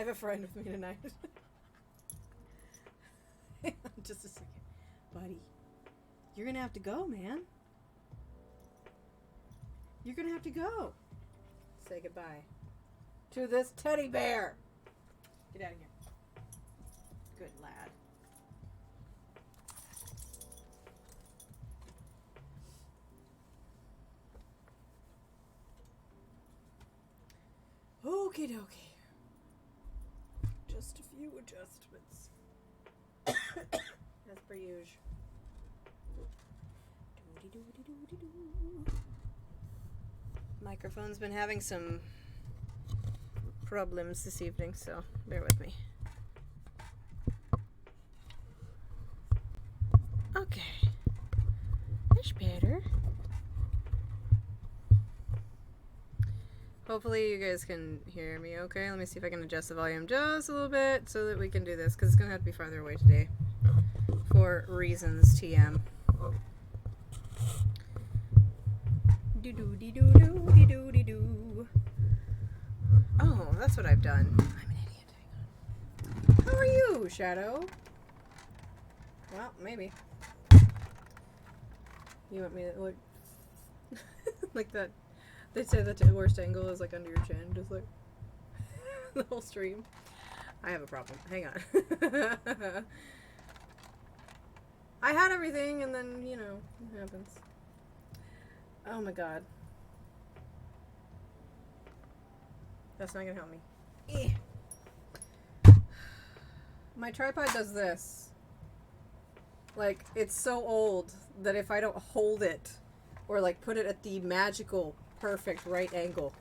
have a friend with me tonight. Hang on just a second. Buddy, you're gonna have to go, man. You're gonna have to go. Say goodbye to this teddy bear. Get out of here. Good lad. Okie dokie. Just a few adjustments. As per usual. Microphone's been having some problems this evening, so bear with me. Okay. Much better. Hopefully you guys can hear me okay. Let me see if I can adjust the volume just a little bit so that we can do this, because it's going to have to be farther away today for reasons TM. Do-do-de-do-do-de-do-de-do. Oh, that's what I've done. I'm an idiot. Hang on. How are you, Shadow? Well, maybe. You want me to look like that? They say that the worst angle is like under your chin, just like the whole stream. I have a problem. Hang on. I had everything, and then, you know, it happens. Oh my god. That's not gonna help me. My tripod does this. Like, it's so old that if I don't hold it, or like put it at the magical, perfect right angle,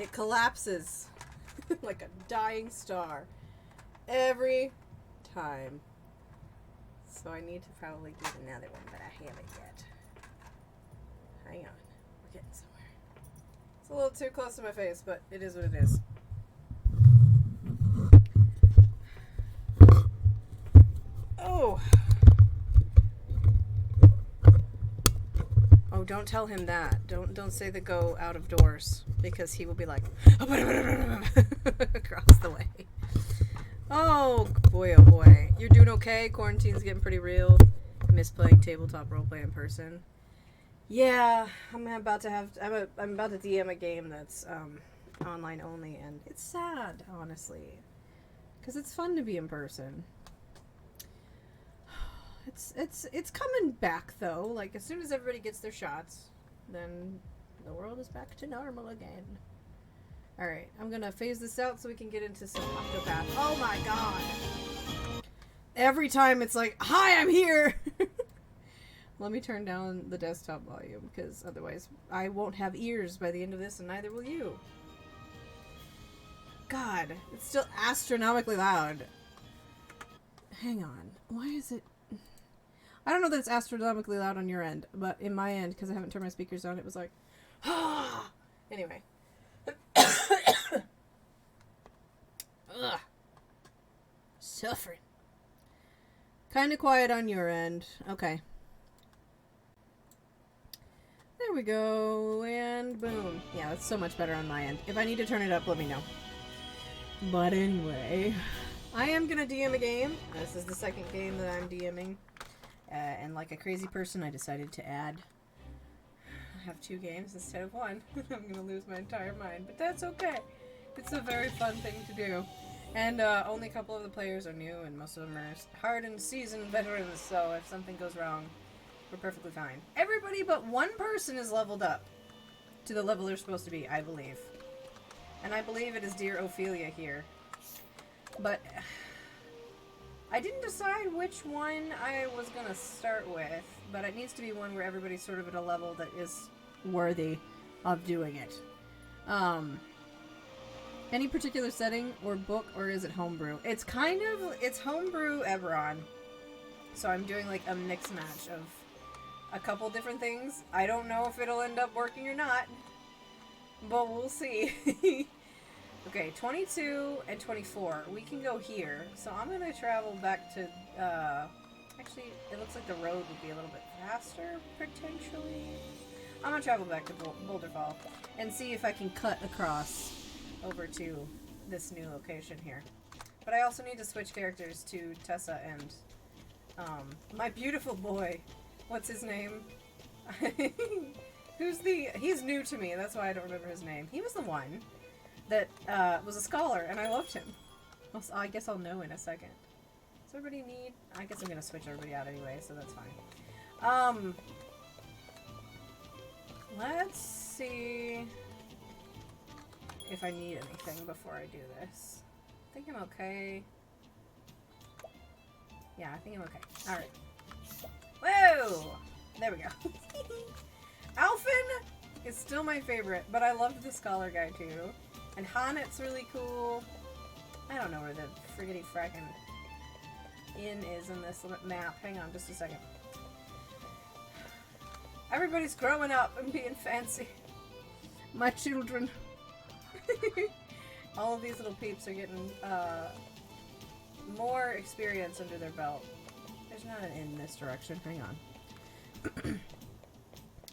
it collapses like a dying star every time. So I need to probably get another one, but I haven't yet. Hang on. We're getting somewhere. It's a little too close to my face, but it is what it is. Oh. Oh, don't tell him that. Don't say the go out of doors, because he will be like across the way. Oh boy, oh boy. You're doing okay? Quarantine's getting pretty real. Miss playing tabletop roleplay in person. Yeah, I'm about to DM a game that's online only, and it's sad, honestly, because it's fun to be in person. It's coming back though. Like, as soon as everybody gets their shots, then the world is back to normal again. Alright, I'm gonna phase this out so we can get into some OCTOPATH. Oh my god! Every time it's like, hi, I'm here! Let me turn down the desktop volume, because otherwise I won't have ears by the end of this, and neither will you. God, it's still astronomically loud. Hang on. Why is it... I don't know that it's astronomically loud on your end, but in my end, because I haven't turned my speakers on, it was like... Anyway. Ugh. Suffering. Kind of quiet on your end. Okay. There we go, and boom. Yeah, that's so much better on my end. If I need to turn it up, let me know. But anyway, I am gonna DM a game. This is the second game that I'm DMing. And like a crazy person, I decided to have 2 games instead of 1. I'm gonna lose my entire mind, but that's okay. It's a very fun thing to do. And only a couple of the players are new, and most of them are hardened, seasoned veterans, so if something goes wrong, we're perfectly fine. Everybody but one person is leveled up to the level they're supposed to be, I believe. And I believe it is dear Ophelia here. But I didn't decide which one I was going to start with, but it needs to be one where everybody's sort of at a level that is worthy of doing it. Any particular setting or book, or is it homebrew? It's homebrew Eberron. So I'm doing like a mix match of a couple different things. I don't know if it'll end up working or not, but we'll see. Okay, 22 and 24. We can go here. So I'm going to travel back to... actually, it looks like the road would be a little bit faster, potentially. I'm going to travel back to Boulder Fall and see if I can cut across over to this new location here. But I also need to switch characters to Tessa and my beautiful boy. What's his name? He's new to me, that's why I don't remember his name. He was the one that was a scholar, and I loved him. I guess I'll know in a second. Does everybody need... I guess I'm gonna switch everybody out anyway, so that's fine. Let's see if I need anything before I do this. I think I'm okay. Yeah, I think I'm okay. Alright. Whoa! There we go. Alfyn is still my favorite, but I loved the scholar guy too. And Hanet's really cool. I don't know where the friggity frackin' inn is in this map. Hang on just a second. Everybody's growing up and being fancy. My children. All of these little peeps are getting more experience under their belt. There's not an inn in this direction. Hang on.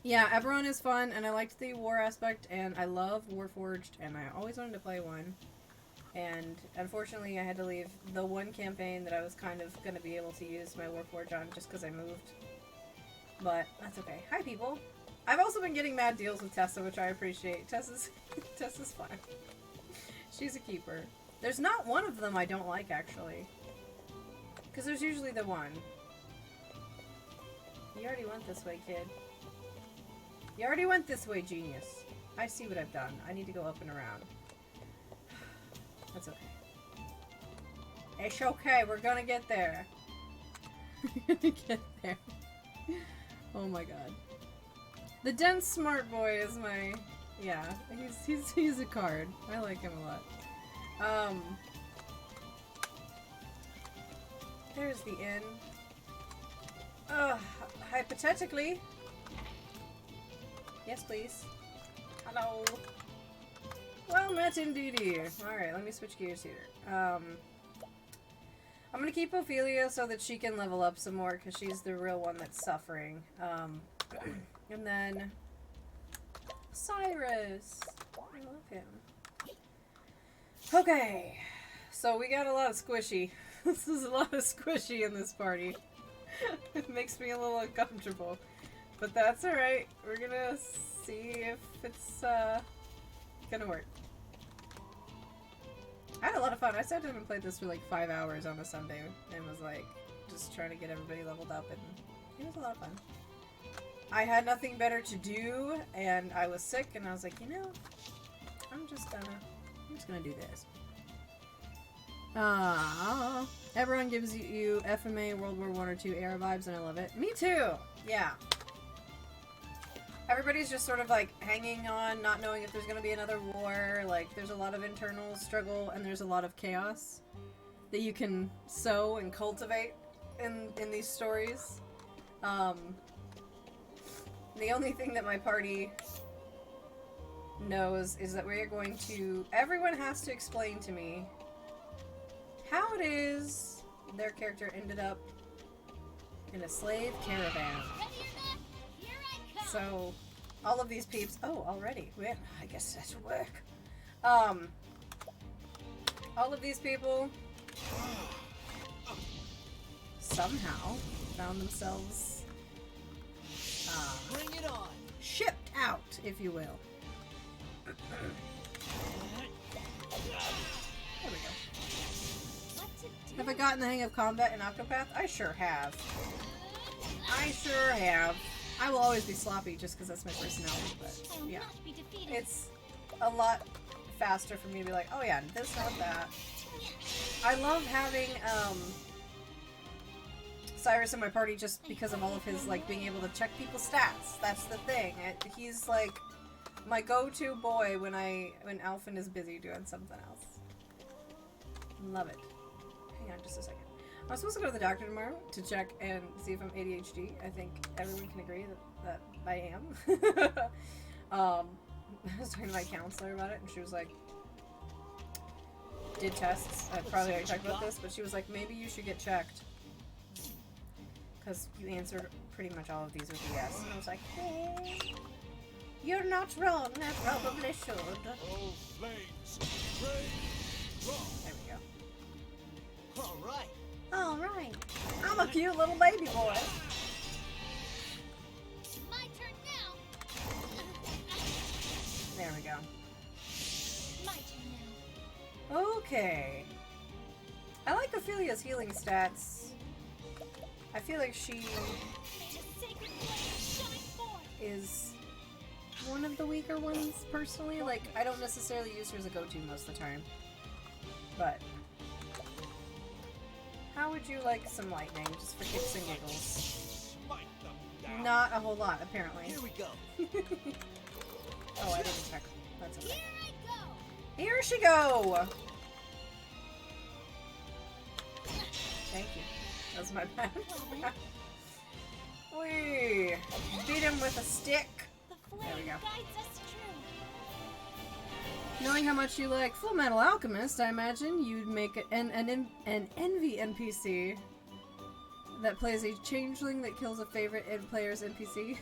Yeah, Eberron is fun, and I liked the war aspect, and I love Warforged, and I always wanted to play one. And unfortunately, I had to leave the one campaign that I was kind of going to be able to use my Warforged on just because I moved. But that's okay. Hi, people. I've also been getting mad deals with Tessa, which I appreciate. Tessa's fun. She's a keeper. There's not one of them I don't like, actually. Because there's usually the one. You already went this way, kid. You already went this way, genius. I see what I've done. I need to go up and around. That's okay. It's okay. We're gonna get there. We're gonna get there. Oh my god. The dense smart boy is my... Yeah, he's a card. I like him a lot. There's the inn. Hypothetically. Yes, please. Hello. Well met indeedy. Alright, let me switch gears here. I'm gonna keep Ophelia so that she can level up some more, because she's the real one that's suffering. And then... Cyrus! I love him. Okay. So we got a lot of squishy. This is a lot of squishy in this party. It makes me a little uncomfortable. But that's alright. We're gonna see if it's gonna work. I had a lot of fun. I sat down and played this for like 5 hours on a Sunday and was like just trying to get everybody leveled up, and it was a lot of fun. I had nothing better to do and I was sick, and I was like, you know, I'm just gonna do this. Everyone gives you FMA, World War I or II era vibes, and I love it. Me too! Yeah. Everybody's just sort of like hanging on, not knowing if there's gonna be another war. Like, there's a lot of internal struggle and there's a lot of chaos that you can sow and cultivate in these stories. The only thing that my party knows is that we are going to... Everyone has to explain to me how it is their character ended up in a slave caravan. So, all of these peeps... Oh, already. Well, I guess that's work. All of these people somehow found themselves bring it on. Shipped out, if you will. There we go. Have I gotten the hang of combat in OCTOPATH? I sure have. I sure have. I will always be sloppy just because that's my personality, but yeah. It's a lot faster for me to be like, oh yeah, this, not that. I love having Cyrus in my party just because of all of his, like, being able to check people's stats. That's the thing. He's like my go-to boy when Alfyn is busy doing something else. Love it. Hang on just a second. I'm supposed to go to the doctor tomorrow to check and see if I'm ADHD. I think everyone can agree that I am. I was talking to my counselor about it, and she was like, did tests. I probably already talked about this, but she was like, maybe you should get checked. Because you answered pretty much all of these with a yes. And I was like, hey, you're not wrong. I probably should. Oh, flames. There we go. Alright. Alright. I'm a cute little baby boy. My turn now. There we go. My turn now. Okay. I like Ophelia's healing stats. I feel like she May the sacred flame shine forth. is one of the weaker ones, personally. Like, I don't necessarily use her as a go-to most of the time. But how would you like some lightning, just for kicks and giggles? Not a whole lot, apparently. Here we go. Oh, I didn't check. That's okay. Here I go. Here she go! Thank you. That was my bad. We beat him with a stick. The There we flame go. guides us true. Knowing how much you like Full Metal Alchemist, I imagine you'd make an envy NPC that plays a changeling that kills a favorite player's NPC.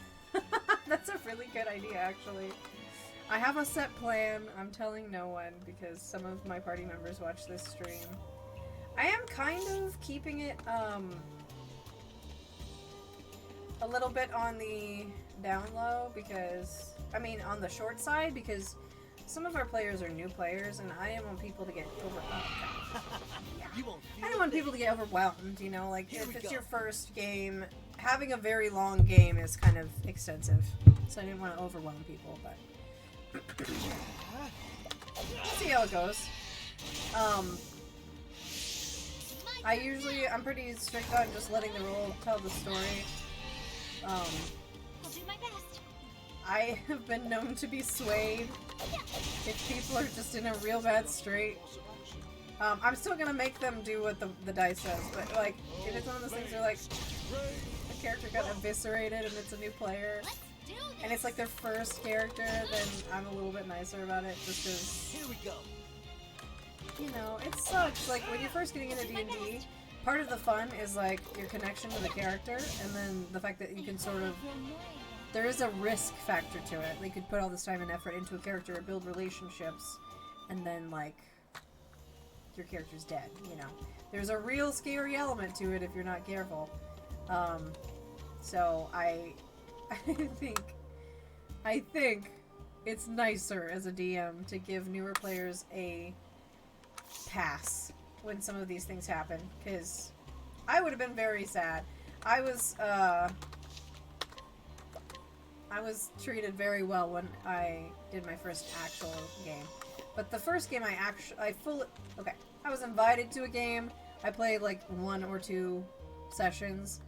That's a really good idea, actually. I have a set plan. I'm telling no one because some of my party members watch this stream. I am kind of keeping it a little bit on the down low because, I mean, on the short side because some of our players are new players and I don't want people to get I don't want people to get overwhelmed, you know, like if it's your first game, having a very long game is kind of extensive. So I didn't want to overwhelm people, but we'll see how it goes. I'm pretty strict on just letting the role tell the story. I'll do my best. I have been known to be swayed if people are just in a real bad strait. I'm still gonna make them do what the dice says, but like, if it's one of those things where like, the character got eviscerated and it's a new player, Let's do this. and it's like their first character, then I'm a little bit nicer about it, just because, Here we go. you know, it sucks. Like, when you're first getting into D&D, part of the fun is like your connection to the character, and then the fact that you can sort of, there is a risk factor to it. They could put all this time and effort into a character or build relationships, and then like, your character's dead, you know. There's a real scary element to it if you're not careful. So I think it's nicer as a DM to give newer players a pass when some of these things happen, because I would have been very sad. I was treated very well when I did my first actual game. But the first game I was invited to a game. I played like 1 or 2 sessions.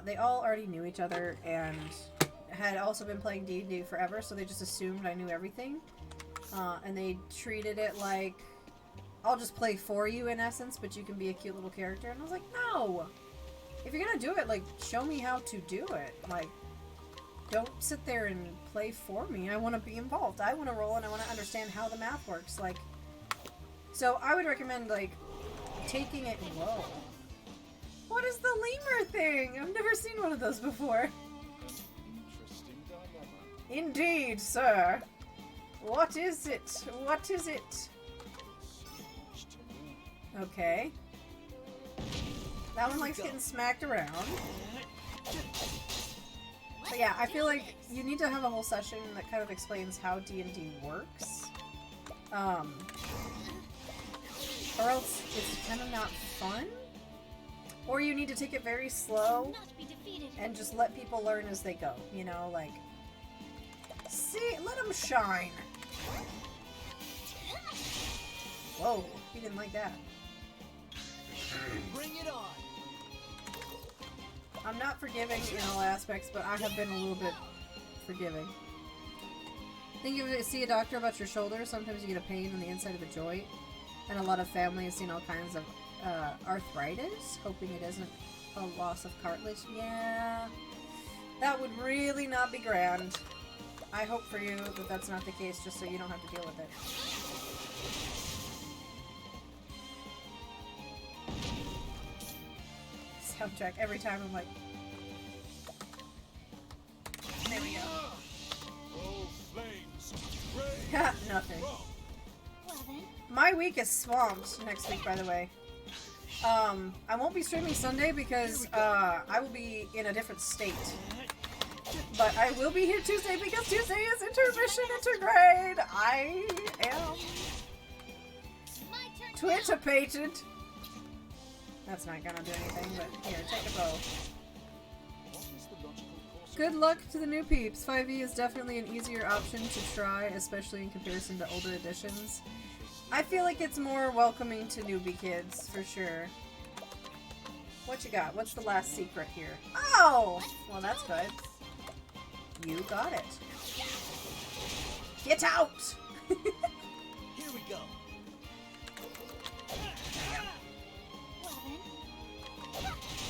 They all already knew each other and had also been playing D&D forever, so they just assumed I knew everything. And they treated it like, I'll just play for you in essence, but you can be a cute little character. And I was like, no! If you're gonna do it, like, show me how to do it. Like, don't sit there and play for me. I want to be involved. I want to roll and I want to understand how the math works. Like, so I would recommend, like, taking it. Whoa. What is the lemur thing? I've never seen one of those before. Interesting dilemma. Indeed, sir. What is it? What is it? Okay. That one likes getting smacked around. But yeah, I feel like you need to have a whole session that kind of explains how D&D works. Or else it's kind of not fun. Or you need to take it very slow Not be defeated. and just let people learn as they go. You know, like, see, let them shine. Whoa, he didn't like that. Bring it on. I'm not forgiving in all aspects, but I have been a little bit forgiving. Think you see a doctor about your shoulder, sometimes you get a pain on the inside of a joint. And a lot of family has seen all kinds of arthritis, hoping it isn't a loss of cartilage. Yeah, that would really not be grand. I hope for you that that's not the case, just so you don't have to deal with it. Soundtrack every time I'm like, there we go. Oh, flames! Rain! Ha, nothing. Well then, My week is swamped next week, by the way. I won't be streaming Sunday because I will be in a different state. But I will be here Tuesday because Tuesday is intermission intergrade. I am My turn. Twitter patent. That's not gonna do anything, but here, take a bow. What is the logical course? Good luck to the new peeps. 5e is definitely an easier option to try, especially in comparison to older editions. I feel like it's more welcoming to newbie kids, for sure. What you got? What's the last secret here? Oh! Well, that's good. You got it. Get out! Here we go.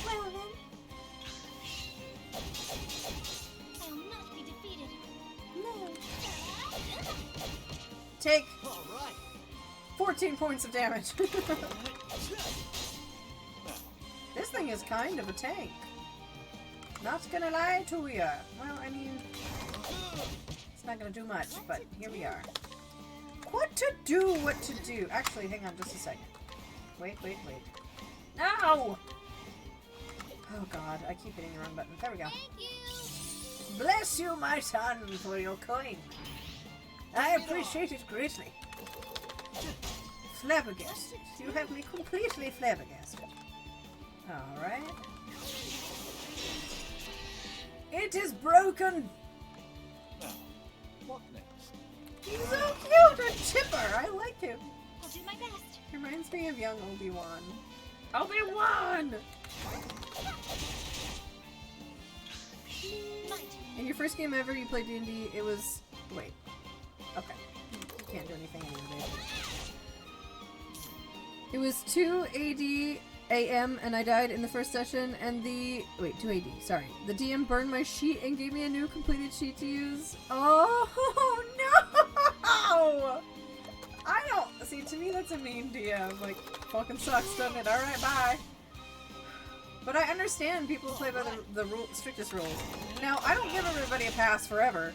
Well then. I will not be defeated. No. Take All right. 14 points of damage. This thing is kind of a tank. Not gonna lie to ya. Well, I mean, it's not gonna do much, but here we are. What to do, what to do. Actually, hang on just a second. Wait. No! Oh god, I keep hitting the wrong button. There we go. Thank you. Bless you, my son, for your coin. I appreciate it greatly. Flabbergasted. You have me completely flabbergasted. Alright. It is broken! Now, what next? He's so cute and chipper! I like him. I'll do my best. Reminds me of young Obi-Wan. Obi-Wan! My turn. In your first game ever, you played D&D, it was... Wait. Okay. You can't do anything anyway. It was 2 AD AM and I died in the first session and the... Wait, 2 AD, sorry. The DM burned my sheet and gave me a new completed sheet to use. Oh, no! I don't... See, to me that's a mean DM. Like, fucking sucks, doesn't it? Alright, bye. But I understand people play by the strictest rules. Now, I don't give everybody a pass forever.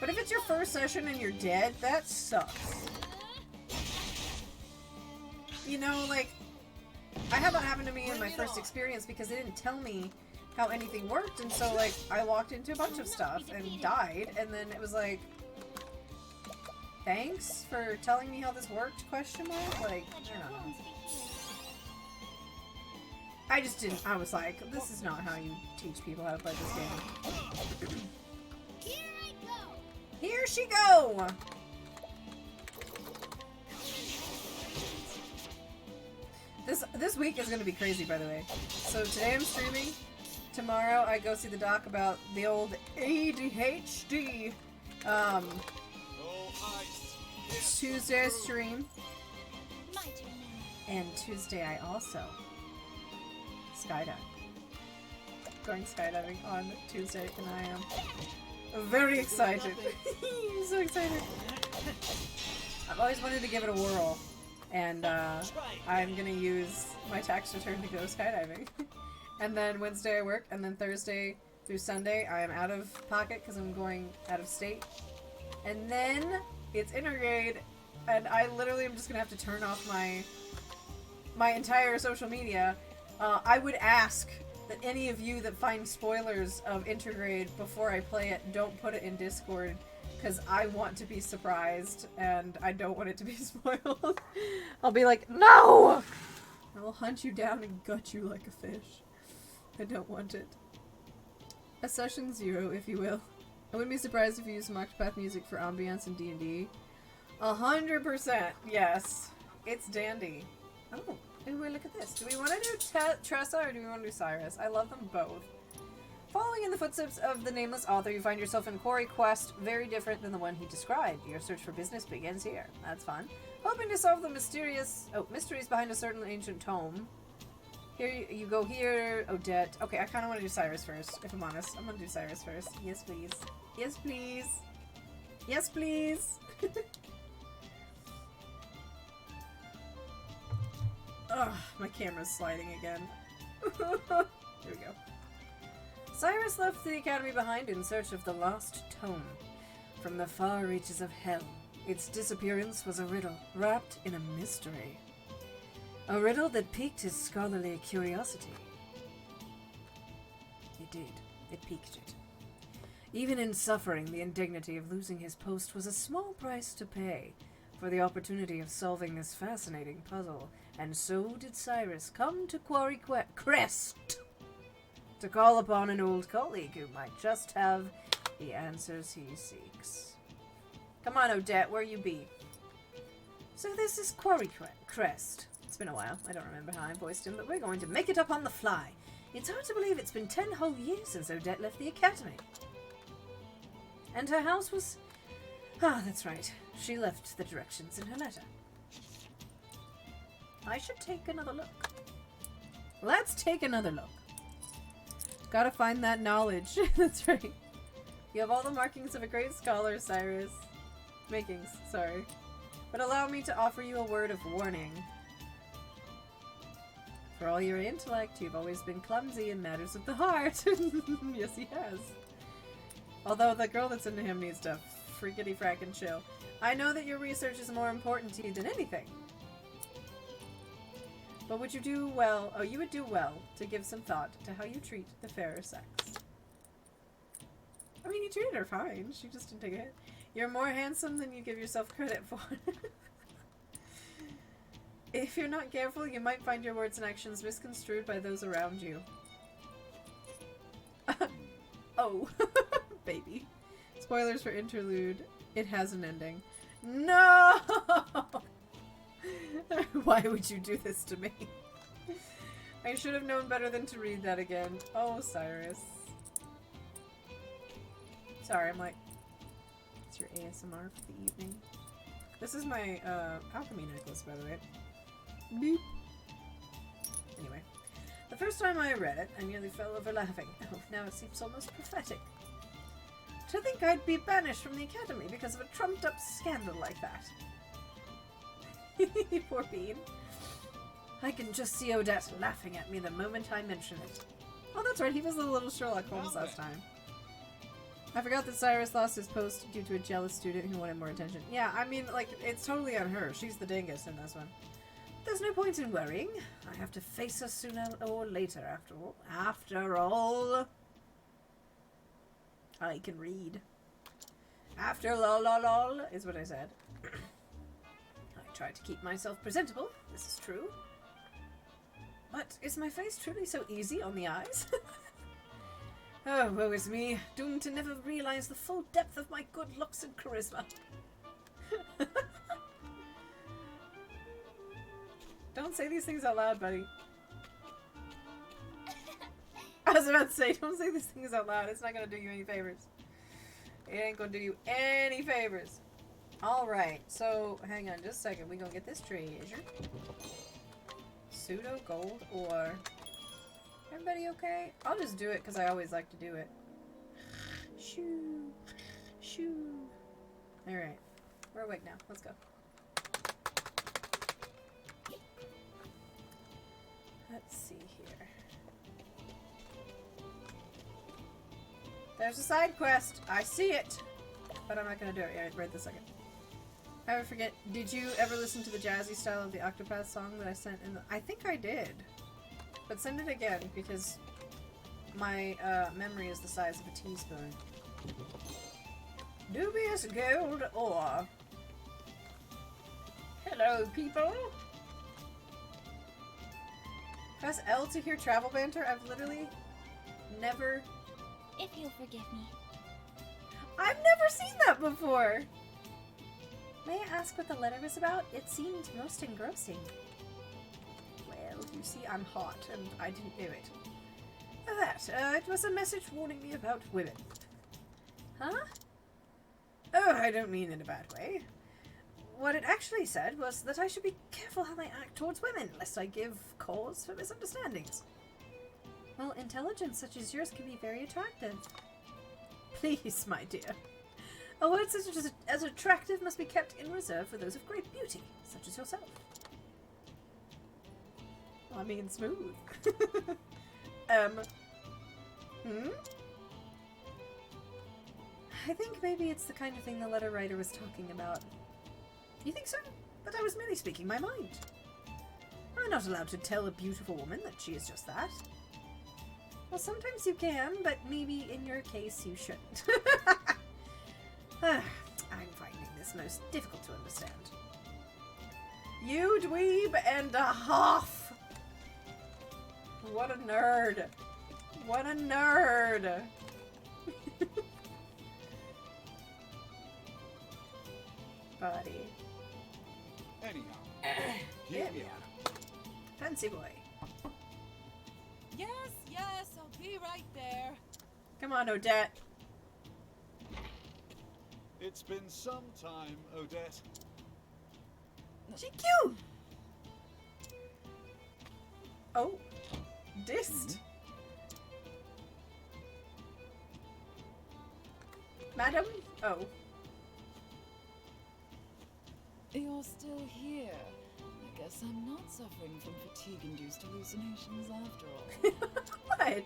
But if it's your first session and you're dead, that sucks. You know, like, I had that happen to me in my first experience because they didn't tell me how anything worked, and so, like, I walked into a bunch of stuff and died, and then it was like, thanks for telling me how this worked, question mark? Like, Let I your don't know. wounds be healed. I just didn't, I was like, this is not how you teach people how to play this game. Here I go. Here she go! This week is gonna be crazy, by the way. So today I'm streaming. Tomorrow I go see the doc about the old ADHD. No ice. Tuesday I stream, My turn now. and Tuesday I also skydive. Going skydiving on Tuesday, and I am very excited. I'm so excited. I've always wanted to give it a whirl, and I'm gonna use my tax return to go skydiving. And then Wednesday I work, and then Thursday through Sunday I am out of pocket because I'm going out of state. And then it's intergrade, and I literally am just gonna have to turn off my entire social media. I would ask that any of you that find spoilers of intergrade before I play it, don't put it in Discord, because I want to be surprised, and I don't want it to be spoiled. I'll be like, no! I will hunt you down and gut you like a fish. I don't want it. A session 0, if you will. I wouldn't be surprised if you use some OCTOPATH music for ambiance in D&D. 100%, yes. It's dandy. Oh, anyway, look at this. Do we want to do Tressa or do we want to do Cyrus? I love them both. Following in the footsteps of the nameless author, you find yourself in a quarry quest very different than the one he described. Your search for business begins here. That's fun. Hoping to solve the mysteries behind a certain ancient tome. Here you go here, Odette. Okay, I kind of want to do Cyrus first, if I'm honest. I'm going to do Cyrus first. Yes, please. Yes, please. Yes, please. Ugh, my camera's sliding again. Here we go. Cyrus left the academy behind in search of the lost tome from the far reaches of hell. Its disappearance was a riddle, wrapped in a mystery. A riddle that piqued his scholarly curiosity. It did. It piqued it. Even in suffering, the indignity of losing his post was a small price to pay for the opportunity of solving this fascinating puzzle, and so did Cyrus come to Quarry Crest to call upon an old colleague who might just have the answers he seeks. Come on, Odette, where you be? So this is Quarry Crest. It's been a while. I don't remember how I voiced him, but we're going to make it up on the fly. It's hard to believe it's been 10 whole years since Odette left the academy. And her house was... Ah, that's right. She left the directions in her letter. I should take another look. Let's take another look. Gotta find that knowledge. That's right. You have all the markings of a great scholar, Cyrus. Makings, sorry. But allow me to offer you a word of warning. For all your intellect, you've always been clumsy in matters of the heart. Yes, he has. Although the girl that's into him needs to freakity frackin' chill. I know that your research is more important to you than anything. But would you do well, you would do well to give some thought to how you treat the fairer sex. I mean, you treated her fine. She just didn't take a hit. You're more handsome than you give yourself credit for. If you're not careful, you might find your words and actions misconstrued by those around you. Oh, baby. Spoilers for Interlude. It has an ending. No! Why would you do this to me? I should have known better than to read that again. Oh, Cyrus. Sorry, I'm like... It's your ASMR for the evening. This is my, alchemy necklace, by the way. Beep. Anyway. The first time I read it, I nearly fell over laughing. Oh, now it seems almost prophetic. To think I'd be banished from the academy because of a trumped-up scandal like that. Poor Bean. I can just see Odette laughing at me the moment I mention it. Oh, that's right, he was the little Sherlock Holmes last time. I forgot that Cyrus lost his post due to a jealous student who wanted more attention. Yeah, I mean, like, it's totally on her. She's the dingus in this one. There's no point in worrying. I have to face her sooner or later, after all. After all... I can read. After lol is what I said. I try to keep myself presentable, this is true. But is my face truly so easy on the eyes? Oh, woe is me, doomed to never realize the full depth of my good looks and charisma. Don't say these things out loud, buddy. I was about to say, don't say these things out loud. It's not going to do you any favors. It ain't going to do you any favors. Alright, so hang on just a second. We're going to get this treasure. Pseudo gold ore. Everybody okay? I'll just do it because I always like to do it. Shoo. Shoo. Alright. We're awake now. Let's go. Let's see here. There's a side quest. I see it. But I'm not going to do it right this second. I would forget. Did you ever listen to the jazzy style of the OCTOPATH song that I sent in the... I think I did. But send it again because my memory is the size of a teaspoon. Dubious gold ore. Hello, people. Press L to hear travel banter. I've literally never... If you'll forgive me. I've never seen that before! May I ask what the letter is about? It seemed most engrossing. Well, you see, I'm hot, and I didn't know it. It was a message warning me about women. Huh? Oh, I don't mean in a bad way. What it actually said was that I should be careful how I act towards women, lest I give cause for misunderstandings. Well, intelligence such as yours can be very attractive. Please, my dear. A word such as attractive must be kept in reserve for those of great beauty, such as yourself. I mean, smooth. I think maybe it's the kind of thing the letter writer was talking about. You think so? But I was merely speaking my mind. I'm not allowed to tell a beautiful woman that she is just that. Well, sometimes you can, but maybe in your case you shouldn't. I'm finding this most difficult to understand. You dweeb and a half! What a nerd! What a nerd! Buddy. Anyhow, here we are. Fancy boy. Yes, I'll be right there. Come on, Odette. It's been some time, Odette. She cute! Oh. Dist. Madam? Oh. You're still here. I guess I'm not suffering from fatigue-induced hallucinations after all. What?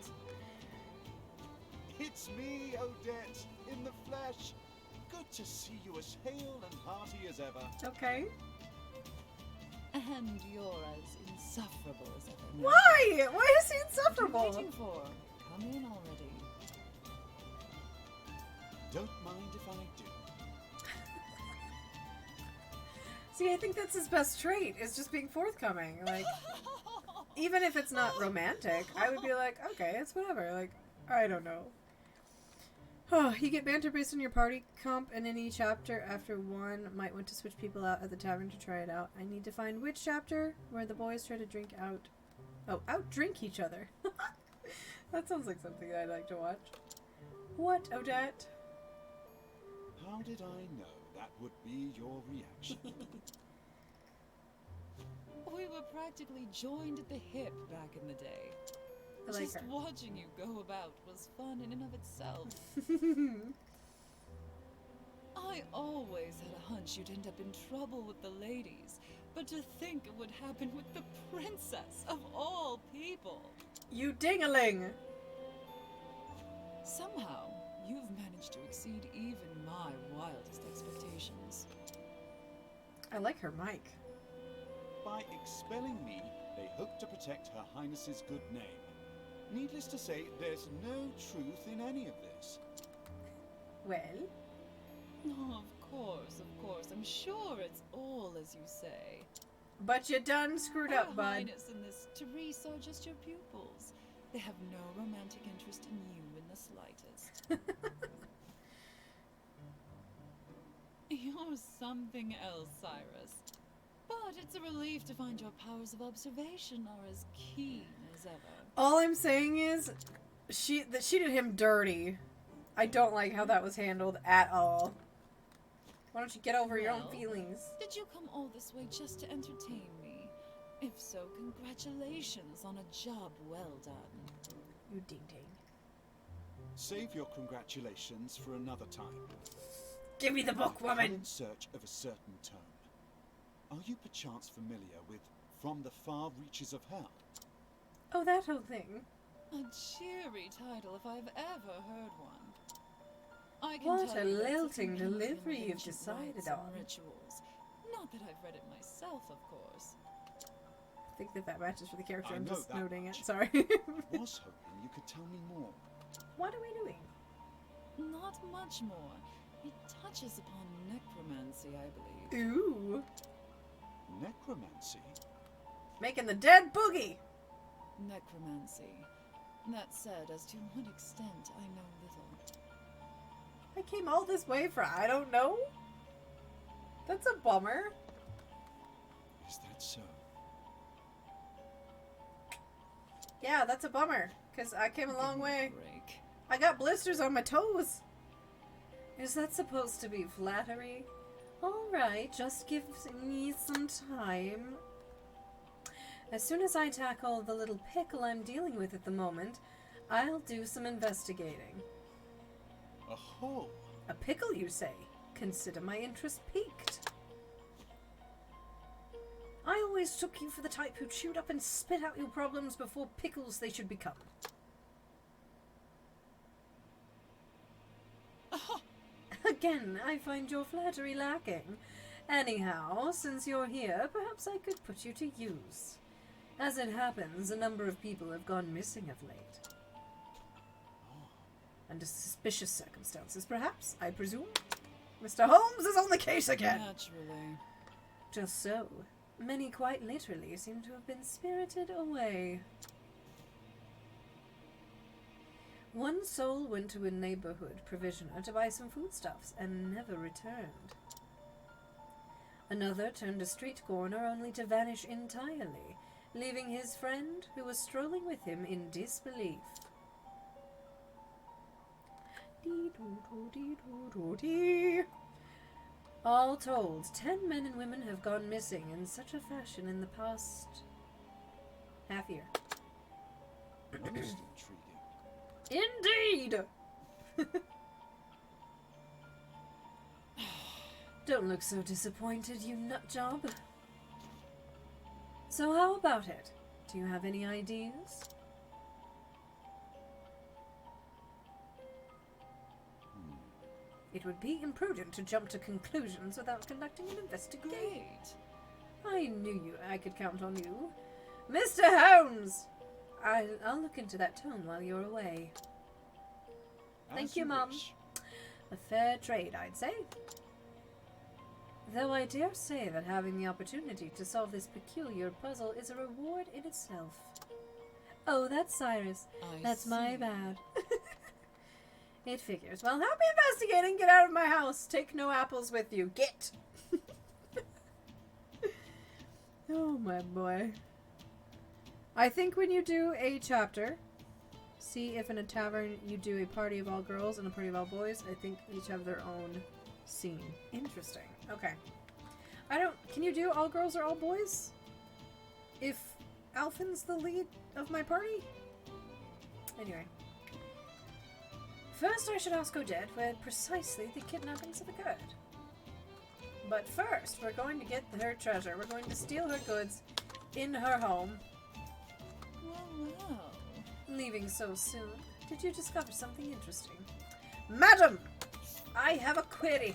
It's me, Odette, in the flesh. Good to see you as hale and hearty as ever. Okay. And you're as insufferable as ever. now. Why? Why is he What are you insufferable? waiting for? Come in already. Don't mind if I do. See, I think that's his best trait, is just being forthcoming. Like, even if it's not romantic, I would be like, okay, it's whatever. Like, I don't know. Oh, you get banter based on your party comp, and in each chapter after one, might want to switch people out at the tavern to try it out. I need to find which chapter where the boys try to drink out. Oh, out-drink each other. That sounds like something I'd like to watch. What, Odette? How did I know that would be your reaction? We were practically joined at the hip back in the day. I like Just her. watching you go about was fun in and of itself. I always had a hunch you'd end up in trouble with the ladies, but to think it would happen with the princess of all people. You ding-a-ling! Somehow, you've managed to exceed even my wildest expectations. I like her mic. By expelling me, they hope to protect Her Highness's good name. Needless to say, there's no truth in any of this. Well? Oh, of course. I'm sure it's all as you say. But you done screwed up, Her bud. Highness and this Therese are just your pupils. They have no romantic interest in you in the slightest. You're something else, Cyrus. But it's a relief to find your powers of observation are as keen as ever. All I'm saying is, she did him dirty. I don't like how that was handled at all. Why don't you get over your own Well, feelings? Did you come all this way just to entertain me? If so, congratulations on a job well done. You ding-ding. Save your congratulations for another time. Give me the book, I've come woman! in search of a certain tome. Are you perchance familiar with From the Far Reaches of Hell? Oh, that whole thing. A cheery title if I've ever heard one. I can What tell a you that's lilting something in delivery you've ancient decided rites and on. Rituals. Not that I've read it myself, of course. I think that matches for the character. I I'm know just that noting much. it. Sorry. I was hoping you could tell me more. What are we doing? Not much more. It touches upon necromancy, I believe. Ooh. Necromancy? Making the dead boogie! Necromancy. That said, as to what extent, I know little. I came all this way for I don't know? That's a bummer. Is that so? Yeah, that's a bummer. Because I came a long Give me way. break. I got blisters on my toes. Is that supposed to be flattery? Alright, just give me some time. As soon as I tackle the little pickle I'm dealing with at the moment, I'll do some investigating. A hole? A pickle, you say? Consider my interest piqued. I always took you for the type who chewed up and spit out your problems before pickles they should become. Again, I find your flattery lacking. Anyhow, since you're here, perhaps I could put you to use. As it happens, a number of people have gone missing of late. Under suspicious circumstances, perhaps, I presume? Mr. Holmes is on the case again! Naturally. Just so. Many quite literally seem to have been spirited away. One soul went to a neighborhood provisioner to buy some foodstuffs and never returned. Another turned a street corner only to vanish entirely, leaving his friend, who was strolling with him, in disbelief. All told, 10 men and women have gone missing in such a fashion in the past half year. Most intriguing. Indeed! Don't look so disappointed, you nutjob. So how about it? Do you have any ideas? It would be imprudent to jump to conclusions without conducting an investigation. Great. I knew I could count on you. Mr. Holmes! I'll look into that tone while you're away. Thank As you, Mum. wish. A fair trade, I'd say. Though I dare say that having the opportunity to solve this peculiar puzzle is a reward in itself. Oh, that's Cyrus. That's my bad. It figures. Well, help me investigating. Get out of my house. Take no apples with you. Get! Oh, my boy. I think when you do a chapter, see if in a tavern you do a party of all girls and a party of all boys, I think each have their own scene. Interesting. Okay. Can you do all girls or all boys? If Alfyn's the lead of my party? Anyway. First I should ask Odette where precisely the kidnappings have occurred. But first, we're going to get her treasure. We're going to steal her goods in her home. Well. Leaving so soon. Did you discover something interesting? Madam! I have a query.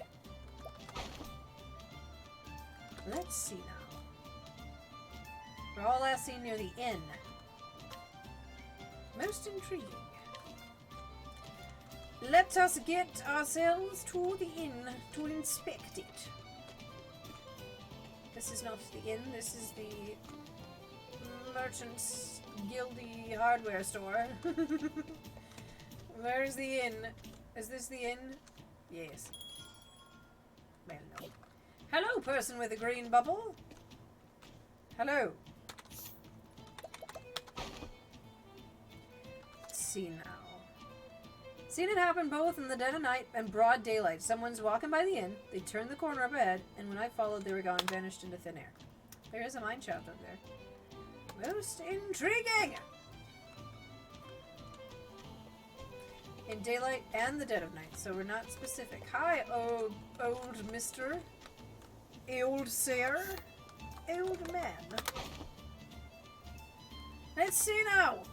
Let's see now. We're all last seen near the inn. Most intriguing. Let us get ourselves to the inn to inspect it. This is not the inn, this is the Merchant's Guildy hardware store. Where's the inn? Is this the inn? Yes. Well, no. Hello, person with a green bubble. Hello. Let's see now. Seen it happen both in the dead of night and broad daylight. Someone's walking by the inn, they turned the corner up ahead, and when I followed, they were gone, vanished into thin air. There is a mine shaft up there. Most intriguing! In daylight and the dead of night, so we're not specific. Hi, old mister. Old sir. Old man. Let's see now!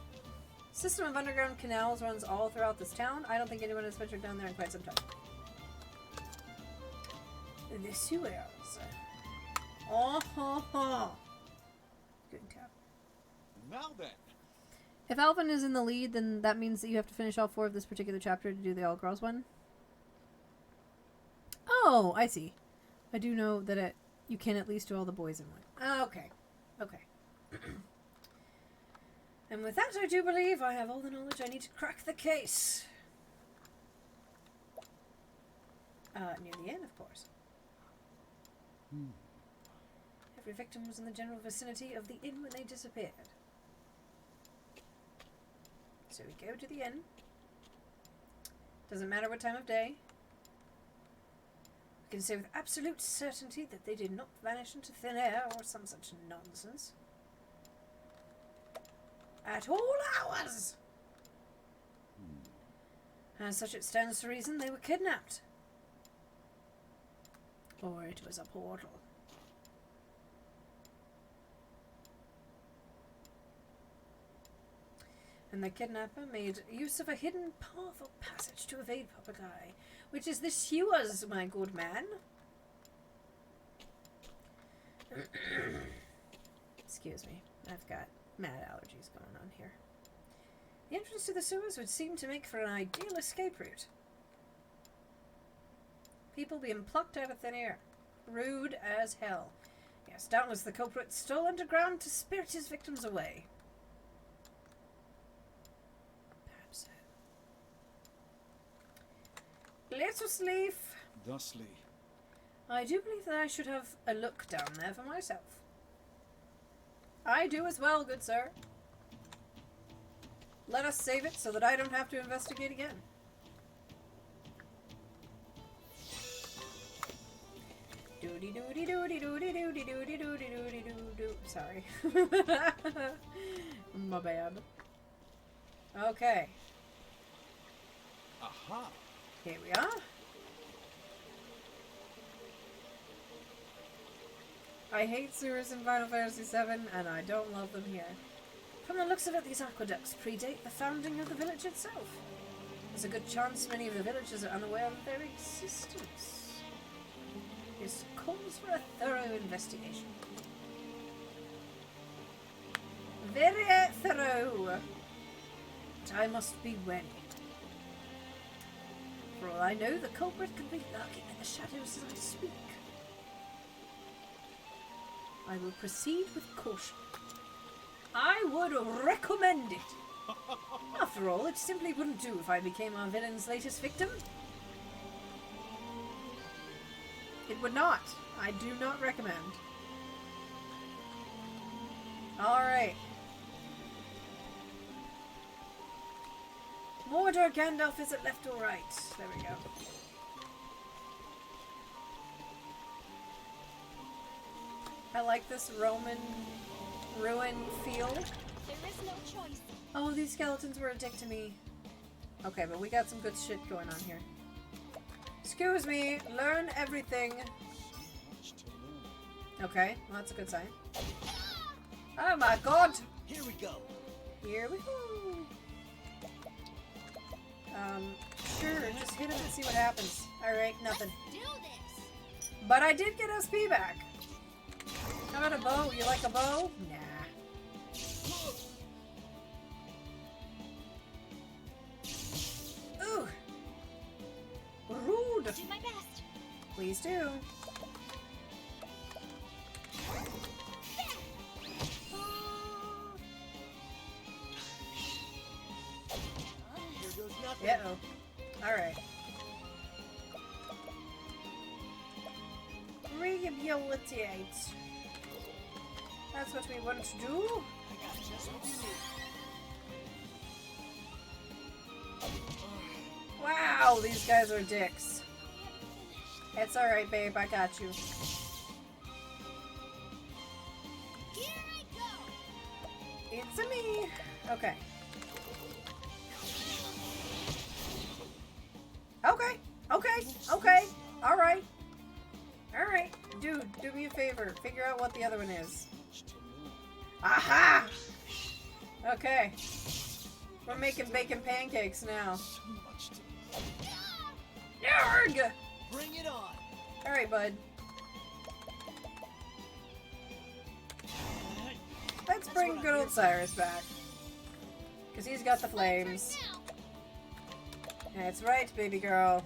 System of underground canals runs all throughout this town. I don't think anyone has ventured down there in quite some time. The sewers. Oh, ho, ho. Good tap. Now then. If Alfyn is in the lead, then that means that you have to finish all 4 of this particular chapter to do the all-girls one. Oh, I see. I do know that you can at least do all the boys in one. Okay. Okay. And with that, I do believe I have all the knowledge I need to crack the case. Near the end, of course. Every victim was in the general vicinity of the inn when they disappeared. So we go to the inn. Doesn't matter what time of day. We can say with absolute certainty that they did not vanish into thin air or some such nonsense. At all hours! As such, it stands to reason they were kidnapped. Or it was a portal. And the kidnapper made use of a hidden path or passage to evade public eye, which is the sewers, my good man. Excuse me. I've got mad allergies going on here. The entrance to the sewers would seem to make for an ideal escape route. People being plucked out of thin air. Rude as hell. Yes, doubtless the culprit stole underground to spirit his victims away. Perhaps so. Let us leave. Thusly. I do believe that I should have a look down there for myself. I do as well, good sir. Let us save it so that I don't have to investigate again. Doody doody doody doody doody doody doody doody doo. Sorry. My bad. Okay. Aha! Here we are. I hate sewers in Final Fantasy VII, and I don't love them here. From the looks of it, these aqueducts predate the founding of the village itself. There's a good chance many of the villagers are unaware of their existence. This calls for a thorough investigation. Very thorough. But I must be wary. For all I know, the culprit could be lurking in the shadows as I speak. I will proceed with caution. I would recommend it. After all, it simply wouldn't do if I became our villain's latest victim. It would not. I do not recommend. Alright. Mordor Gandalf, is it left or right? There we go. I like this Roman ruin feel. There is no choice. Oh, these skeletons were a dick to me. Okay, but we got some good shit going on here. Excuse me, learn everything. Okay, well that's a good sign. Oh my god! Here we go. Here we go. Sure, just hit him and see what happens. Alright, nothing. Do this. But I did get SP back. How about a bow? You like a bow? Nah. Ooh! Rude! I'll do my best. Please do. Here goes nothing. Uh-oh. Alright. Rehabilitate. That's what we want to do. I got just what you need. Wow, these guys are dicks. It's alright, babe. I got you. Here I go. It's a me. Okay. Okay. Okay. Okay. Alright. Alright. Dude, do me a favor. Figure out what the other one is. Aha! Okay. We're making bacon pancakes now. So much to Yarg! bring it on. Alright, bud. Let's bring good old Cyrus back. Because he's got the flames. That's right, baby girl.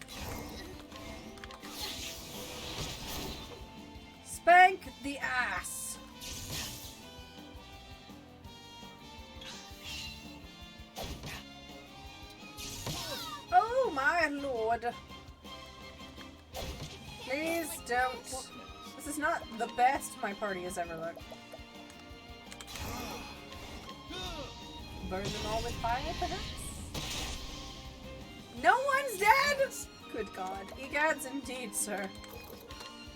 Spank the ass! Oh my lord. Please don't. This is not the best my party has ever looked. Burn them all with fire, perhaps? No one's dead! Good God. Egads indeed, sir.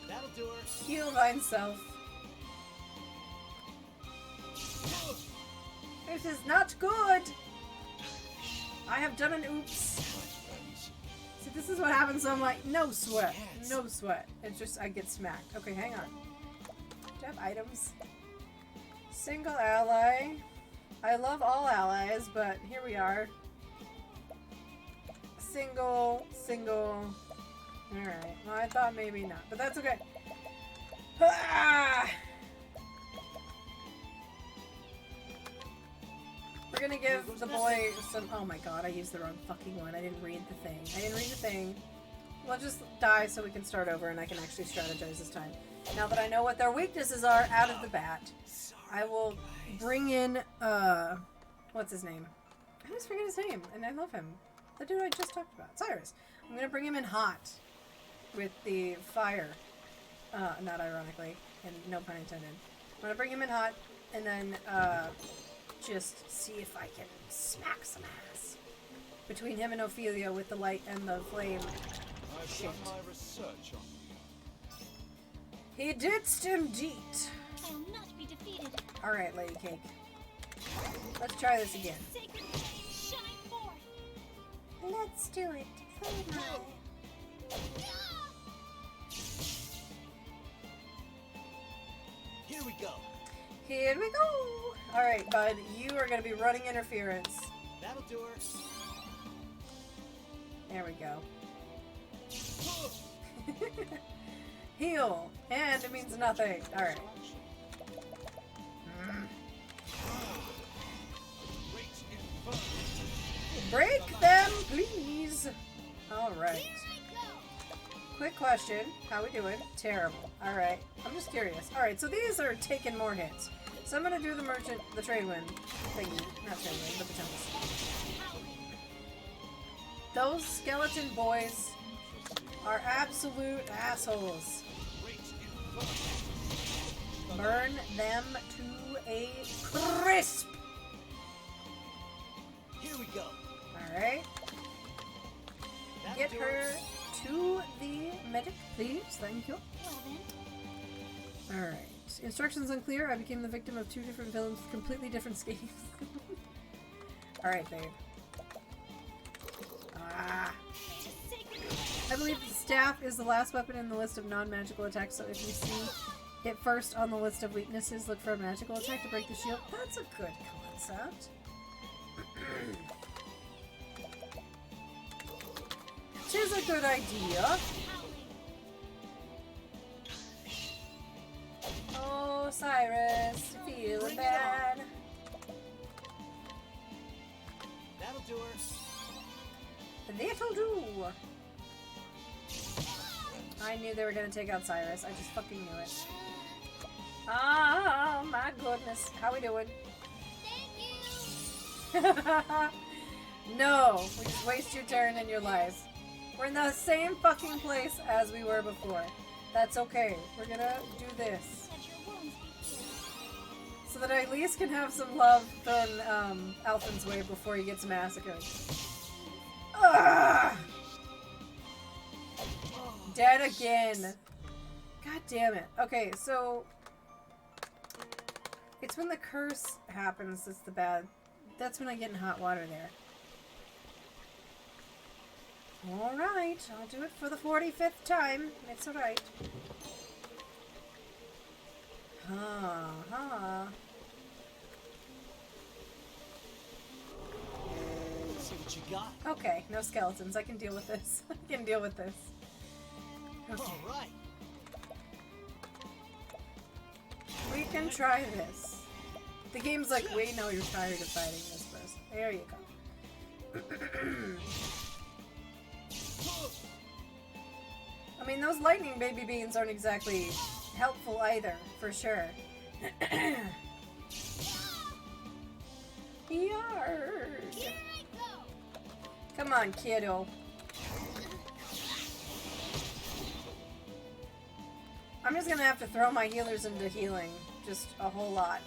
That'll do her. Heal thyself. This is not good! I have done an oops. See, this is what happens. I'm like, no sweat. No sweat. It's just, I get smacked. Okay, hang on. Do I have items? Single ally. I love all allies, but here we are. Single. Alright. Well, I thought maybe not, but that's okay. Ah! gonna give the boy some. Oh my god, I used the wrong fucking one. I didn't read the thing. We'll just die so we can start over and I can actually strategize this time. Now that I know what their weaknesses are out of the bat, I will bring in, what's his name? I always forget his name, and I love him. The dude I just talked about, Cyrus. I'm gonna bring him in hot with the fire. Not ironically, and no pun intended. I'm gonna bring him in hot, and then, just see if I can smack some ass. Between him and Ophelia with the light and the flame. I've done my research on you. He didst indeed. I will not be defeated. Alright, Lady Cake. Let's try this again. Sacred flame, shine forth. Let's do it. Here we go. Here we go. Alright, bud. You are going to be running interference. That'll do her. There we go. Heal. And it means nothing. Alright. Break them, please. Alright. Quick question. How we doing? Terrible. Alright. I'm just curious. Alright, so these are taking more hits. So I'm gonna do the trade wind thingy. Not trade wind, but the tempest. Those skeleton boys are absolute assholes. Burn them to a crisp. Here we go. Alright. That'll Get do her to the medic, please. Thank you. Well then. Alright. Instructions unclear. I became the victim of 2 different villains with completely different schemes. Alright, babe. Ah. I believe the staff is the last weapon in the list of non-magical attacks, so if you see it first on the list of weaknesses, look for a magical attack to break the shield. That's a good concept. Tis a good idea. Oh, Cyrus, feeling bad. That'll do her. That'll do. I knew they were gonna take out Cyrus. I just fucking knew it. Oh my goodness. How we doing? Thank you. No, we just waste your turn and your lives. We're in the same fucking place as we were before. That's okay. We're gonna do this. Let your wounds be healed. So that I at least can have some love thrown Alfyn's way before he gets massacred. Ugh! Dead again. God damn it. Okay, so it's when the curse happens that's the bad. That's when I get in hot water there. Alright, I'll do it for the 45th time. It's alright. Let's see what you got. Okay, no skeletons. I can deal with this. I can deal with this. Okay. All right. We can try this. The game's like, wait, no, you're tired of fighting this person. There you go. I mean, those lightning baby beans aren't exactly helpful either, for sure. Yarg. Here I go. Come on, kiddo. I'm just gonna have to throw my healers into healing. Just a whole lot.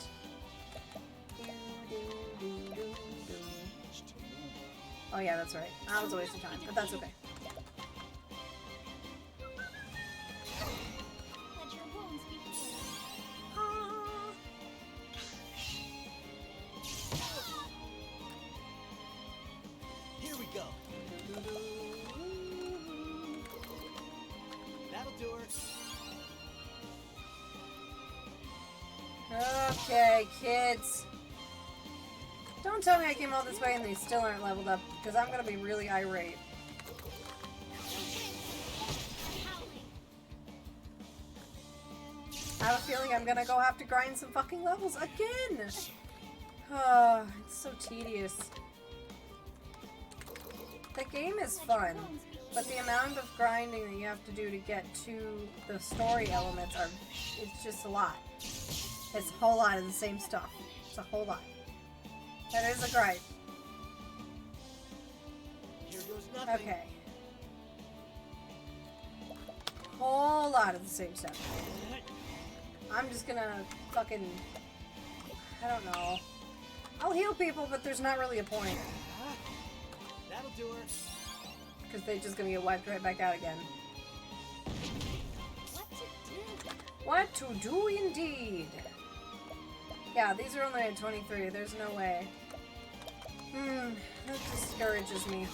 Oh yeah, that's right. That was a waste of time, but that's okay. Let your wounds be healed. Here we go. That'll do her. Okay, kids. Don't tell me I came all this way and they still aren't leveled up, because I'm gonna be really irate. I have a feeling I'm gonna go have to grind some fucking levels again! Oh, it's so tedious. The game is fun, but the amount of grinding that you have to do to get to the story elements it's just a lot. It's a whole lot of the same stuff. It's a whole lot. That is a grind. Here goes nothing. Okay. Whole lot of the same stuff. I'm just gonna fucking... I don't know. I'll heal people, but there's not really a point. That'll do her. Because they're just gonna get wiped right back out again. What to do? What to do indeed. Yeah, these are only at 23. There's no way. That discourages me.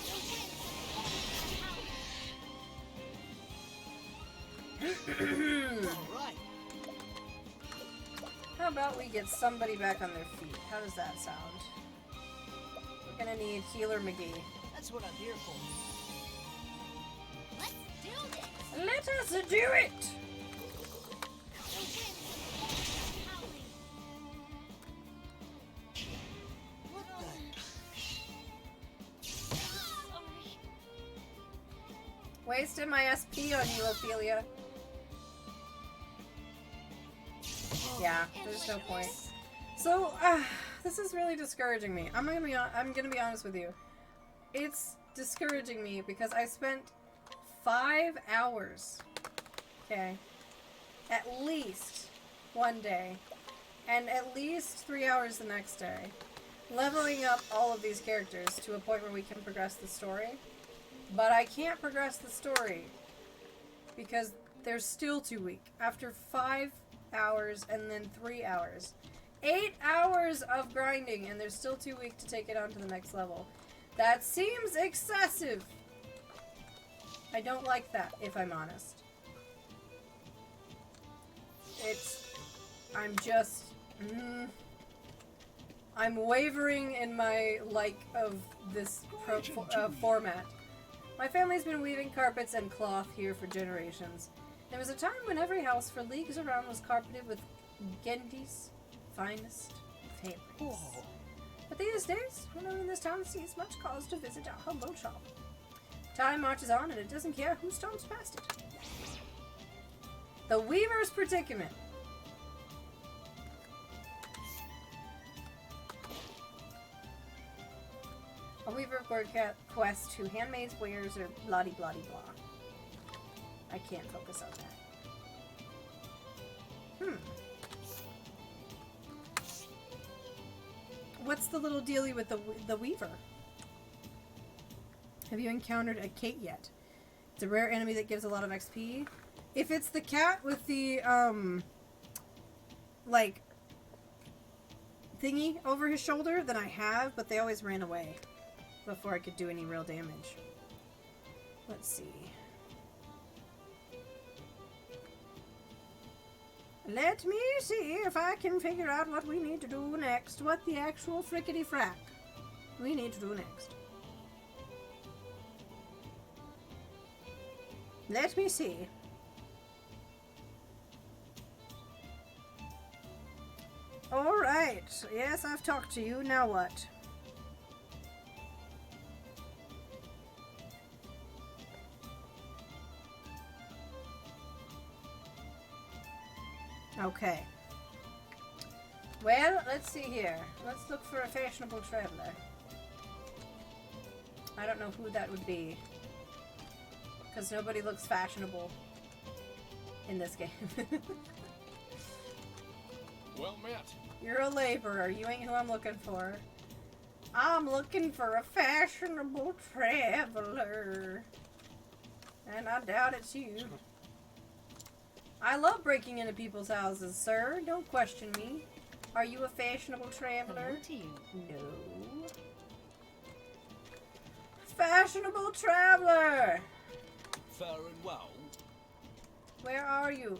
Alright. How about we get somebody back on their feet? How does that sound? We're gonna need Healer McGee. That's what I'm here for. Let's do this. Let us do it! What the? Sorry. Wasted my SP on you, Ophelia. Yeah, there's no point. So, this is really discouraging me. I'm gonna be honest with you. It's discouraging me because I spent 5 hours, okay, at least one day, and at least 3 hours the next day, leveling up all of these characters to a point where we can progress the story. But I can't progress the story because they're still too weak. After 5 hours and then 3 hours. 8 hours of grinding and they're still too weak to take it on to the next level. That seems excessive. I don't like that, if I'm honest. I'm wavering in my like of this format. My family's been weaving carpets and cloth here for generations. There was a time when every house for leagues around was carpeted with Gendi's finest fabrics. Whoa. But these days, no one in this town sees much cause to visit our humble shop. Time marches on and it doesn't care who stomps past it. The Weaver's Predicament. A Weaver quest to handmaids, wares, or bloody blah. I can't focus on that. What's the little dealie with the Weaver? Have you encountered a Kate yet? It's a rare enemy that gives a lot of XP. If it's the cat with the, like, thingy over his shoulder, then I have, but they always ran away before I could do any real damage. Let's see. Let me see if I can figure out what we need to do next. What the actual frickety frack we need to do next. Let me see. Alright. Yes, I've talked to you. Now what? Okay. Well, let's see here. Let's look for a fashionable traveler. I don't know who that would be. Because nobody looks fashionable in this game. Well met. You're a laborer. You ain't who I'm looking for. I'm looking for a fashionable traveler. And I doubt it's you. I love breaking into people's houses, sir. Don't question me. Are you a fashionable traveler? No. Fashionable traveler! Fair and well. Where are you?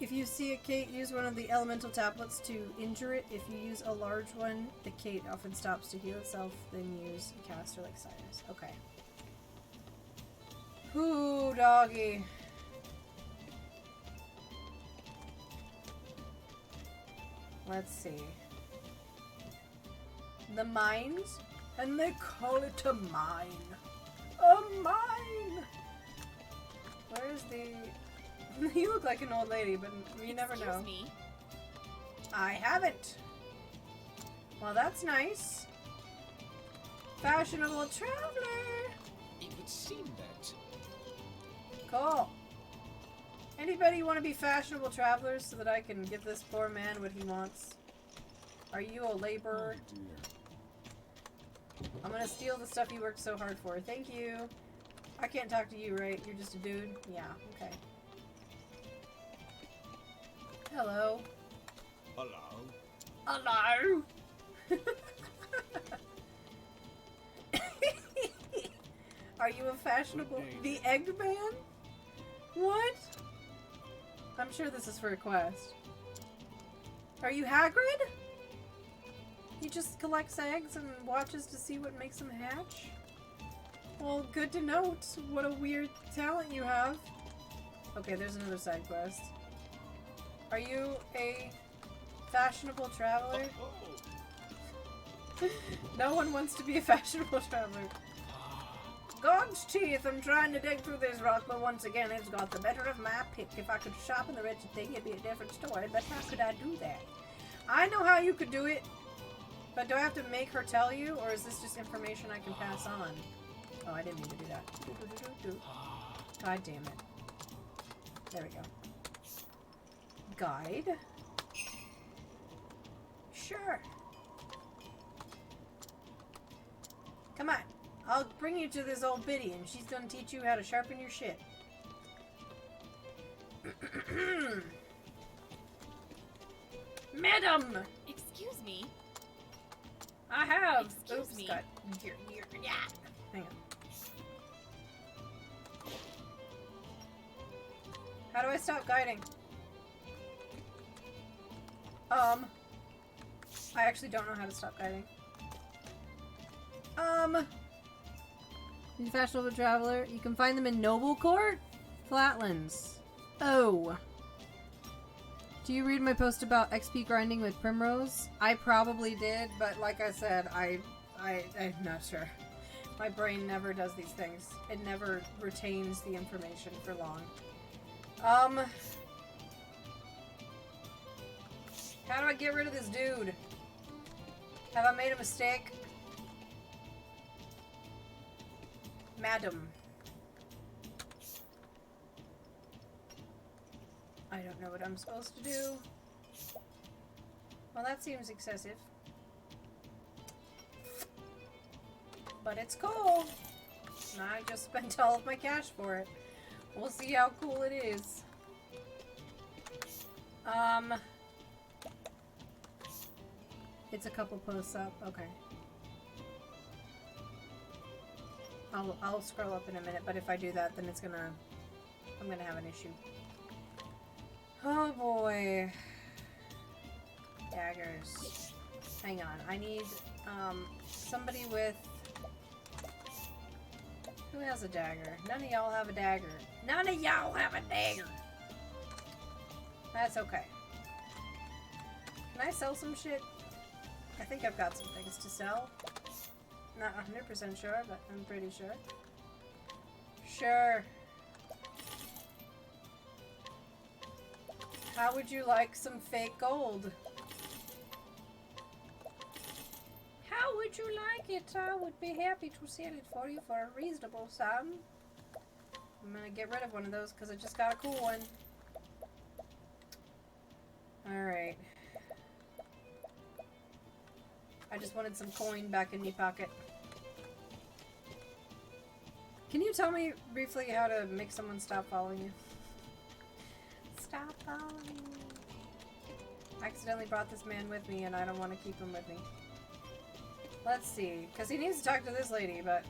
If you see a Kate, use one of the elemental tablets to injure it. If you use a large one, the Kate often stops to heal itself, then use a caster like Cyrus. Okay. Ooh, doggy. Let's see. The mines? And they call it a mine. A mine! Where's the... You look like an old lady, but you never know. Excuse me. I haven't. Well, that's nice. Fashionable traveler. It would seem that. Cool. Anybody want to be fashionable travelers so that I can give this poor man what he wants? Are you a laborer? Oh dear. I'm gonna steal the stuff you worked so hard for. Thank you. I can't talk to you, right? You're just a dude? Yeah, okay. Hello. Hello. Hello! Are you a fashionable... The Eggman? What? I'm sure this is for a quest. Are you Hagrid? He just collects eggs and watches to see what makes them hatch? Well, good to note. What a weird talent you have. Okay, there's another side quest. Are you a fashionable traveler? Oh. No one wants to be a fashionable traveler. God's teeth, I'm trying to dig through this rock, but once again, it's got the better of my pick. If I could sharpen the wretched thing, it'd be a different story, but how could I do that? I know how you could do it, but do I have to make her tell you, or is this just information I can pass on? Oh, I didn't mean to do that. God damn it. There we go. Guide? Sure. Come on. I'll bring you to this old biddy and she's gonna teach you how to sharpen your shit. Madam! Excuse me. I have. Excuse Oops, me. got yeah. Hang on. How do I stop guiding? I actually don't know how to stop guiding. Fashionable traveler. You can find them in Noble Court? Flatlands. Oh. Do you read my post about XP grinding with Primrose? I probably did, but like I said, I'm not sure. My brain never does these things. It never retains the information for long. How do I get rid of this dude? Have I made a mistake? Madam. I don't know what I'm supposed to do. Well, that seems excessive. But it's cool. And I just spent all of my cash for it. We'll see how cool it is. It's a couple posts up. Okay. I'll scroll up in a minute, but if I do that, then I'm gonna have an issue. Oh boy. Daggers. Hang on, I need, somebody with... Who has a dagger? None of y'all have a dagger. None of y'all have a dagger! That's okay. Can I sell some shit? I think I've got some things to sell. Not 100% sure, but I'm pretty sure. Sure. How would you like some fake gold? How would you like it? I would be happy to sell it for you for a reasonable sum. I'm gonna get rid of one of those because I just got a cool one. Alright. I just wanted some coin back in my pocket. Can you tell me briefly how to make someone stop following you? Stop following me. I accidentally brought this man with me and I don't want to keep him with me. Let's see. Because he needs to talk to this lady, but...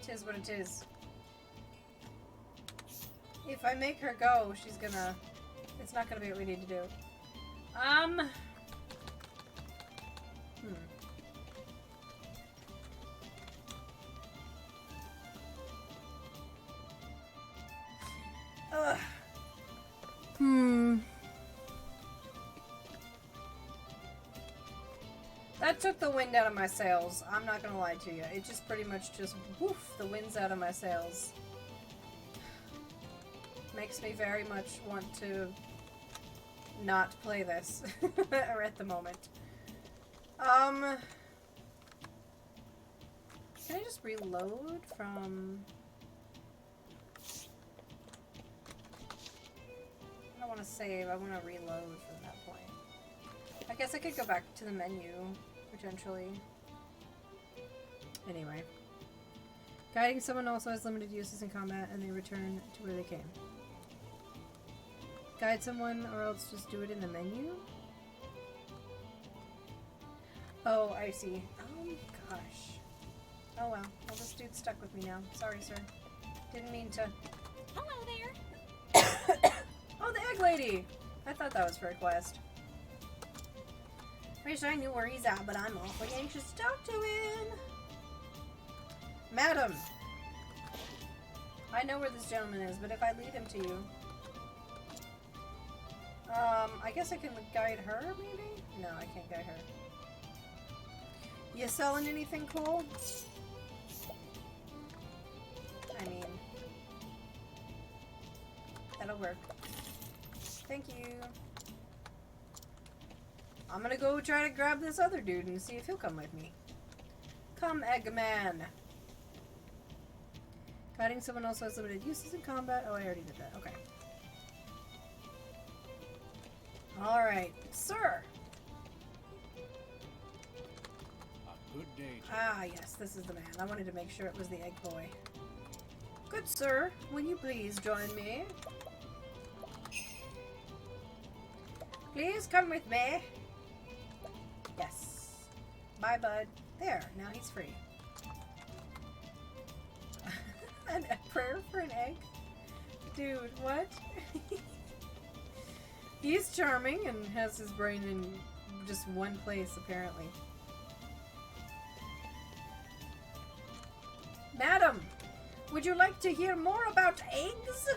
Tis what it is. If I make her go, she's gonna... It's not gonna be what we need to do. That took the wind out of my sails. I'm not gonna lie to you. It just pretty much just woof the wind's out of my sails. Makes me very much want to not play this at the moment. Can I just reload from... I don't want to save, I want to reload from that point. I guess I could go back to the menu, potentially. Anyway. Guiding someone also has limited uses in combat, and they return to where they came. Guide someone, or else just do it in the menu? Oh, I see. Oh, gosh. Oh, well. Well, this dude's stuck with me now. Sorry, sir. Didn't mean to... Hello there. Oh, the egg lady! I thought that was for a quest. Wish I knew where he's at, but I'm awfully anxious to talk to him. Madam! I know where this gentleman is, but if I lead him to you... I guess I can guide her, maybe? No, I can't guide her. You selling anything cool? I mean... That'll work. Thank you. I'm gonna go try to grab this other dude and see if he'll come with me. Come, Eggman! Guiding someone else has limited uses in combat. Oh, I already did that. Okay. Alright. Sir! A good day to Ah, yes, this is the man. I wanted to make sure it was the egg boy. Good sir, will you please join me? Please come with me. Yes. Bye, bud. There, now he's free. A prayer for an egg? Dude, what? He's charming and has his brain in just one place, apparently. Madam, would you like to hear more about eggs?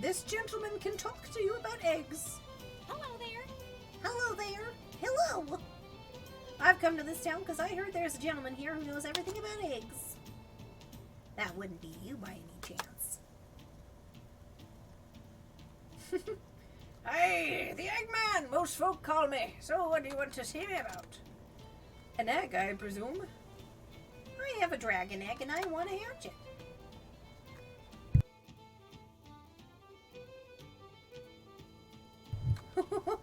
This gentleman can talk to you about eggs. Hello there. Hello there. Hello. I've come to this town because I heard there's a gentleman here who knows everything about eggs. That wouldn't be you by any chance. Hey, the Eggman, most folk call me. So what do you want to see me about? An egg, I presume. I have a dragon egg and I want to hatch it.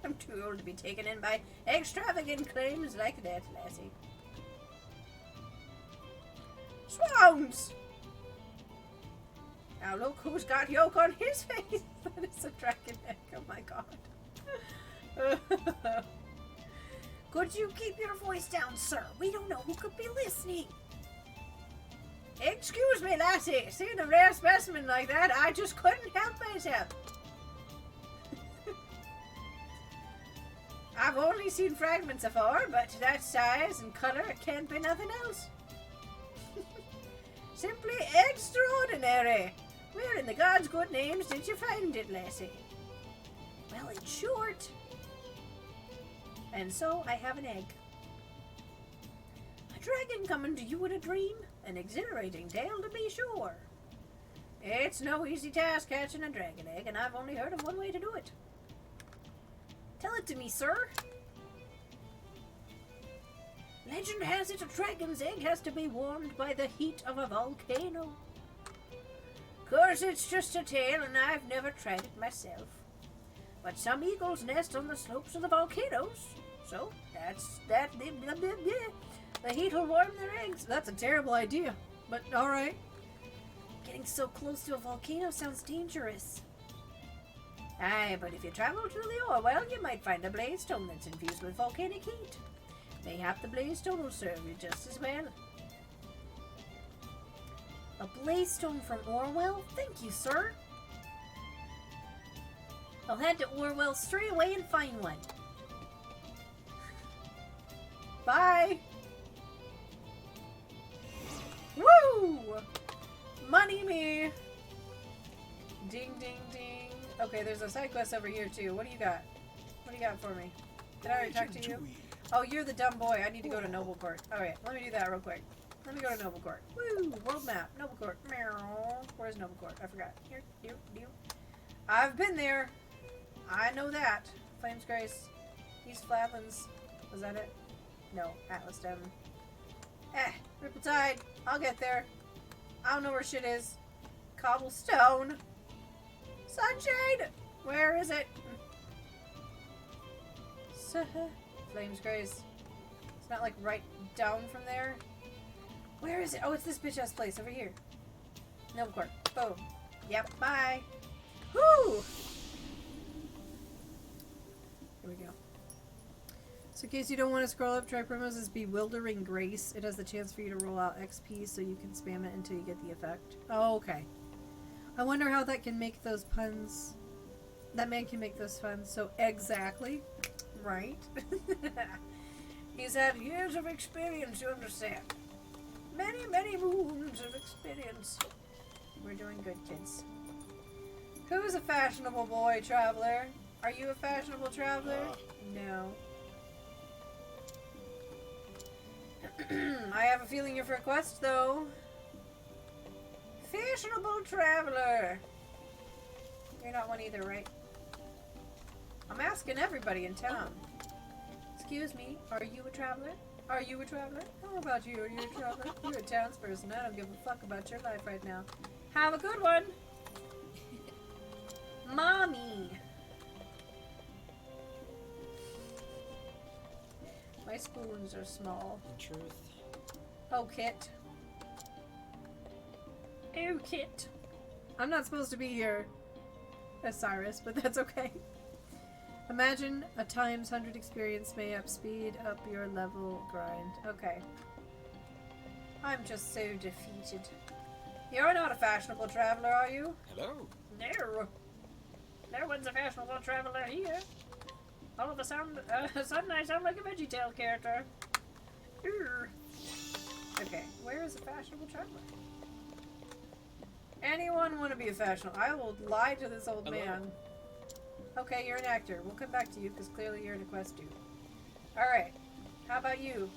I'm too old to be taken in by extravagant claims like that, lassie. Swans! Now look who's got yolk on his face! That is a dragon egg, oh my god. Could you keep your voice down, sir? We don't know who could be listening. Excuse me, lassie. Seeing a rare specimen like that, I just couldn't help myself. I've only seen fragments afore, but that size and color, it can't be nothing else. Simply extraordinary. Where in the God's good names did you find it, lassie? Well, in short. And so I have an egg. A dragon coming to you in a dream? An exhilarating tale to be sure. It's no easy task catching a dragon egg, and I've only heard of one way to do it. Tell it to me, sir. Legend has it a dragon's egg has to be warmed by the heat of a volcano. Course it's just a tale and I've never tried it myself. But some eagles nest on the slopes of the volcanoes. So, the heat will warm their eggs. That's a terrible idea, but alright. Getting so close to a volcano sounds dangerous. Aye, but if you travel to the ore well, you might find a blaze stone that's infused with volcanic heat. Mayhap the blaze stone will serve you just as well. A blaze stone from Orwell? Thank you, sir. I'll head to Orwell straight away and find one. Bye! Woo! Money me! Ding, ding, ding. Okay, there's a side quest over here, too. What do you got? What do you got for me? Did I already talk to you? Oh, you're the dumb boy. I need to go to Noble Court. Alright, let me do that real quick. Let me go to Noble Court. Woo! World map. Noble Court. Meow. Where's Noble Court? I forgot. Here. I've been there. I know that. Flames Grace. East Flatlands. Was that it? No. Atlas Dem. Ripple-Tide. I'll get there. I don't know where shit is. Cobblestone. Sunshade! Where is it? Flames Grace. It's not like right down from there. Where is it? Oh, it's this bitch ass place over here. Noble Court. Boom. Yep, bye. Whoo! Here we go. So in case you don't want to scroll up, try Primrose's Bewildering Grace. It has the chance for you to roll out XP so you can spam it until you get the effect. Oh, okay. I wonder how that can make those puns. That man can make those puns so exactly. Right. He's had years of experience, you understand. Many, many moons of experience. We're doing good, kids. Who's a fashionable boy traveler? Are you a fashionable traveler? No. I have a feeling you're for a quest, though. Fashionable traveler. You're not one either, right? I'm asking everybody in town. Excuse me, are you a traveler? Are you a traveler? How about you? Are you a traveler? You're a townsperson. I don't give a fuck about your life right now. Have a good one! Mommy! My spoons are small. In truth. Oh, Kit. Oh, Kit. I'm not supposed to be here as Cyrus, but that's okay. Imagine a times 100 experience may speed up your level grind. Okay. I'm just so defeated. You're not a fashionable traveler, are you? Hello. No. No one's a fashionable traveler here. All of a sudden I sound like a VeggieTale character. Urgh. Okay, where is a fashionable traveler? Anyone want to be a fashionable? I will lie to this old man. Okay, you're an actor. We'll come back to you because clearly you're in a quest dude. Alright. How about you?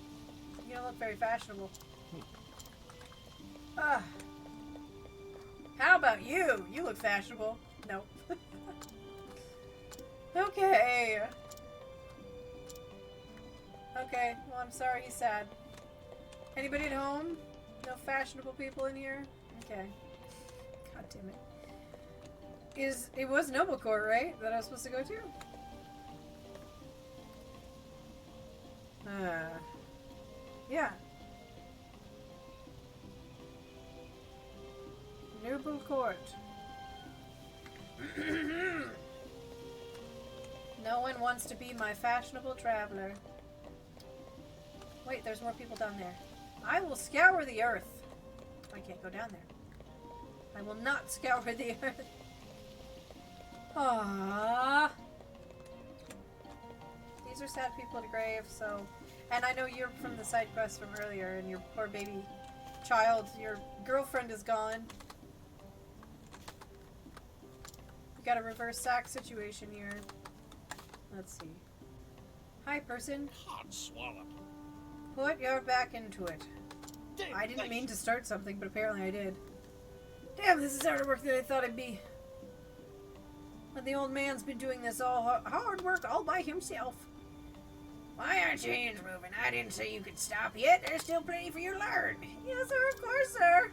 You don't look very fashionable. How about you? You look fashionable. Nope. Okay. Okay, well I'm sorry he's sad. Anybody at home? No fashionable people in here? Okay. God damn it. It was Noble Court, right? That I was supposed to go to? Yeah. Noble Court. No one wants to be my fashionable traveler. Wait, there's more people down there. I will scour the earth. I can't go down there. I will not scour the earth. Aww. These are sad people at a grave, so... And I know you're from the side quest from earlier, and your poor baby child, your girlfriend is gone. We got a reverse sack situation here. Let's see. Hi, person. Hot swallop. Put your back into it. Damn, I didn't mean to start something, but apparently I did. Damn, this is harder work than I thought it'd be. But the old man's been doing this all hard work all by himself. Why aren't your hands moving? I didn't say you could stop yet. There's still plenty for you to learn. Yes, sir, of course, sir.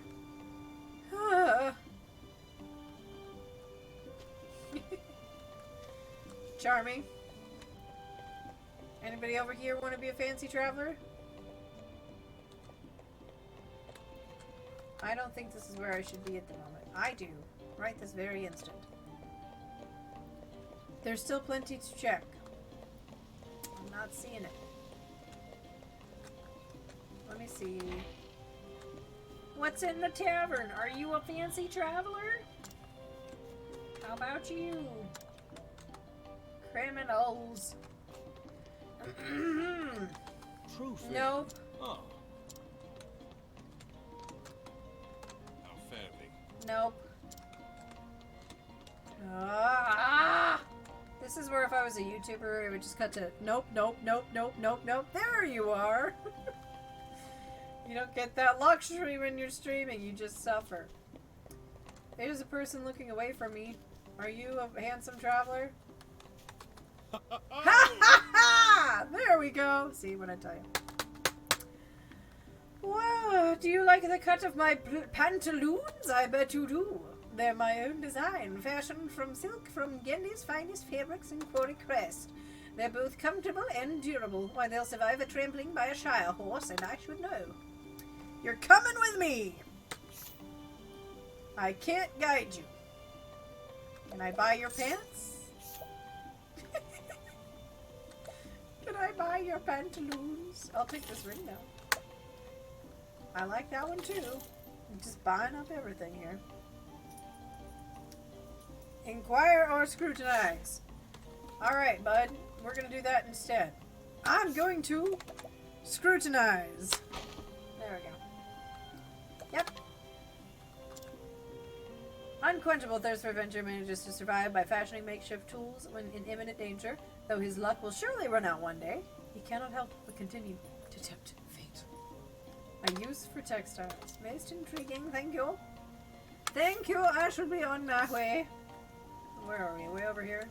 Charming. Anybody over here want to be a fancy traveler? I don't think this is where I should be at the moment. I do. Right this very instant. There's still plenty to check. I'm not seeing it. Let me see. What's in the tavern? Are you a fancy traveler? How about you? Criminals. Truth. Nope. Oh. How fairly. Nope. Ah! This is where if I was a YouTuber, it would just cut to nope, nope, nope, nope, nope, nope. There you are. You don't get that luxury when you're streaming. You just suffer. There's a person looking away from me. Are you a handsome traveler? Ha ha ha! There we go. See what I tell you. Wow, do you like the cut of my pantaloons? I bet you do. They're my own design, fashioned from silk from Gendy's finest fabrics in Quarry Crest. They're both comfortable and durable. Why, they'll survive a trampling by a shire horse, and I should know. You're coming with me! I can't guide you. Can I buy your pants? Can I buy your pantaloons? I'll take this ring now. I like that one too. I'm just buying up everything here. Inquire or scrutinize. Alright, bud. We're gonna do that instead. I'm going to scrutinize. There we go. Yep. Unquenchable thirst for adventure manages to survive by fashioning makeshift tools when in imminent danger. Though his luck will surely run out one day, he cannot help but continue to tempt fate. A use for textiles. Most intriguing, thank you. Thank you, I shall be on my way. Where are we? Way over here?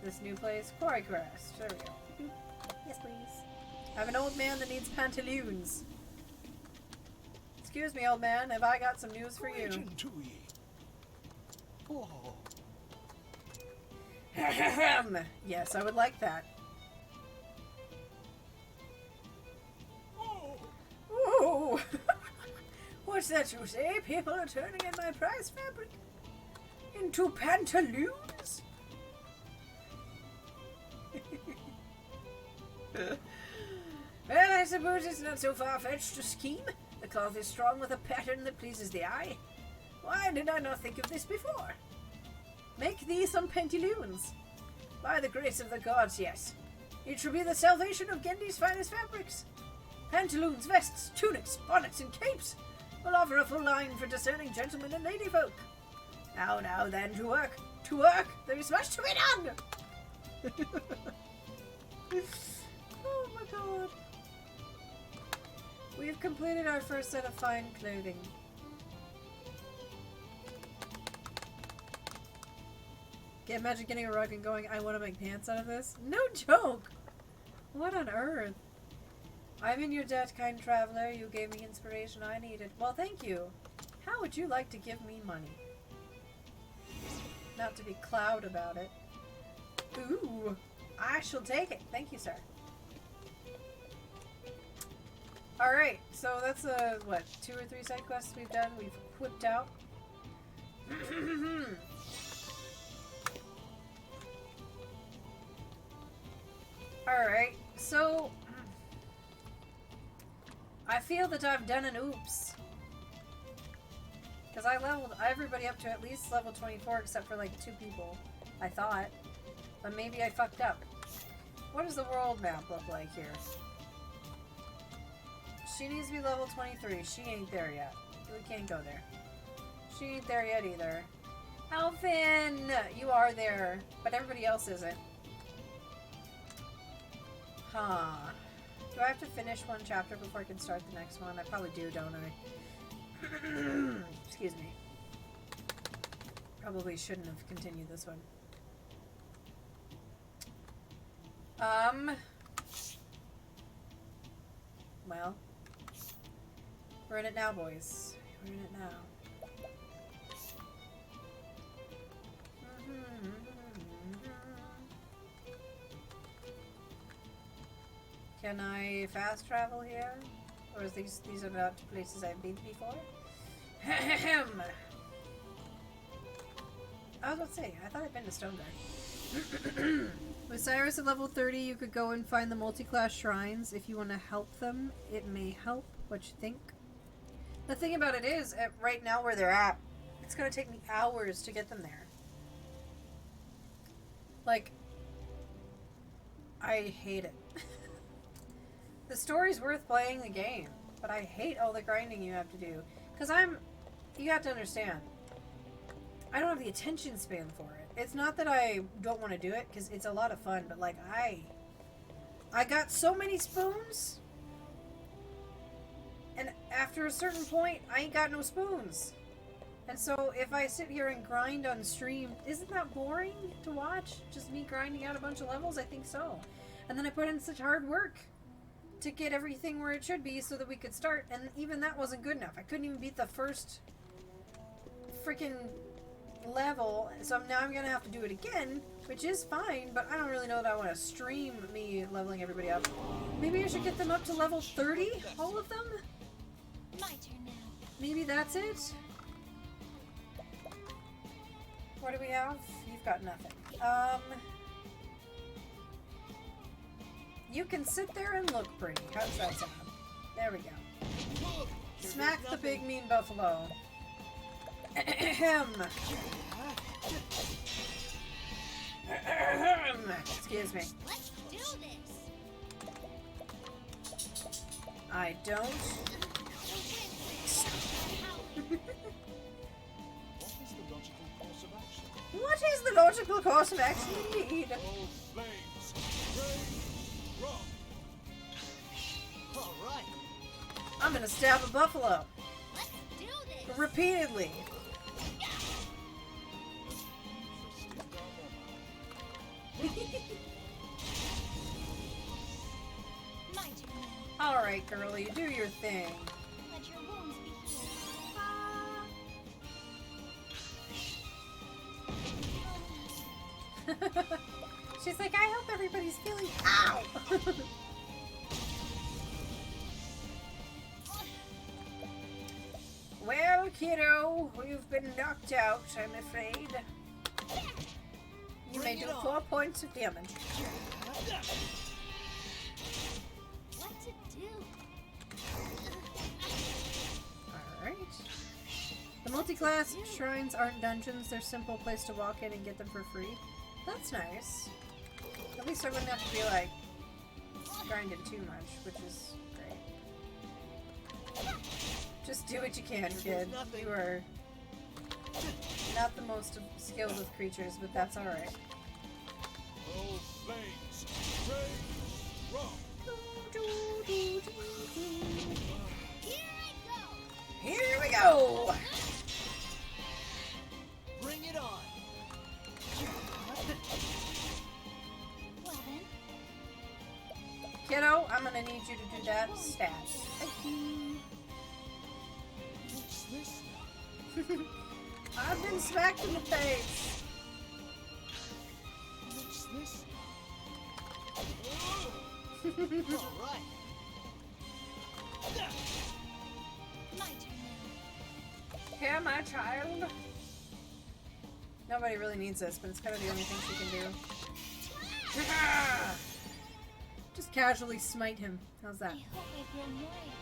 This new place? Quarry Crest. There we go. Yes, please. I have an old man that needs pantaloons. Excuse me, old man. Have I got some news for you? Greeting to ye. Oh, Yes, I would like that. oh, Ooh! What's that you say? People are turning in my prize fabric into pantaloons? Well, I suppose it's not so far-fetched to scheme. The cloth is strong with a pattern that pleases the eye. Why did I not think of this before? Make thee some pantaloons. By the grace of the gods, yes. It shall be the salvation of Gendy's finest fabrics. Pantaloons, vests, tunics, bonnets, and capes will offer a full line for discerning gentlemen and ladyfolk. Now, then, to work. To work! There is much to be done! Oh my god. We have completed our first set of fine clothing. Imagine getting a rug and going, I want to make pants out of this? No joke! What on earth? I'm in your debt, kind traveler. You gave me inspiration I needed. Well, thank you. How would you like to give me money? Not to be cloud about it. Ooh, I shall take it. Thank you, sir. Alright, so that's what, 2 or 3 side quests we've done. We've whipped out. Alright, so I feel that I've done an oops. Because I leveled everybody up to at least level 24 except for like 2 people, I thought. But maybe I fucked up. What does the world map look like here? She needs to be level 23. She ain't there yet. We can't go there. She ain't there yet either. Alfyn! You are there, but everybody else isn't. Huh. Do I have to finish one chapter before I can start the next one? I probably do, don't I? Excuse me. Probably shouldn't have continued this one. Well. We're in it now, boys. We're in it now. Can I fast travel here? Or is these are not places I've been before? I was about to say, I thought I'd been to Stoneguard. With Cyrus at level 30, you could go and find the multi-class shrines. If you want to help them, it may help. What you think? The thing about it is, right now where they're at, it's going to take me hours to get them there. Like, I hate it. The story's worth playing the game, but I hate all the grinding you have to do. Because you have to understand, I don't have the attention span for it. it's not that I don't want to do it, because it's a lot of fun, but like, I got so many spoons, and after a certain point, I ain't got no spoons. And so if I sit here and grind on stream, isn't that boring to watch? Just me grinding out a bunch of levels? I think so. And then I put in such hard work to get everything where it should be so that we could start, and even that wasn't good enough. I couldn't even beat the first freaking level, so now I'm gonna have to do it again, which is fine, but I don't really know that I want to stream me leveling everybody up. Maybe I should get them up to level 30, all of them? My turn now. Maybe that's it? What do we have? You've got nothing. You can sit there and look pretty. How does that sound? There we go. Smack the big mean buffalo. Ahem. Excuse me. Let's do this. I don't. What is the logical course of action? What is the logical course of action indeed? All flames, rain, rock. All right. I'm gonna stab a buffalo. Let's do this. Repeatedly. My turn now. Alright, girlie, do your thing. Let your wounds be healed. She's like, I hope everybody's feeling. Ow! Well, kiddo, you've been knocked out, I'm afraid. You may Bring do it on. 4 points of damage. What to do? Alright. The multi-class shrines aren't dungeons, they're a simple place to walk in and get them for free. That's nice. At least I wouldn't have to be like grinding too much, which is great. Just do what you can, kid. You are not the most skilled with creatures, but that's alright. All flames, rain, rock. Here I go. Here we go! Bring it on. Well then, Kiddo, I'm gonna need you to do that stat. Thank you. What's this? I've been smacked in the face. What's this? All right. my turn now. Here, my child. Nobody really needs this, but it's kind of the only thing she can do. Just casually smite him. How's that? I hope I feel more able.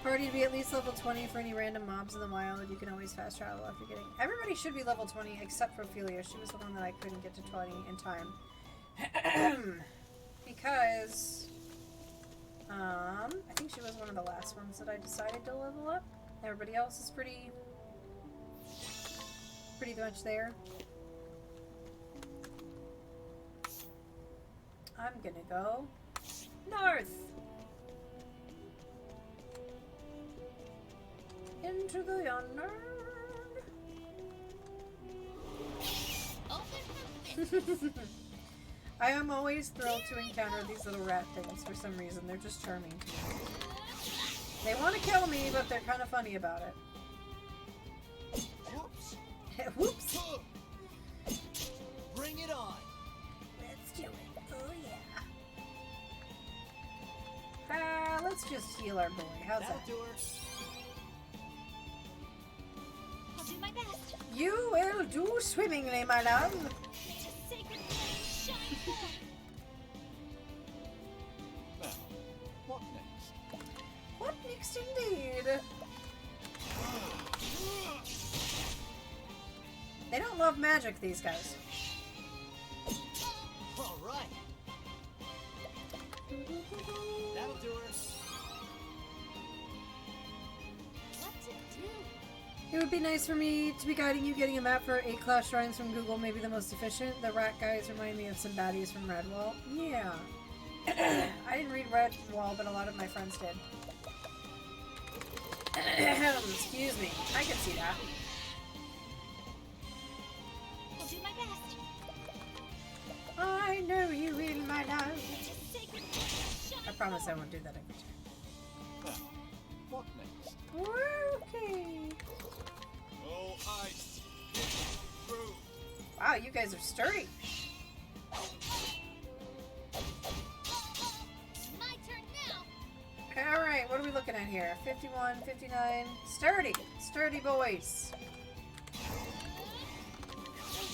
Party to be at least level 20 for any random mobs in the wild. You can always fast travel after getting... Everybody should be level 20 except for Ophelia. She was the one that I couldn't get to 20 in time. Because... I think she was one of the last ones that I decided to level up. Everybody else is pretty much there. I'm gonna go north. Into the unknown. Open for business. I am always thrilled to encounter these little rat things for some reason. They're just charming to me. They want to kill me, but they're kind of funny about it. Whoops. Whoops. Bring it on. Let's do it. Oh yeah. Let's just heal our boy. How's That'll that? do her. I'll do my best. You will do swimmingly, my love. Let your sacred flame shine forth. Now, what next? What next indeed? They don't love magic, these guys. All right. That'll do her. What to do? It would be nice for me to be guiding you getting a map for 8 class shrines from Google, maybe the most efficient. The rat guys remind me of some baddies from Redwall. Yeah. I didn't read Redwall, but a lot of my friends did. Excuse me. I can see that. I'll do my best. I know you will, my love. Let your sacred flame shine I promise I forth. won't do that every time. Now, what next? Okay. Oh, ice! Through! Wow, you guys are sturdy. My turn now. Alright, what are we looking at here? 51, 59. Sturdy. Sturdy boys. The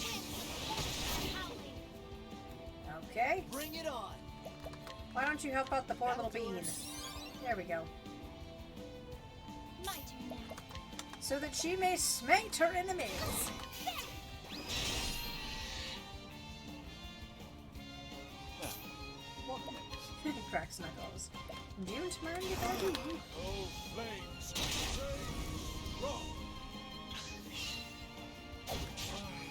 winds are howling. Okay. Bring it on. Why don't you help out the poor little bean? There we go. My turn now. So that she may smite her enemies. Now, what next? Cracks knuckles. Don't mind if I do. Oh, flames! Flames! Rock!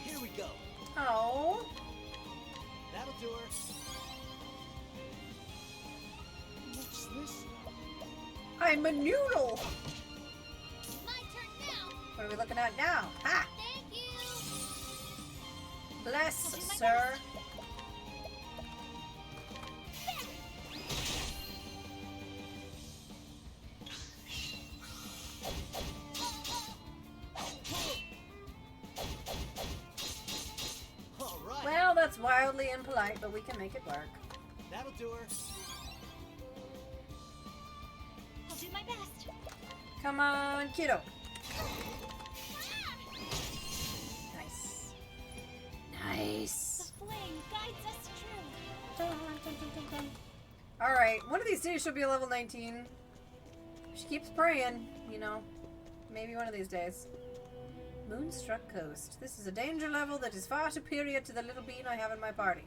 Here we go. Oh. That'll do her. What's this now? I'm a noodle. My turn now. What are we looking at now? Ha! Thank you. Bless, I'll do my sir. All right. Well, that's wildly impolite, but we can make it work. That'll do her. I'll do my best. Come on, kiddo. Nice. Nice. The flame guides us true. Alright, one of these days she'll be a level 19. She keeps praying, you know. Maybe one of these days. Moonstruck Coast. This is a danger level that is far superior to the little bean I have in my party.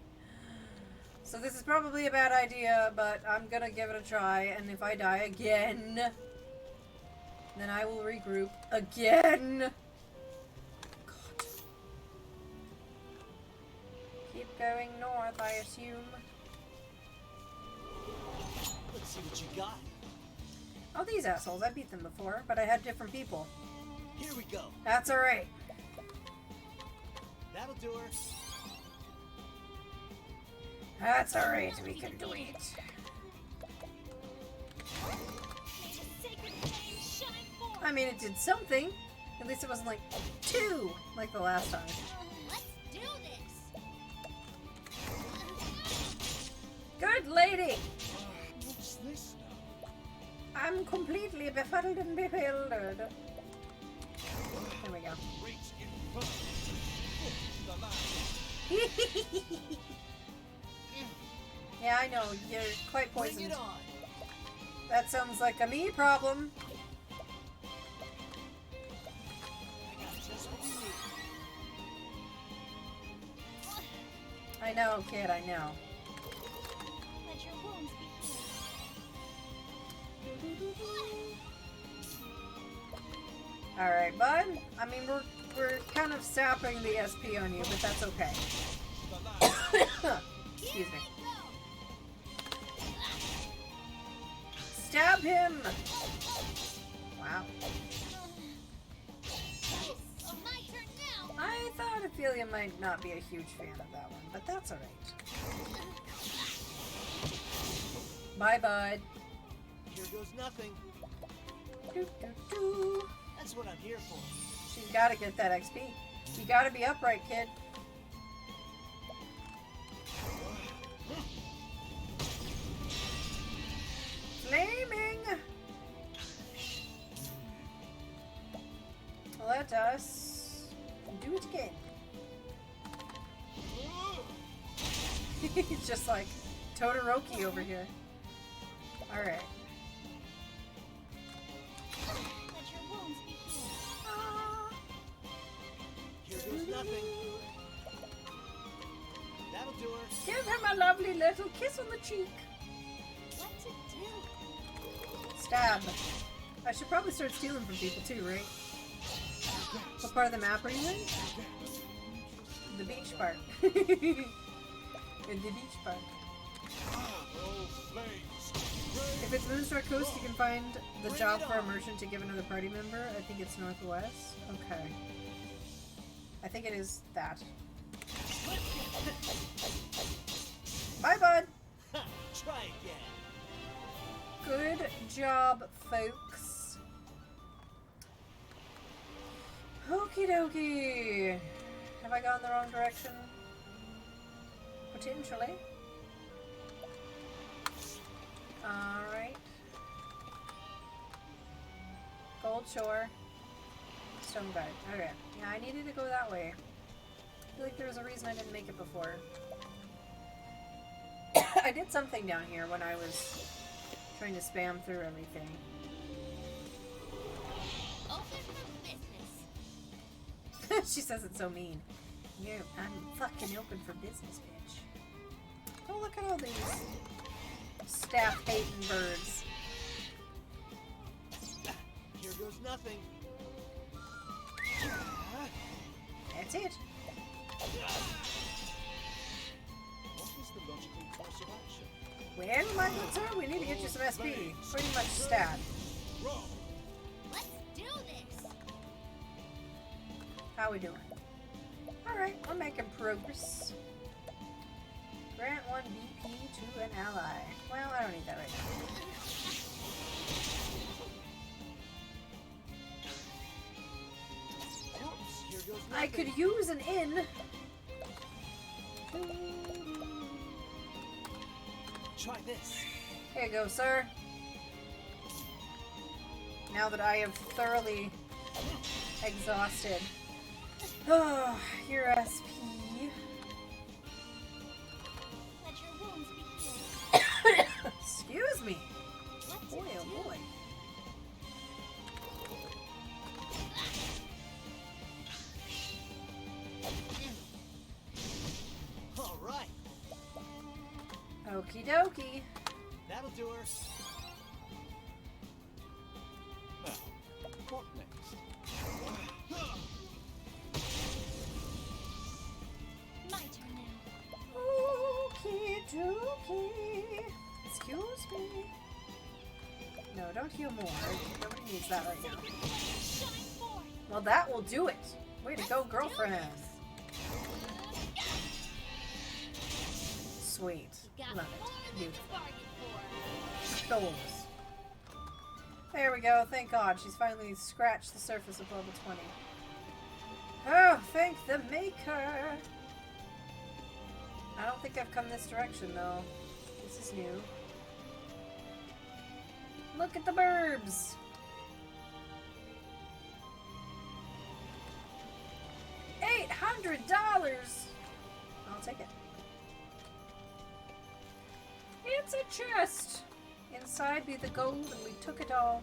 So this is probably a bad idea, but I'm gonna give it a try, and if I die again, then I will regroup again. God. Keep going north, I assume. Let's see what you got. Oh, these assholes. I beat them before, but I had different people. Here we go. That's alright. That'll do her. That's alright. We can do it. May the sacred flame shine forth. I mean, it did something. At least it wasn't like 2, like the last time. Let's do this. Good lady! What's this now? I'm completely befuddled and bewildered. There we go. Great infernal! The land! Yeah, I know. You're quite Bring poisoned. it on. That sounds like a me problem. I got just what you need. I know, kid, I know. Let your wounds be healed. Alright, bud. I mean, we're kind of sapping the SP on you, but that's okay. Excuse me. Stab him! Wow. My turn now. I thought Ophelia might not be a huge fan of that one, but that's alright. Bye, bud. Here goes nothing. Doo, doo, doo. That's what I'm here for. She's gotta get that XP. You gotta be upright, kid. Flaming! Let us do it again. He's just like Todoroki over here. Alright. Let your wounds be healed. Ah. Here goes nothing. That'll do her. Give him a lovely little kiss on the cheek. What to do? Stab. I should probably start stealing from people too, right? What part of the map are you in? The beach part. In the beach part. Oh, flames! If it's Moonstruck Coast, you can find the job for a merchant to give another party member. I think it's Northwest. Okay. I think it is that. Bye, bud! Try again. Good job, folks. Okie dokie. Have I gone the wrong direction? Potentially. Alright. Gold Shore. Stone Guard. Okay. Yeah, I needed to go that way. I feel like there was a reason I didn't make it before. I did something down here when I was trying to spam through everything. Open for business. She says it's so mean. Yeah, I'm fucking open for business, bitch. Oh, look at all these staff-hating birds. Here goes nothing. That's it. What is the logical course of action? Well, my good sir, we need to get you some SP. Pretty much stat. Wrong! Let's do this. How we doing? Alright, we're making progress. Grant 1 BP to an ally. Well, I don't need that right now. Oops, here goes nothing. I could use an inn. Try this. Here you go, sir. Now that I have thoroughly exhausted your SP. Let your wounds be healed. Excuse me. What's Boy, it oh do? boy. All right. Okie dokie. That'll do her. Now, what next? My turn now. Okie dokie. Excuse me. No, don't heal more. Nobody needs that right now. Shine forth. Well, that will do it. Way to go, girlfriend. Sweet. Got Love more it. than you Beautiful. bargained for. Those. There we go. Thank God. She's finally scratched the surface of level 20. Oh, thank the maker. I don't think I've come this direction, though. This is new. Look at the burbs. $800. I'll take it. It's a chest. Inside be the gold, and we took it all.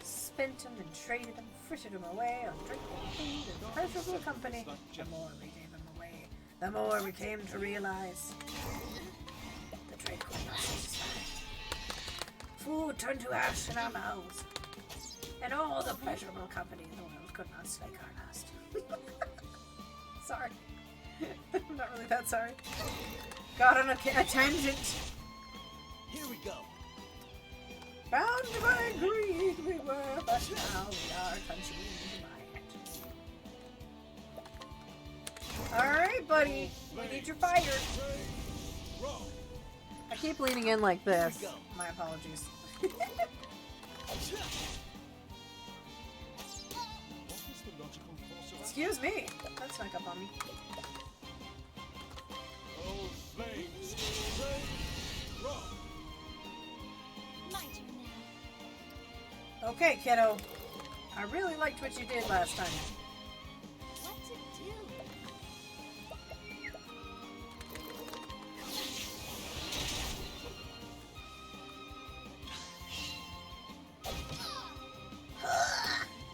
Spent them and traded them, frittered them away on drink and food and pleasurable company. The more we gave them away, the more we came to realize the trade could not satisfy. Food turned to ash in our mouths, and all the pleasurable company in the world could not slake our lust. Sorry. I'm not really that sorry. Got on a tangent. Here we go. Bound by greed we were, but now we are consumed by it. Alright, buddy. We need your fire. Wrong! I keep leaning in like this. Here we go. My apologies. What is the logical course of action? Excuse me. That snuck up on me. Oh, flames! Wrong! My turn now. Okay, kiddo. I really liked what you did last time. What to do?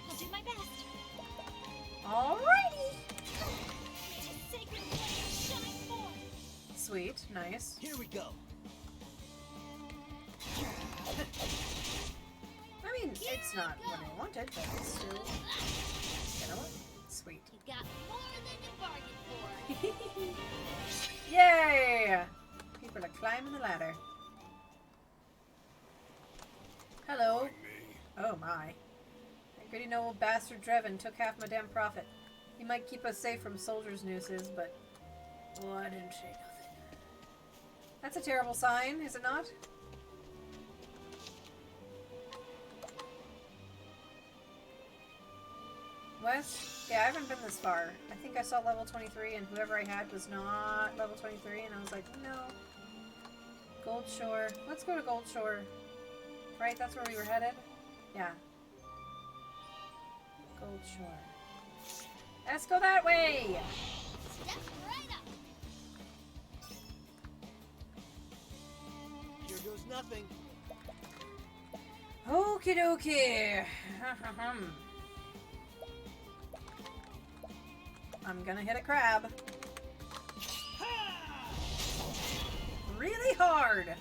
I'll do my best. Alrighty. Let your sacred flame shine forth. Sweet. Nice. Here we go. I mean, it's not what I wanted, but it's still know what? Sweet. You got more than you bargained for. Yay! People are climbing the ladder. Hello. Oh my. That gritty noble bastard Drevin took half my damn profit. He might keep us safe from soldiers' nooses, but... Oh, I didn't say nothing. That's a terrible sign, is it not? West? Yeah, I haven't been this far. I think I saw level 23 and whoever I had was not level 23 and I was like, no. Gold Shore. Let's go to Gold Shore. Right? That's where we were headed? Yeah. Gold Shore. Let's go that way! Step right up. Here goes nothing. Okie dokie. I'm gonna hit a crab. Really hard.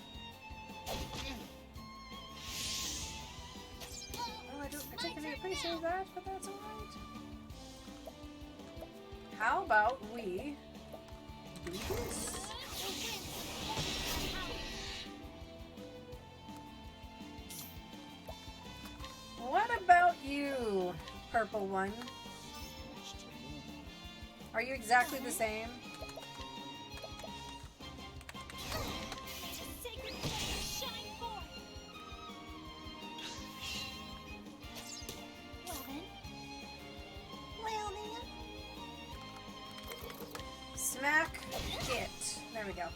Well, I don't particularly appreciate that, but that's alright. How about we do this? What about you, purple one? Are you exactly the same? Sacred flame, shine forth. Well then. Smack it. There we go.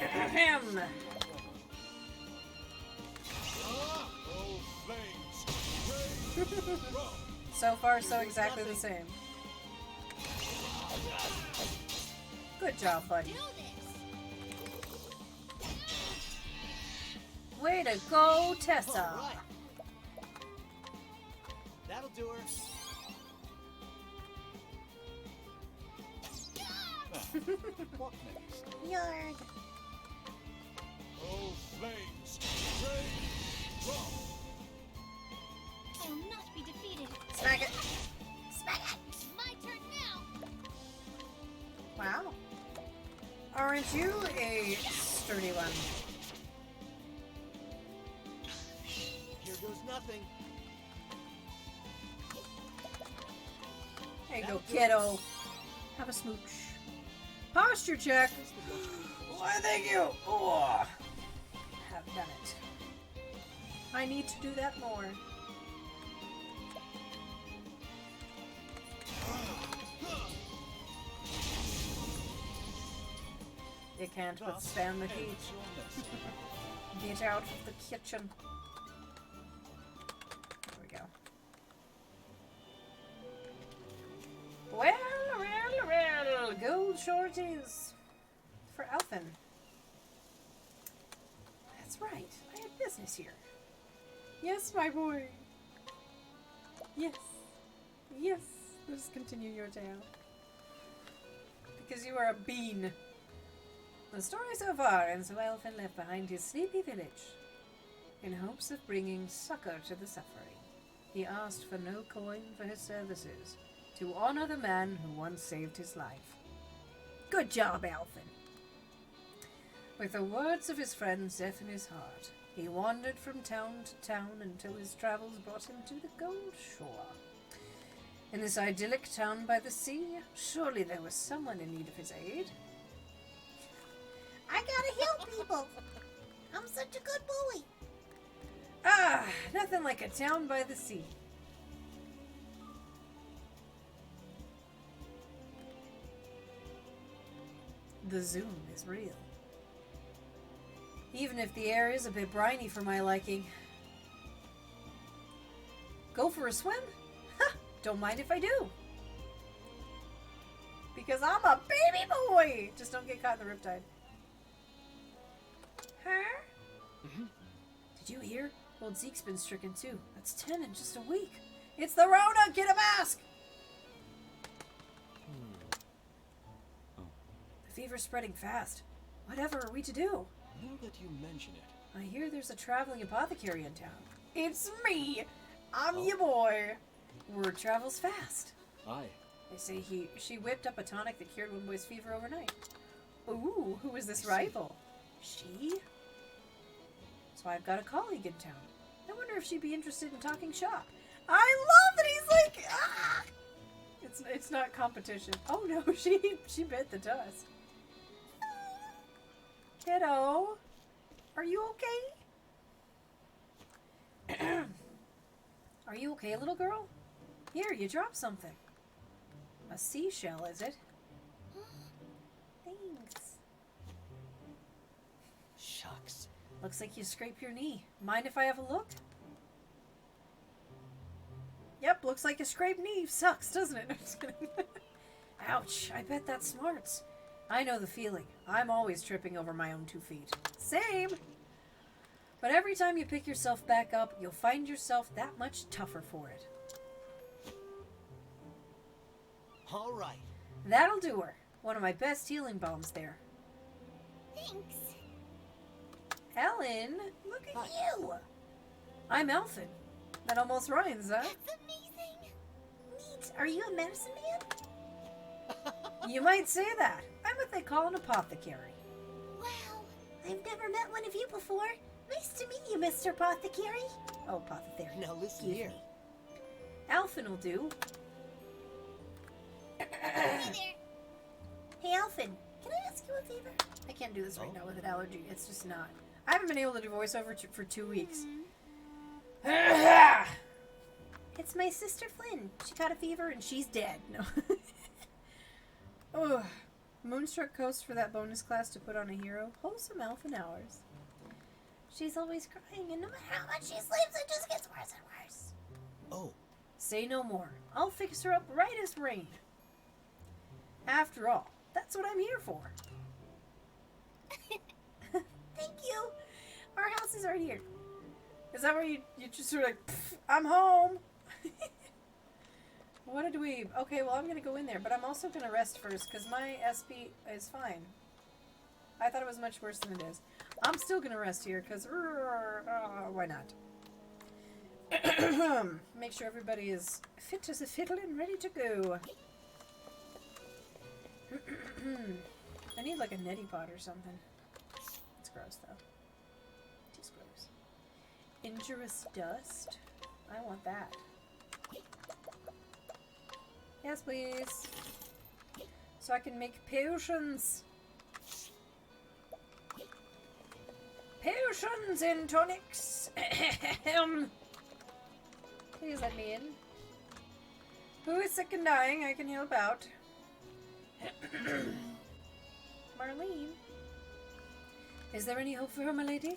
Ahem. Oh, flames! So far, so exactly the same. Good job, buddy. Do this. Way to go, Tessa. All right. That'll do her. What next? Yarg. Oh, flames! Rain! Drop! I will not be defeated. Smack it. Smack it. It's my turn now. Wow. Aren't you a sturdy one? Here goes nothing. There you go, kiddo. Have a smooch. Posture check. Why, thank you. Oh, have done it. I need to do that more. You can't withstand the heat. Get out of the kitchen. There we go. Well, gold shorties for Alfyn. That's right. I have business here. Yes, my boy. Yes. Yes. Just continue your tale. Because you are a bean. The story so far ends so Alfyn left behind his sleepy village in hopes of bringing succor to the suffering. He asked for no coin for his services, to honor the man who once saved his life. Good job, Alfyn. With the words of his friend Zeph in his heart, he wandered from town to town until his travels brought him to the Gold Shore. In this idyllic town by the sea, surely there was someone in need of his aid. I gotta help people. I'm such a good boy. Ah, nothing like a town by the sea. The zoom is real. Even if the air is a bit briny for my liking. Go for a swim? Ha! Don't mind if I do. Because I'm a baby boy! Just don't get caught in the riptide. Huh? Did you hear? Old Zeke's been stricken too. That's 10 in just a week. It's the Rona! Get a mask! The fever's spreading fast. Whatever are we to do? Now that you mention it, I hear there's a traveling apothecary in town. It's me! I'm your boy! Word travels fast. Aye. They say she whipped up a tonic that cured one boy's fever overnight. Ooh, who is this I see. rival? She? So I've got a colleague in town. I wonder if she'd be interested in talking shop. I love that he's like, ah! It's not competition. Oh no, she bit the dust. Kiddo, are you okay? Are you okay, little girl? Here, you dropped something. A seashell, is it? Thanks. Shucks. Looks like you scraped your knee. Mind if I have a look? Yep, looks like a scraped knee. Sucks, doesn't it? I'm just kidding. Ouch, I bet that smarts. I know the feeling. I'm always tripping over my own 2 feet. Same! But every time you pick yourself back up, you'll find yourself that much tougher for it. All right. That'll do her. One of my best healing bombs there. Thanks. Ellen, look at Hi. you! I'm Alfyn. That almost rhymes, huh? That's amazing. Neat. Are you a medicine man? You might say that. I'm what they call an apothecary. Wow. I've never met one of you before. Nice to meet you, Mr. Apothecary. Oh, apothecary. Now listen Excuse here. me. Alfyn will do. Hey there. Hey, Alfyn. Can I ask you a favor? I can't do this right Oh. now with an allergy. It's just not. I haven't been able to do voiceover for 2 weeks. It's my sister Flynn. She caught a fever and she's dead. No. Ugh. Moonstruck coast for that bonus class to put on a hero. Wholesome Alpha hours. She's always crying, and no matter how much she sleeps, it just gets worse and worse. Oh, Say no more. I'll fix her up right as rain. After all, that's what I'm here for. Thank you. Our house is right here. Is that where you just sort of like, "Pff, I'm home? What a dweeb. Okay, well, I'm going to go in there, but I'm also going to rest first because my SB is fine. I thought it was much worse than it is. I'm still going to rest here because, why not? Make sure everybody is fit as a fiddle and ready to go. I need like a neti pot or something. It's gross though. It's gross. Injurious dust. I want that. Yes, please. So I can make potions. Potions and tonics. Please let me in. Who is sick and dying? I can help out. Marlene. Is there any hope for her, my lady?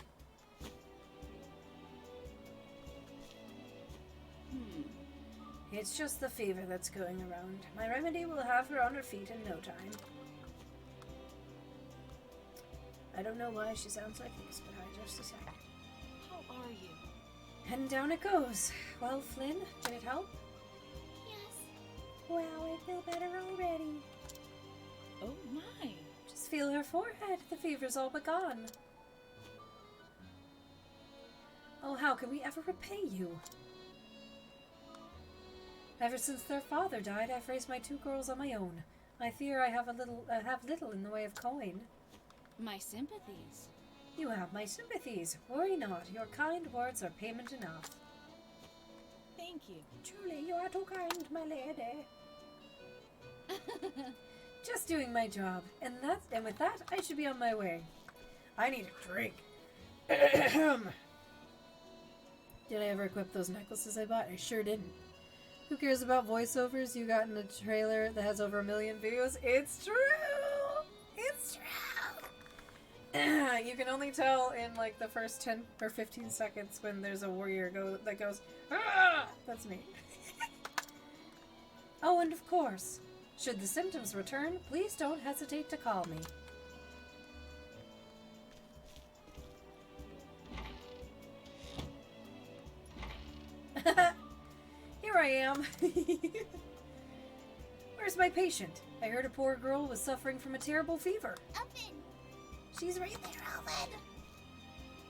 It's just the fever that's going around. My remedy will have her on her feet in no time. I don't know why she sounds like this, but I just decided. How are you? And down it goes. Well, Flynn, did it help? Yes. Well, I feel better already. Oh my. Just feel her forehead. The fever's all but gone. Oh, how can we ever repay you? Ever since their father died, I've raised my 2 girls on my own. I fear I have little in the way of coin. My sympathies. You have my sympathies. Worry not. Your kind words are payment enough. Thank you. Truly, you are too kind, my lady. Just doing my job, and with that, I should be on my way. I need a drink. Did I ever equip those necklaces I bought? I sure didn't. Who cares about voiceovers you got in a trailer that has over 1 million views? It's true! It's true! You can only tell in like the first 10 or 15 seconds when there's a warrior that goes, ah! That's me. Oh, and of course, should the symptoms return, please don't hesitate to call me. Here I am. Where's my patient? I heard a poor girl was suffering from a terrible fever. Alfyn. She's right there, Alfyn.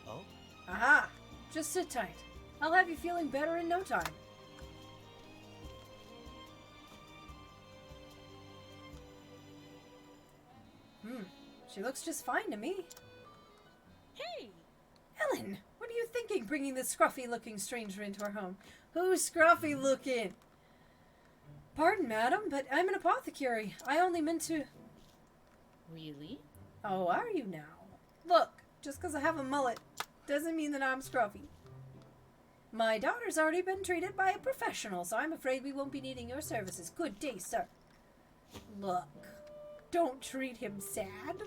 oh, Aha! Just sit tight. I'll have you feeling better in no time. She looks just fine to me. Hey! Ellen, what are you thinking bringing this scruffy-looking stranger into our home? Who's scruffy-looking? Pardon, madam, but I'm an apothecary. I only meant to... Really? Oh, are you now? Look, just because I have a mullet doesn't mean that I'm scruffy. My daughter's already been treated by a professional, so I'm afraid we won't be needing your services. Good day, sir. Look, don't treat him sad.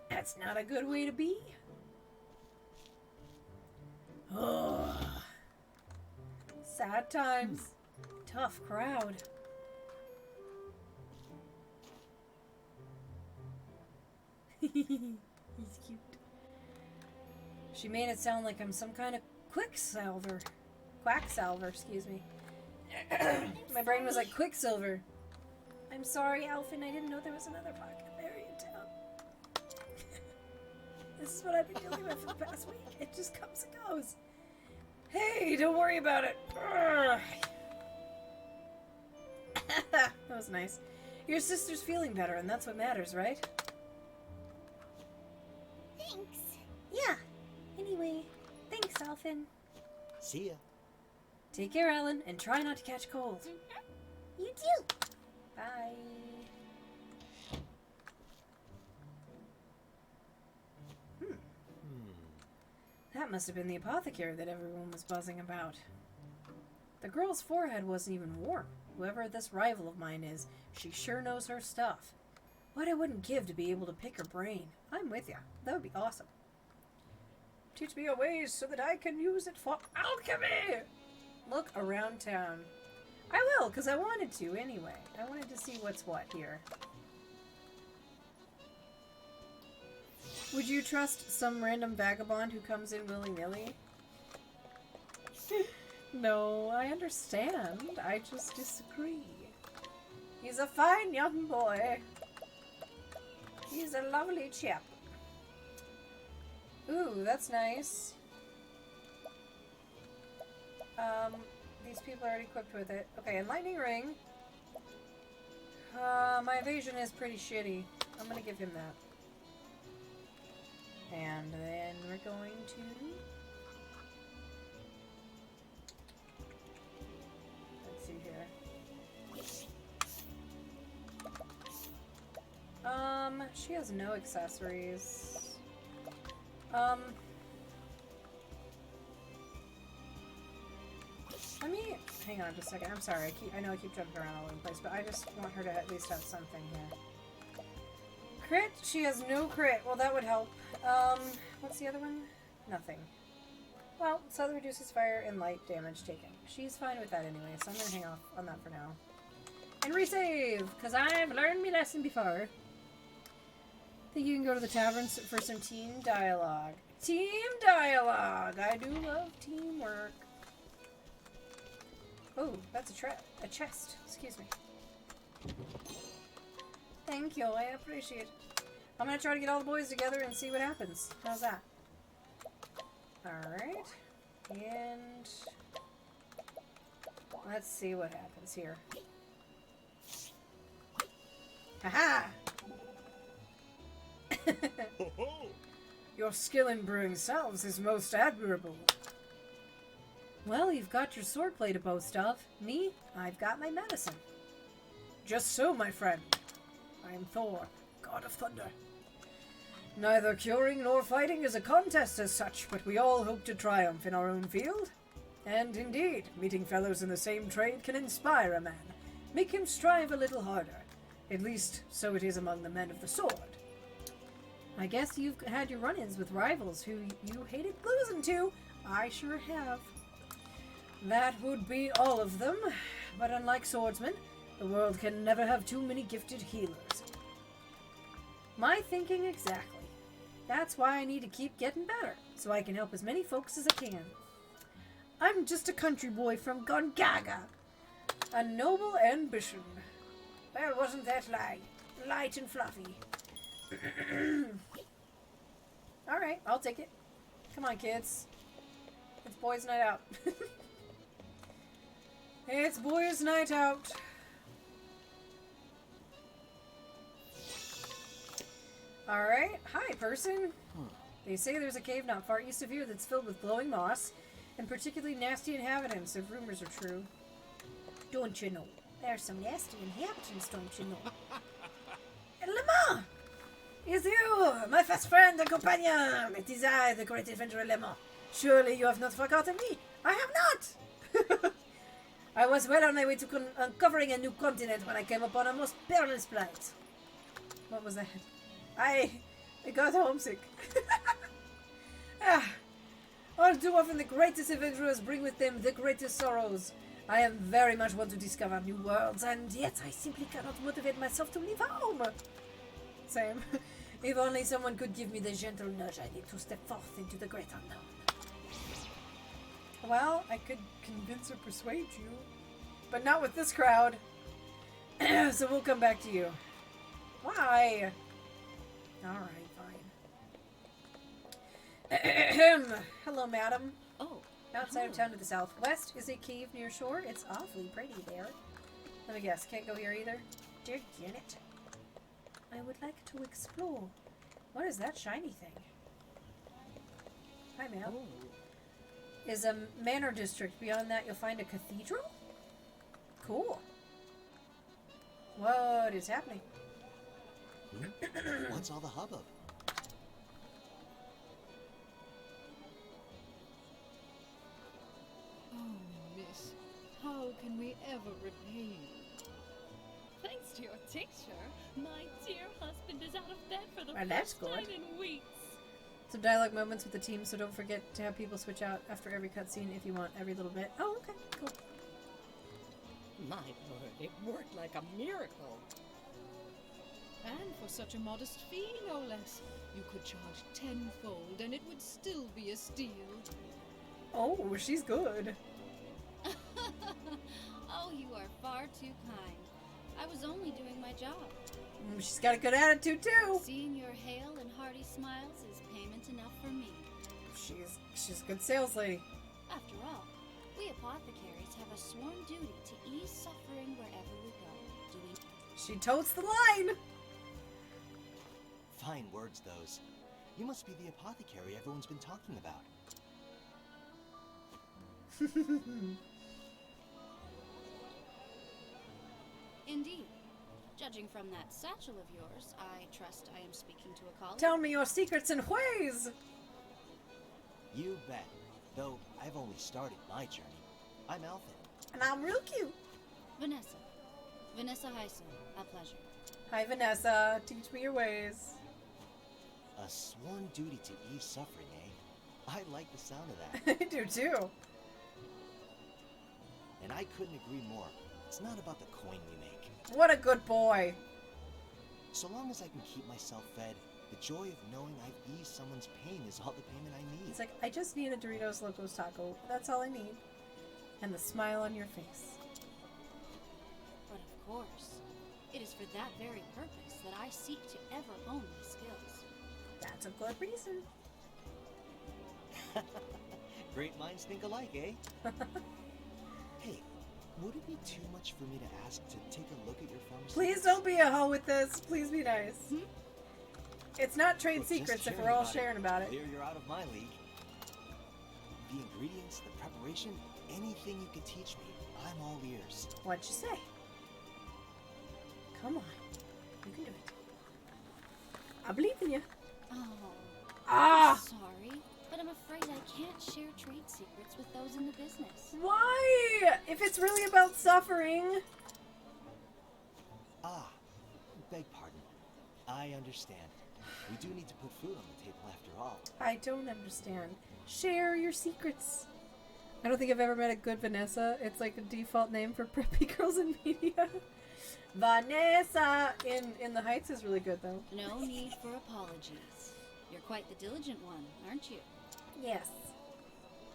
That's not a good way to be. Ugh. Sad times. Tough crowd. He's cute. She made it sound like I'm some kind of quacksalver, excuse me. My brain was like Quicksilver. I'm sorry, Alfyn, I didn't know there was another pocket in town. This is what I've been dealing with for the past week. It just comes and goes. Hey, don't worry about it. That was nice. Your sister's feeling better, and that's what matters, right? Thanks. Yeah. Anyway, thanks, Alfyn. See ya. Take care, Ellen, and try not to catch cold. You too. Bye. That must have been the apothecary that everyone was buzzing about. The girl's forehead wasn't even warm. Whoever this rival of mine is, she sure knows her stuff. What I wouldn't give to be able to pick her brain. I'm with ya. That would be awesome. Teach me your ways so that I can use it for alchemy! Look around town. I will, because I wanted to anyway. I wanted to see what's what here. Would you trust some random vagabond who comes in willy-nilly? No, I understand. I just disagree. He's a fine young boy. He's a lovely chap. Ooh, that's nice. These people are already equipped with it. Okay, and lightning ring. My evasion is pretty shitty. I'm gonna give him that. And then we're going to... Let's see here. She has no accessories. Let me... Hang on just a second. I'm sorry. I know I keep jumping around all over the place, but I just want her to at least have something here. Crit? She has no crit. Well, that would help. What's the other one? Nothing. Well, so that reduces fire and light damage taken. She's fine with that anyway, so I'm gonna hang off on that for now. And resave! Because I've learned my lesson before. I think you can go to the tavern for some team dialogue. Team dialogue! I do love teamwork. Oh, that's a chest. Excuse me. Thank you, I appreciate it. I'm gonna try to get all the boys together and see what happens. How's that? Alright. And... let's see what happens here. Haha! Your skill in brewing salves is most admirable. Well, you've got your swordplay to boast of. Me, I've got my medicine. Just so, my friend. I am Thor, god of thunder. Neither curing nor fighting is a contest as such, but we all hope to triumph in our own field. And indeed, meeting fellows in the same trade can inspire a man, make him strive a little harder. At least, so it is among the men of the sword. I guess you've had your run-ins with rivals who you hated losing to. I sure have. That would be all of them, but unlike swordsmen, the world can never have too many gifted healers. My thinking exactly. That's why I need to keep getting better, so I can help as many folks as I can. I'm just a country boy from Gongaga. A noble ambition. Well, wasn't that light and fluffy? Alright, I'll take it. Come on, kids. It's boys' night out. It's boys' night out. Alright. Hi, person. They say there's a cave not far east of here that's filled with glowing moss and particularly nasty inhabitants, if rumors are true. Don't you know? There's some nasty inhabitants, don't you know? Lemon! Is you, my fast friend and companion? It is I, the great adventurer Lemon. Surely you have not forgotten me. I have not! I was well on my way to uncovering a new continent when I came upon a most perilous plight. What was that? I got homesick. All too often the greatest adventurers bring with them the greatest sorrows. I am very much want to discover new worlds, and yet I simply cannot motivate myself to leave home. Same. If only someone could give me the gentle nudge I need to step forth into the great unknown. Well, I could convince or persuade you, but not with this crowd. So we'll come back to you. Why? Alright, fine. Hello, madam. Oh. Outside of town to the southwest is a cave near shore. It's awfully pretty there. Let me guess, can't go here either? Dear Janet. I would like to explore. What is that shiny thing? Hi, ma'am. Is a manor district. Beyond that, you'll find a cathedral? Cool. What is happening? What's all the hubbub? Oh, miss, how can we ever repay you? Thanks to your tincture, my dear husband is out of bed for the Well, that's first time good. in weeks. Some dialogue moments with the team, so don't forget to have people switch out after every cutscene if you want every little bit. Oh, okay, cool. My word, it worked like a miracle. And for such a modest fee, no less. You could charge tenfold, and it would still be a steal. Oh, she's good. Oh, you are far too kind. I was only doing my job. She's got a good attitude too. Seeing your hale and hearty smiles is payment enough for me. She's a good sales lady. After all, we apothecaries have a sworn duty to ease suffering wherever we go. Do we? She totes the line. Fine words, those. You must be the apothecary everyone's been talking about. Indeed. Judging from that satchel of yours, I trust I am speaking to a colleague. Tell me your secrets and ways. You bet. Though I've only started my journey. I'm Alfyn. And I'm real cute. Vanessa. Vanessa Hyson. A pleasure. Hi, Vanessa. Teach me your ways. A sworn duty to ease suffering, eh? I like the sound of that. I do too. And I couldn't agree more. It's not about the coin we make. What a good boy. So long as I can keep myself fed, the joy of knowing I've eased someone's pain is all the payment I need. It's like, I just need a Doritos Locos taco. That's all I need. And the smile on your face. But of course, it is for that very purpose that I seek to ever hone my skills. That's a good reason. Great minds think alike, eh? Hey, would it be too much for me to ask to take a look at your pharmacy? Please don't be a hoe with this. Please be nice. It's not trade Look, just secrets if sharing we're all about sharing about it. Clear you're out of my league. The ingredients, the preparation, anything you could teach me, I'm all ears. What'd you say? Come on. You can do it. I believe in you. Oh, Ah! sorry, but I'm afraid I can't share trade secrets with those in the business. Why? If it's really about suffering. Ah, beg pardon. I understand. We do need to put food on the table after all. I don't understand. Share your secrets. I don't think I've ever met a good Vanessa. It's like a default name for preppy girls in media. Vanessa in the Heights is really good though. No need for apologies. You're quite the diligent one, aren't you? Yes.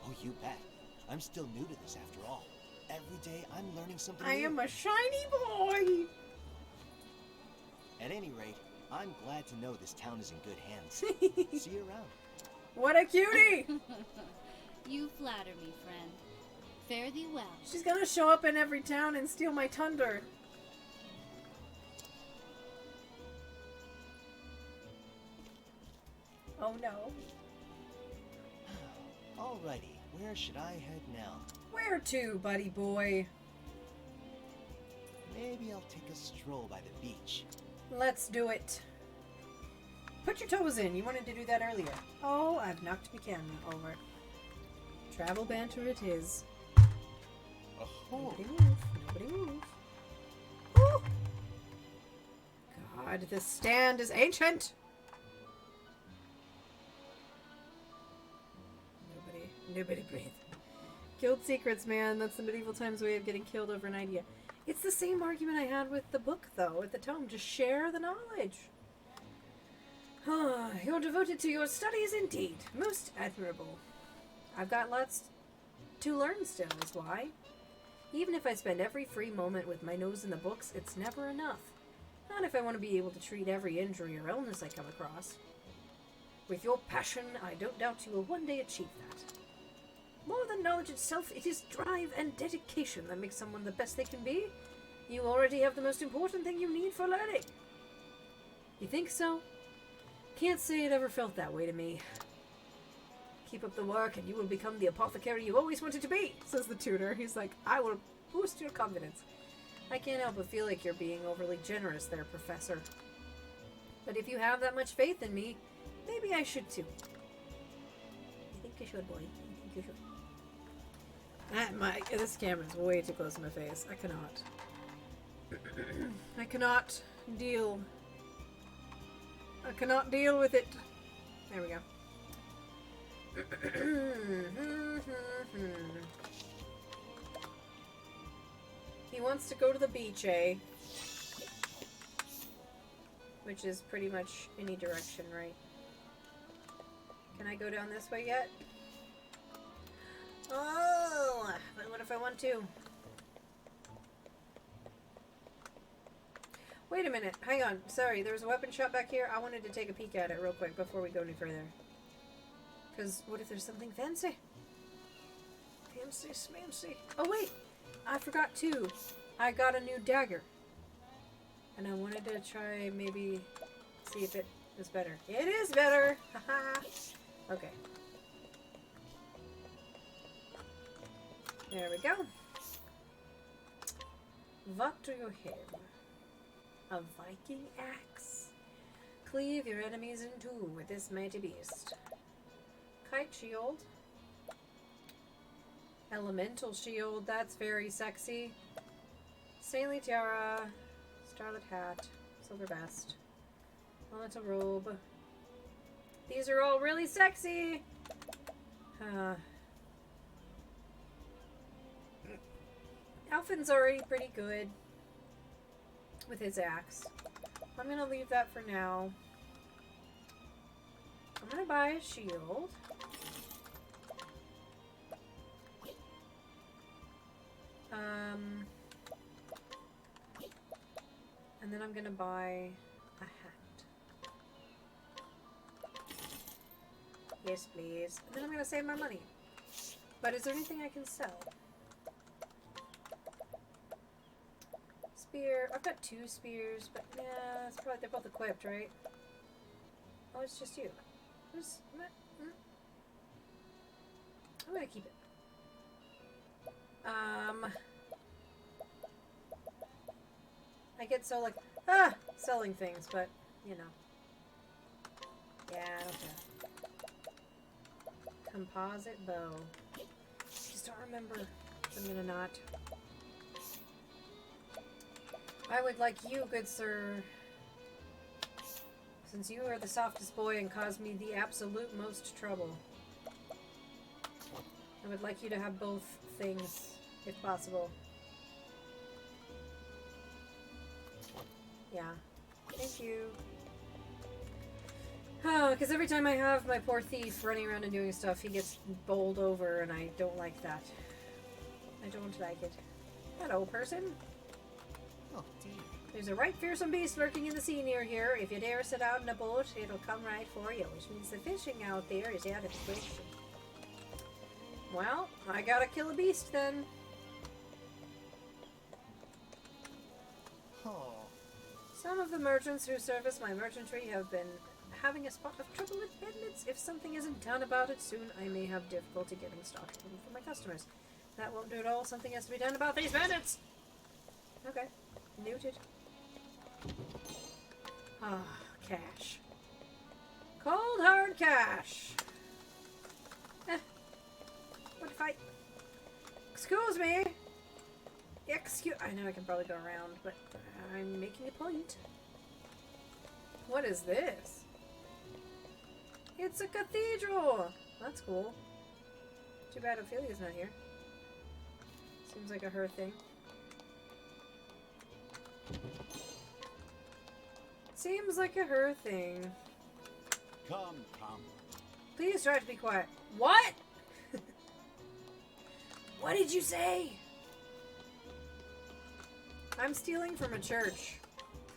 Oh, you bet. I'm still new to this after all. Every day I'm learning something I new. am a shiny boy. At any rate, I'm glad to know this town is in good hands. See you around. What a cutie! You flatter me, friend. Fare thee well. She's gonna show up in every town and steal my thunder. Oh no. Alrighty, where should I head now? Where to, buddy boy? Maybe I'll take a stroll by the beach. Let's do it. Put your toes in. You wanted to do that earlier. Oh, I've knocked my camera over. Travel banter it is. Oh, Nobody move. Nobody move. Woo! God, this stand is ancient. Nobody breathe. Guild secrets, man. That's the medieval times way of getting killed over an idea. It's the same argument I had with the book, though, with the tome. Just share the knowledge. You're devoted to your studies indeed. Most admirable. I've got lots to learn still, is why. Even if I spend every free moment with my nose in the books, it's never enough. Not if I want to be able to treat every injury or illness I come across. With your passion, I don't doubt you will one day achieve that. More than knowledge itself, it is drive and dedication that makes someone the best they can be. You already have the most important thing you need for learning. You think so? Can't say it ever felt that way to me. Keep up the work and you will become the apothecary you always wanted to be, says the tutor. He's like, I will boost your confidence. I can't help but feel like you're being overly generous there, Professor. But if you have that much faith in me, maybe I should too. You think you should, boy? You think you should? This camera's way too close to my face. I cannot. I cannot deal. I cannot deal with it. There we go. He wants to go to the beach, eh? Which is pretty much any direction, right? Can I go down this way yet? Oh, but what if I want to? Wait a minute. Hang on. Sorry, there was a weapon shop back here. I wanted to take a peek at it real quick before we go any further. Because what if there's something fancy? Fancy, smancy. Oh, wait. I forgot too. I got a new dagger. And I wanted to try maybe see if it was better. It is better! Haha. Okay. There we go. What do you have? A Viking axe. Cleave your enemies in two with this mighty beast. Kite shield. Elemental shield. That's very sexy. Saintly tiara. Starlit hat. Silver vest. Elemental robe. These are all really sexy. Alfyn's already pretty good with his axe. I'm gonna leave that for now. I'm gonna buy a shield. And then I'm gonna buy a hat. Yes, please. And then I'm gonna save my money. But is there anything I can sell? Spear. I've got 2 spears, but yeah, it's probably, they're both equipped, right? Oh, it's just you. I'm gonna keep it. I get so like, selling things, but, you know. Yeah, I don't care. Composite bow. Just don't remember. I'm gonna not. I would like you, good sir, since you are the softest boy and caused me the absolute most trouble. I would like you to have both things, if possible. Yeah. Thank you. Oh, because every time I have my poor thief running around and doing stuff, he gets bowled over, and I don't like that. I don't like it. Hello, person. Oh, dear. There's a right fearsome beast lurking in the sea near here. If you dare set out in a boat, it'll come right for you, which means the fishing out there is out of the question. Well, I gotta kill a beast then. Oh. Some of the merchants who service my merchantry have having a spot of trouble with bandits. If something isn't done about it soon, I may have difficulty getting stock for my customers. That won't do it all. Something has to be done about these bandits! Okay. Noted. Ah, cash. Cold hard cash. What if I... Excuse me! I know I can probably go around, but I'm making a point. What is this? It's a cathedral! That's cool. Too bad Ophelia's not here. Seems like a her thing. Seems like a her thing. Come. Please try to be quiet. What? What did you say? I'm stealing from a church.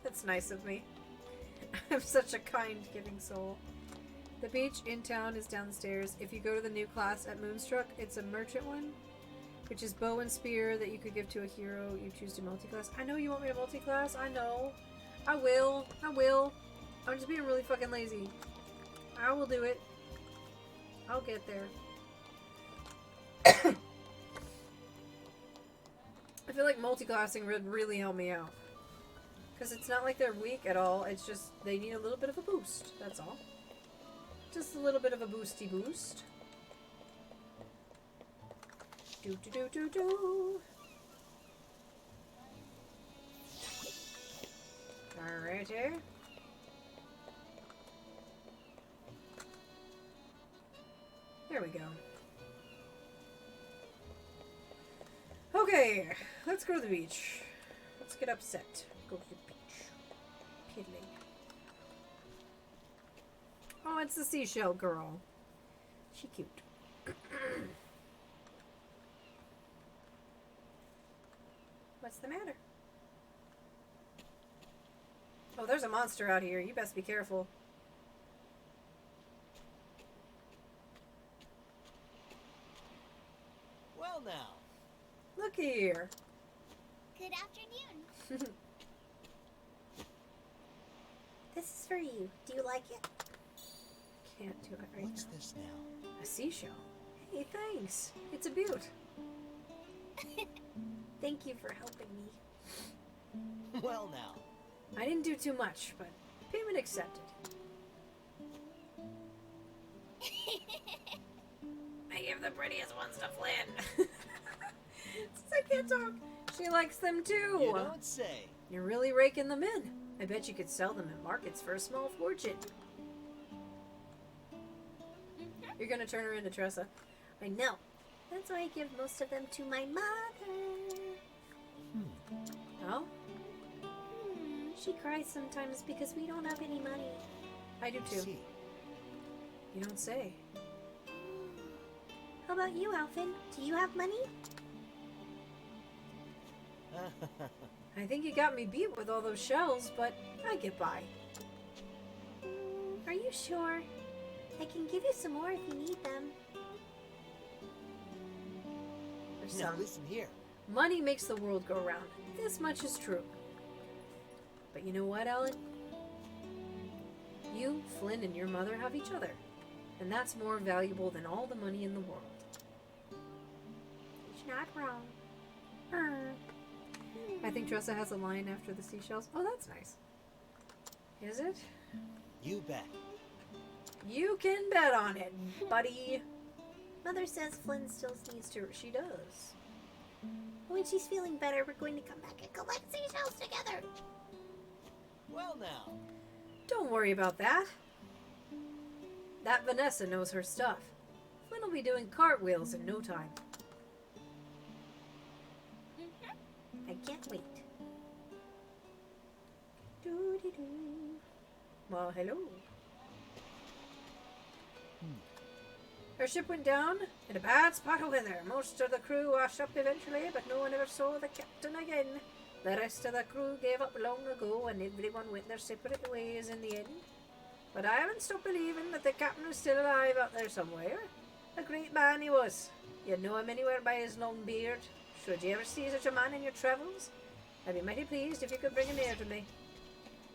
That's nice of me. I'm such a kind, giving soul. The beach in town is downstairs. If you go to the new class at Moonstruck, it's a merchant one, which is bow and spear that you could give to a hero you choose to multi-class. I know you want me to multi-class. I know. I will. I'm just being really fucking lazy. I will do it. I'll get there. I feel like multi-classing would really help me out. Because it's not like they're weak at all. It's just they need a little bit of a boost. That's all. Just a little bit of a boosty boost. Do. Alrighty. There we go. Okay, let's go to the beach. Let's get upset. Go to the beach. Piddling. Oh, it's the seashell girl. She cute. What's the matter? Oh, there's a monster out here. You best be careful. Well now. Look here. Good afternoon. This is for you. Do you like it? Can't do it right What's now. this now? A seashell. Hey, thanks. It's a beaut. Thank you for helping me. Well now. I didn't do too much, but payment accepted. I give the prettiest ones to Flynn. Since I can't talk, she likes them too. You don't say. You're really raking them in. I bet you could sell them at markets for a small fortune. You're gonna turn her into Tressa. I know. That's why I give most of them to my mother. Oh? She cries sometimes because we don't have any money. I do too. See. You don't say. How about you, Alfyn? Do you have money? I think you got me beat with all those shells, but I get by. Are you sure? I can give you some more if you need them. There's Now some. listen here. Money makes the world go round. This much is true. But you know what, Ellen? You, Flynn, and your mother have each other. And that's more valuable than all the money in the world. You're not wrong. I think Tressa has a line after the seashells. Oh, that's nice. Is it? You bet. You can bet on it, buddy. Mother says Flynn still needs to... She does. When she's feeling better, we're going to come back and collect seashells together. Well now. Don't worry about that. That Vanessa knows her stuff. Flynn will be doing cartwheels in no time. I can't wait. Doo-dee-doo. Well, hello. Her ship went down in a bad spot of weather. Most of the crew washed up eventually, but no one ever saw the captain again. The rest of the crew gave up long ago, and everyone went their separate ways in the end. But I haven't stopped believing that the captain is still alive out there somewhere. A great man he was. You'd know him anywhere by his long beard. Should you ever see such a man in your travels, I'd be mighty pleased if you could bring him here to me.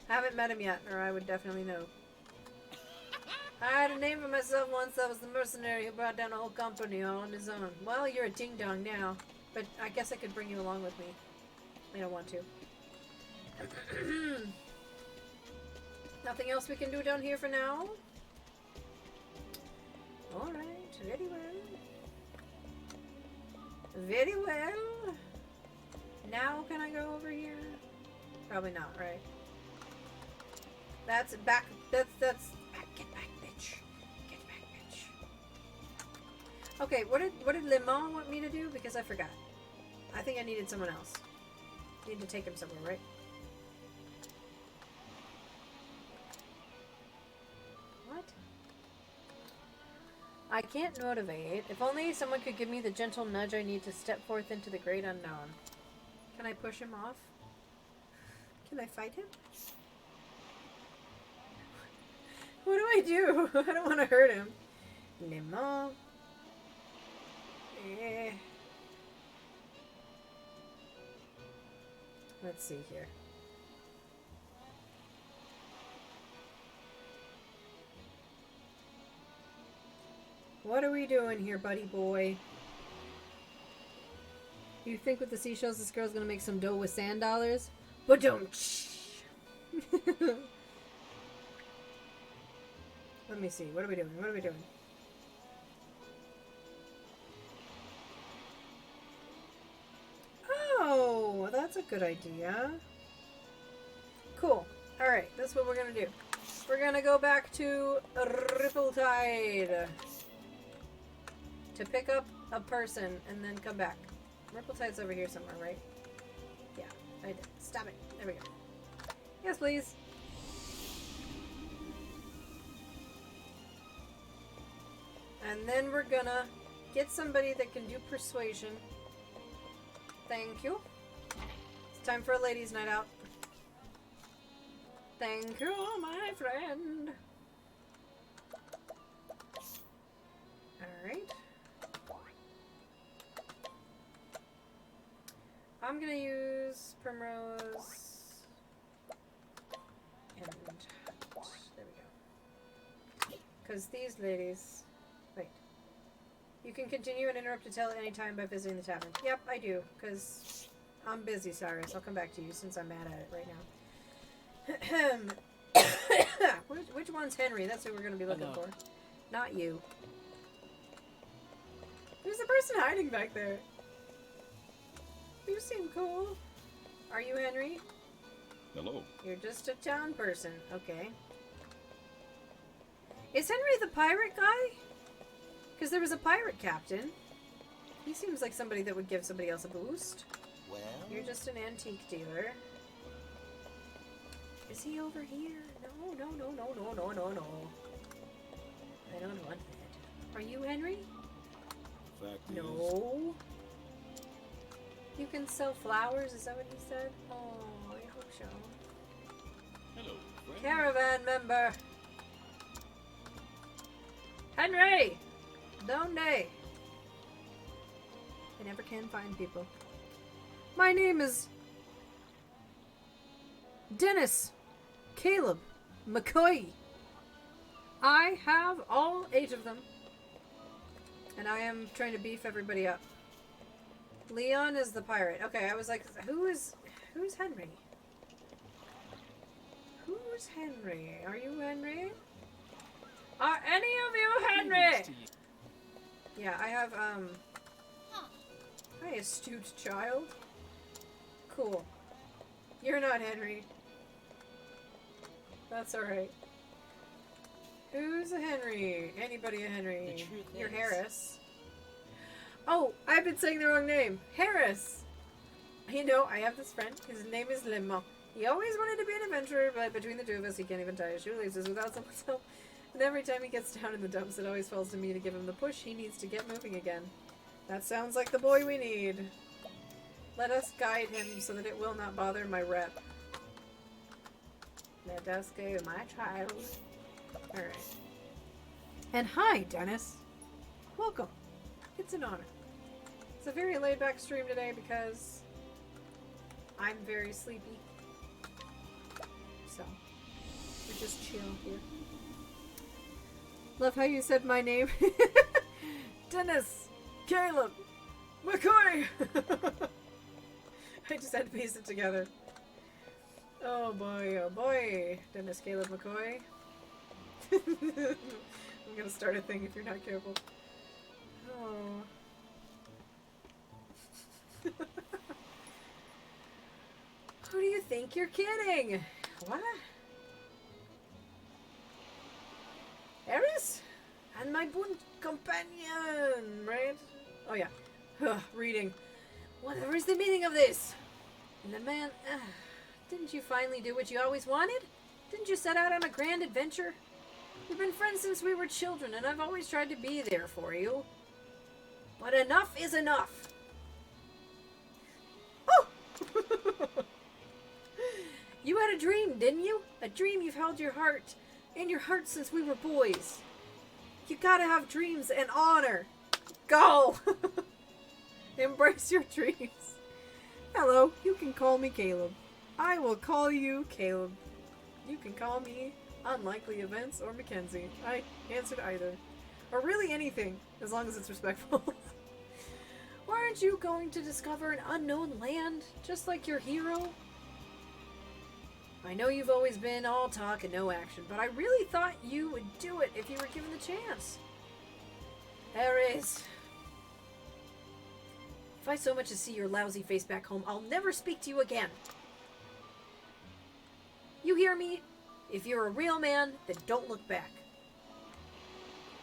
I haven't met him yet, or I would definitely know. I had a name for myself once. I was the mercenary who brought down a whole company all on his own. Well, you're a ding-dong now. But I guess I could bring you along with me. I don't want to. Nothing else we can do down here for now? Alright, very well. Very well. Now can I go over here? Probably not, right? That's back. That's back. Get back, bitch. Get back, bitch. Okay, what did Le Mans want me to do? Because I forgot. I think I needed someone else. Need to take him somewhere, right? What? I can't motivate. If only someone could give me the gentle nudge I need to step forth into the great unknown. Can I push him off? Can I fight him? What do I do? I don't want to hurt him. Lemon. Let's see here. What are we doing here, buddy boy? You think with the seashells this girl's gonna make some dough with sand dollars? But don't. Let me see. What are we doing? What are we doing? Oh, that's a good idea. Cool. Alright, that's what we're gonna do. We're gonna go back to Ripple-Tide to pick up a person and then come back. Ripple-Tide's over here somewhere, right? Yeah, I did. Stop it. There we go. Yes, please. And then we're gonna get somebody that can do persuasion. Thank you. It's time for a ladies' night out. Thank you, my friend. Alright. I'm gonna use Primrose. And there we go. Because these ladies... Wait. You can continue and interrupt to tell at any time by visiting the tavern. Yep, I do, because I'm busy, Cyrus. I'll come back to you since I'm mad at it right now. Which one's Henry? That's who we're going to be looking for. Not you. Who's the person hiding back there? You seem cool. Are you Henry? Hello. You're just a town person. Okay. Is Henry the pirate guy? Because there was a pirate captain. He seems like somebody that would give somebody else a boost. Well, You're just an antique dealer. Is he over here? No. I don't want that. Are you Henry? Fact is, No. You can sell flowers? Is that what he said? Oh, I hope so. hello, friend. Caravan member. Henry! Donde? I never can find people. My name is Dennis Caleb McCoy. I have all 8 of them. And I am trying to beef everybody up. Leon is the pirate. Okay, I was like, who's Henry? Who's Henry? Are you Henry? Are any of you Henry? Yeah, I have, Hi, astute child. Cool. You're not Henry. That's alright. Who's a Henry? Anybody a Henry? You're Harris. Oh, I've been saying the wrong name. Harris! You know, I have this friend. His name is Lemon. He always wanted to be an adventurer, but between the two of us, he can't even tie his shoelaces without someone's help. And every time he gets down in the dumps, it always falls to me to give him the push he needs to get moving again. That sounds like the boy we need. Let us guide him so that it will not bother my rep. Let us go, my child. Alright. And hi, Dennis. Welcome. It's an honor. It's a very laid-back stream today because I'm very sleepy. So, we're just chill here. Love how you said my name. Dennis, Caleb, McCoy. I just had to piece it together. Oh boy. Dennis, Caleb, McCoy. I'm gonna start a thing if you're not careful. Oh. Who do you think you're kidding? What? Eris? And my boon companion, right? Oh yeah. Reading. Whatever is the meaning of this? And the man... didn't you finally do what you always wanted? Didn't you set out on a grand adventure? We've been friends since we were children, and I've always tried to be there for you. But enough is enough. Oh! You had a dream, didn't you? A dream you've held in your heart since we were boys. You gotta have dreams and honor. Go! Embrace your dreams. Hello, you can call me Caleb. I will call you Caleb. You can call me Unlikely Events or Mackenzie. I answered either. Or really anything, as long as it's respectful. Why aren't you going to discover an unknown land, just like your hero? I know you've always been all talk and no action, but I really thought you would do it if you were given the chance. Eris. If I so much as see your lousy face back home, I'll never speak to you again. You hear me? If you're a real man, then don't look back.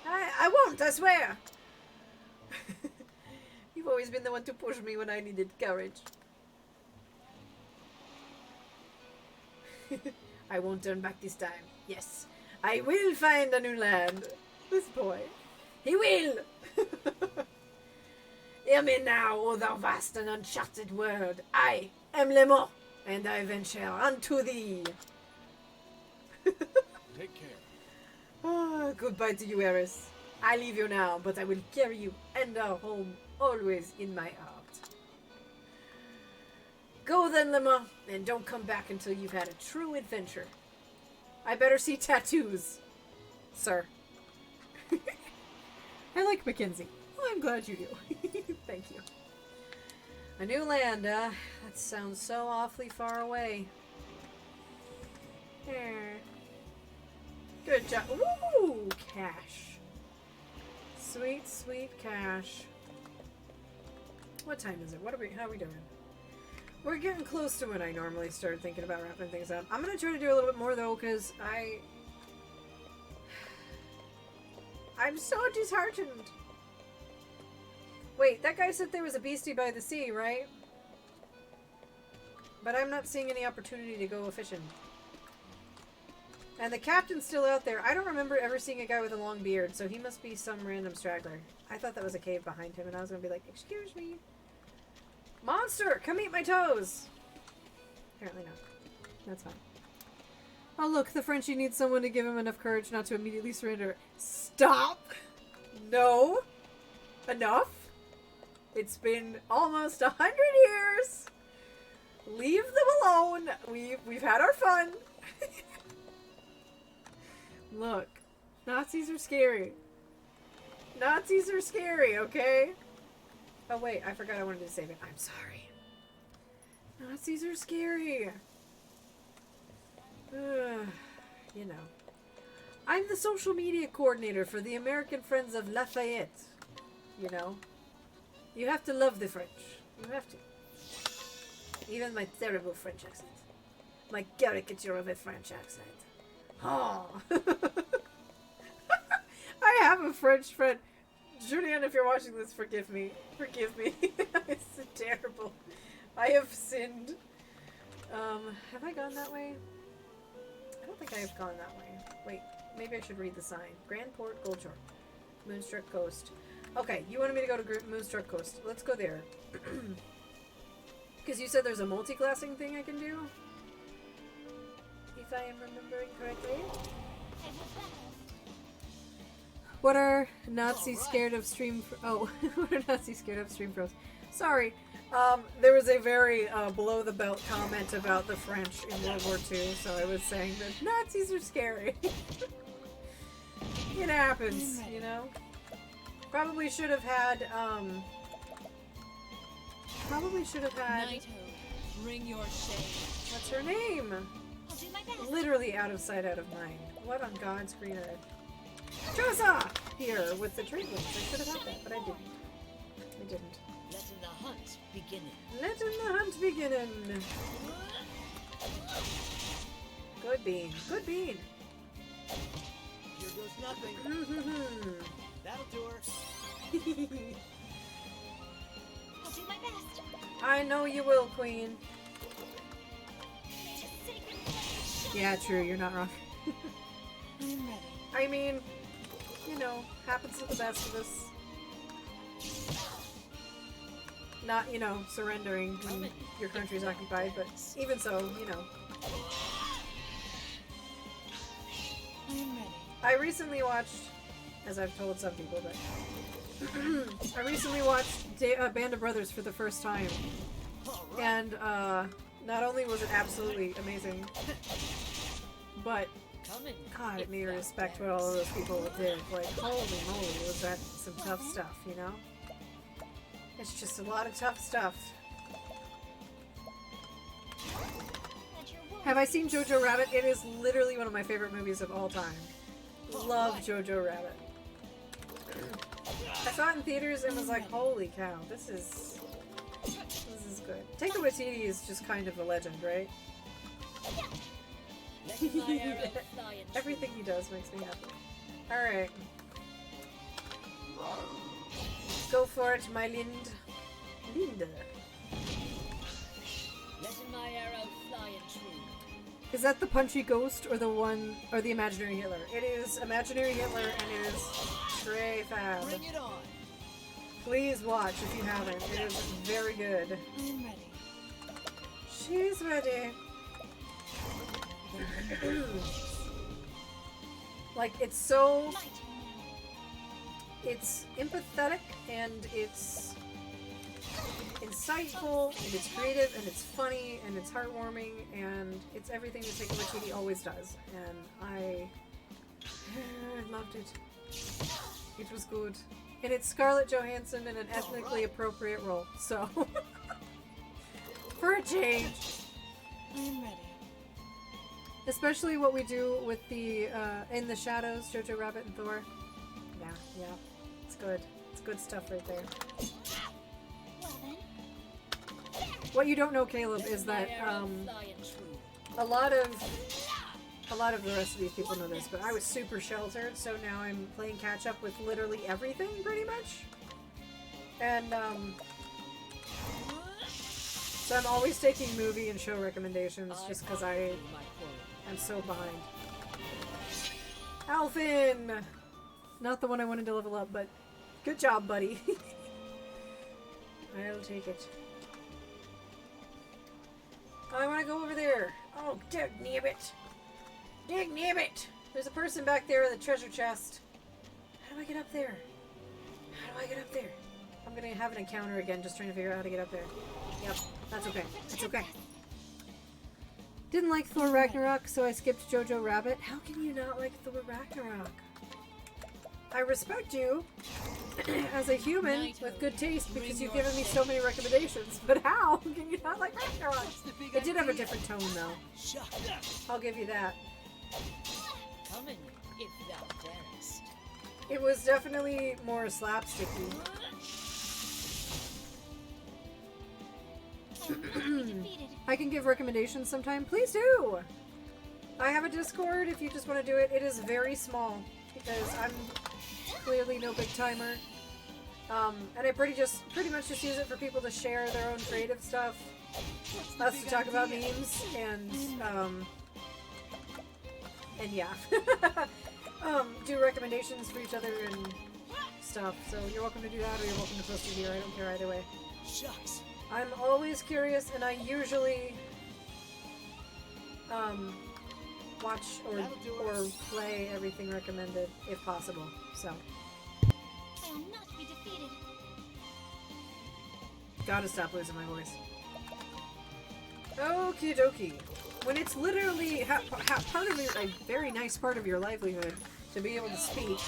I won't, I swear. You've always been the one to push me when I needed courage. I won't turn back this time. Yes, I will find a new land. This boy. He will! Hear me now, O thou vast and uncharted world. I am Lemon, and I venture unto thee. Take care. Goodbye to you, Eris. I leave you now, but I will carry you and our home always in my heart. Go then, Lemon, and don't come back until you've had a true adventure. I better see tattoos, sir. I like Mackenzie. Well, I'm glad you do. Thank you. A new land, that sounds so awfully far away. Good job. Ooh, cash. Sweet, sweet cash. What time is it? How are we doing? We're getting close to when I normally start thinking about wrapping things up. I'm gonna try to do a little bit more though, because I'm so disheartened. Wait, that guy said there was a beastie by the sea, right? But I'm not seeing any opportunity to go fishing. And the captain's still out there. I don't remember ever seeing a guy with a long beard, so he must be some random straggler. I thought that was a cave behind him, and I was gonna be like, excuse me. Monster! Come eat my toes! Apparently not. That's fine. Oh look, the Frenchie needs someone to give him enough courage not to immediately surrender. Stop! No! Enough! It's been almost 100 years! Leave them alone! We've had our fun! Look, Nazis are scary. Nazis are scary, okay? Oh wait, I forgot I wanted to save it. I'm sorry. Nazis are scary. You know. I'm the social media coordinator for the American Friends of Lafayette. You know. You have to love the French. You have to. Even my terrible French accent. My caricature of a French accent. Oh. I have a French friend. Julian, if you're watching this, forgive me. Forgive me. It's terrible. I have sinned. Have I gone that way? I don't think I have gone that way. Wait, maybe I should read the sign. Grand Port, Goldshore. Moonstruck Coast. Okay, you wanted me to go to Moonstruck Coast. Let's go there. Because you said there's a multi-classing thing I can do? If I am remembering correctly. What are Nazis scared of stream... Oh, what are Nazis scared of stream pros? Sorry. There was a very below-the-belt comment about the French in World War II, so I was saying that Nazis are scary. It happens, you know? Probably should have had, Knighthood, bring your shade. what's her name? I'll do my best. Literally out of sight, out of mind. What on God's green earth? Josa! Here, with the treatments. I should have had that, but I didn't. I didn't. Letting the hunt begin. Letting the hunt begin. Good bean. Good bean. Here goes nothing. That'll do her. I'll do my best. I know you will, Queen. May the sacred flame shine Yeah, true. You're not wrong. I'm ready. I mean, you know, happens to the best of us. Not, you know, surrendering when your country's occupied, but even so, you know. I'm ready. I recently watched, as I've told some people, but I recently watched Band of Brothers for the first time, and not only was it absolutely amazing, but God, it made me respect what all of those people did. Like, holy moly, was that some tough stuff, you know? It's just a lot of tough stuff. at your wounds. Have I seen Jojo Rabbit? It is literally one of my favorite movies of all time. Love Jojo Rabbit. I saw it in theaters and was like, holy cow, this is good. Taika Waititi is just kind of a legend, right? Letting my arrow fly and Everything he does makes me happy. Alright. Go for it, my Lind. Linda. letting my arrow fly and true. Is that the punchy ghost or the one, or the imaginary Hitler? It is imaginary Hitler and it is Trey Fab. Bring it on. Please watch if you haven't. It is very good. I'm ready. She's ready. Like, it's so... It's empathetic, and it's insightful, and it's creative, and it's funny, and it's heartwarming, and it's everything that Taika Waititi always does. And I loved it. It was good. And it's Scarlett Johansson in an ethnically appropriate role, so... for a change. I'm ready. Especially what we do with the, In the Shadows, Jojo Rabbit and Thor. Yeah. It's good. It's good stuff right there. Well then. What you don't know, Caleb, is that, Fly and true. a lot of the rest of these people know this, but I was super sheltered, so now I'm playing catch up with literally everything, pretty much. And, so I'm always taking movie and show recommendations just because I'm so behind. Alfyn! Not the one I wanted to level up, but good job, buddy. I'll take it. I want to go over there. Oh, dag nabbit. Dag nabbit! There's a person back there in the treasure chest. How do I get up there? I'm gonna have an encounter again, just trying to figure out how to get up there. Yep, that's okay. It's okay. Didn't like Thor Ragnarok, so I skipped Jojo Rabbit. How can you not like Thor Ragnarok? I respect you as a human with good taste because you've given me so many recommendations, but how can you not like Ragnarok? It did have a different tone though. I'll give you that. Coming, if thou darest. It was definitely more slapsticky. I can give recommendations sometime. Please do! I have a Discord if you just want to do it. It is very small because I'm clearly no big timer. And I pretty much just use it for people to share their own creative stuff. Us to talk about memes and yeah. Do recommendations for each other and stuff. So you're welcome to do that or you're welcome to post it here. I don't care either way. Shucks. I'm always curious and I usually watch or play everything recommended if possible. So I will not be defeated. gotta stop losing my voice. Okie dokie. When it's literally part of a very nice part of your livelihood to be able to speak.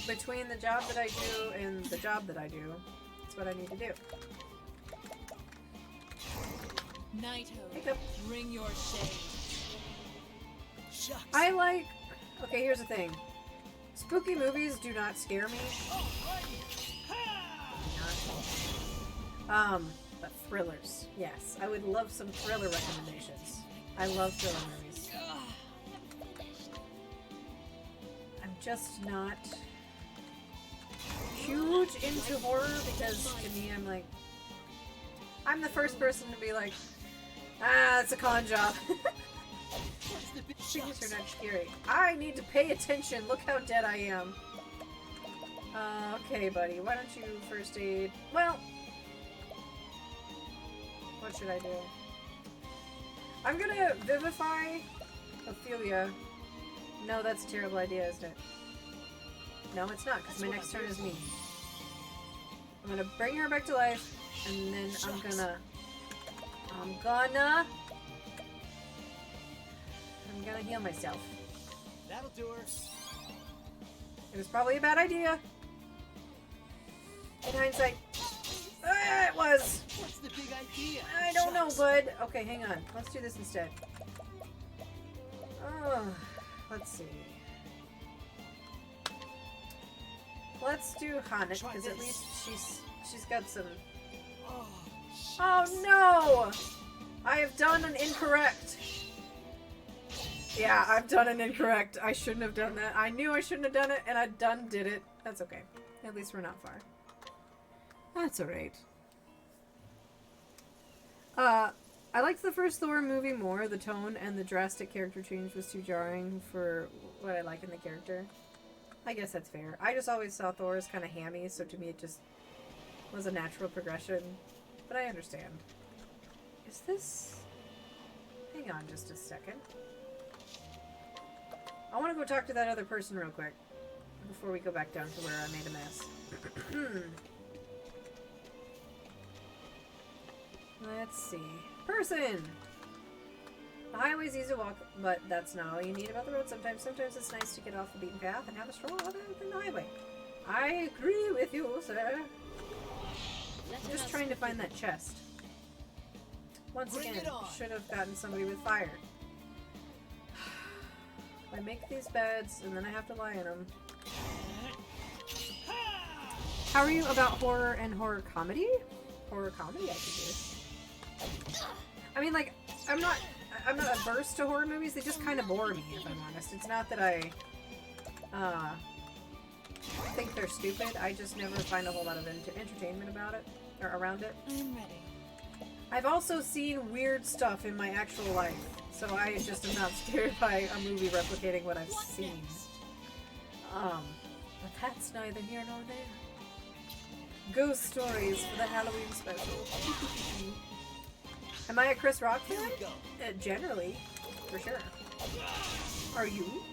Between the job that I do and the job that I do, that's what I need to do. Nighto, bring your shade. Shucks. I like... Okay, here's the thing. Spooky movies do not scare me. But thrillers. Yes, I would love some thriller recommendations. I love thriller movies. I'm just not huge into horror because to me I'm like... I'm the first person to be like, it's a con job. Things are not scary. I need to pay attention. Look how dead I am. Okay, buddy. Why don't you first aid? Well, what should I do? I'm gonna vivify Ophelia. No, that's a terrible idea, isn't it? No, it's not, because my next turn is me. I'm gonna bring her back to life, and then I'm gonna heal myself. That'll do her. It was probably a bad idea. In hindsight. It was! What's the big idea? I don't know, bud. Okay, hang on. Let's do this instead. Let's see. Let's do Hanukkah, because at least she's got some... Oh no! I have done an incorrect. Yeah, I've done an incorrect. I shouldn't have done that. I knew I shouldn't have done it, and I did it. That's okay. At least we're not far. That's alright. I liked the first Thor movie more. The tone and the drastic character change was too jarring for what I like in the character. I guess that's fair. I just always saw Thor as kind of hammy, so to me it just was a natural progression. But I understand. Is this... Hang on just a second. I want to go talk to that other person real quick before we go back down to where I made a mess. Let's see. Person! The highway's easy to walk, but that's not all you need about the road. Sometimes it's nice to get off the beaten path and have a stroll other than the highway. I agree with you, sir. I'm just trying to find that chest. Once again, should have gotten somebody with fire. I make these beds, and then I have to lie in them. How are you about horror and horror comedy? Horror comedy I could do. I mean, like, I'm not averse to horror movies. They just kind of bore me, if I'm honest. It's not that I think they're stupid. I just never find a whole lot of entertainment about it, or around it. I'm ready. I've also seen weird stuff in my actual life, so I just am not scared by a movie replicating what I've seen. But that's neither here nor there. Ghost stories for the Halloween special. Am I a Chris Rock fan? Generally, for sure. Are you?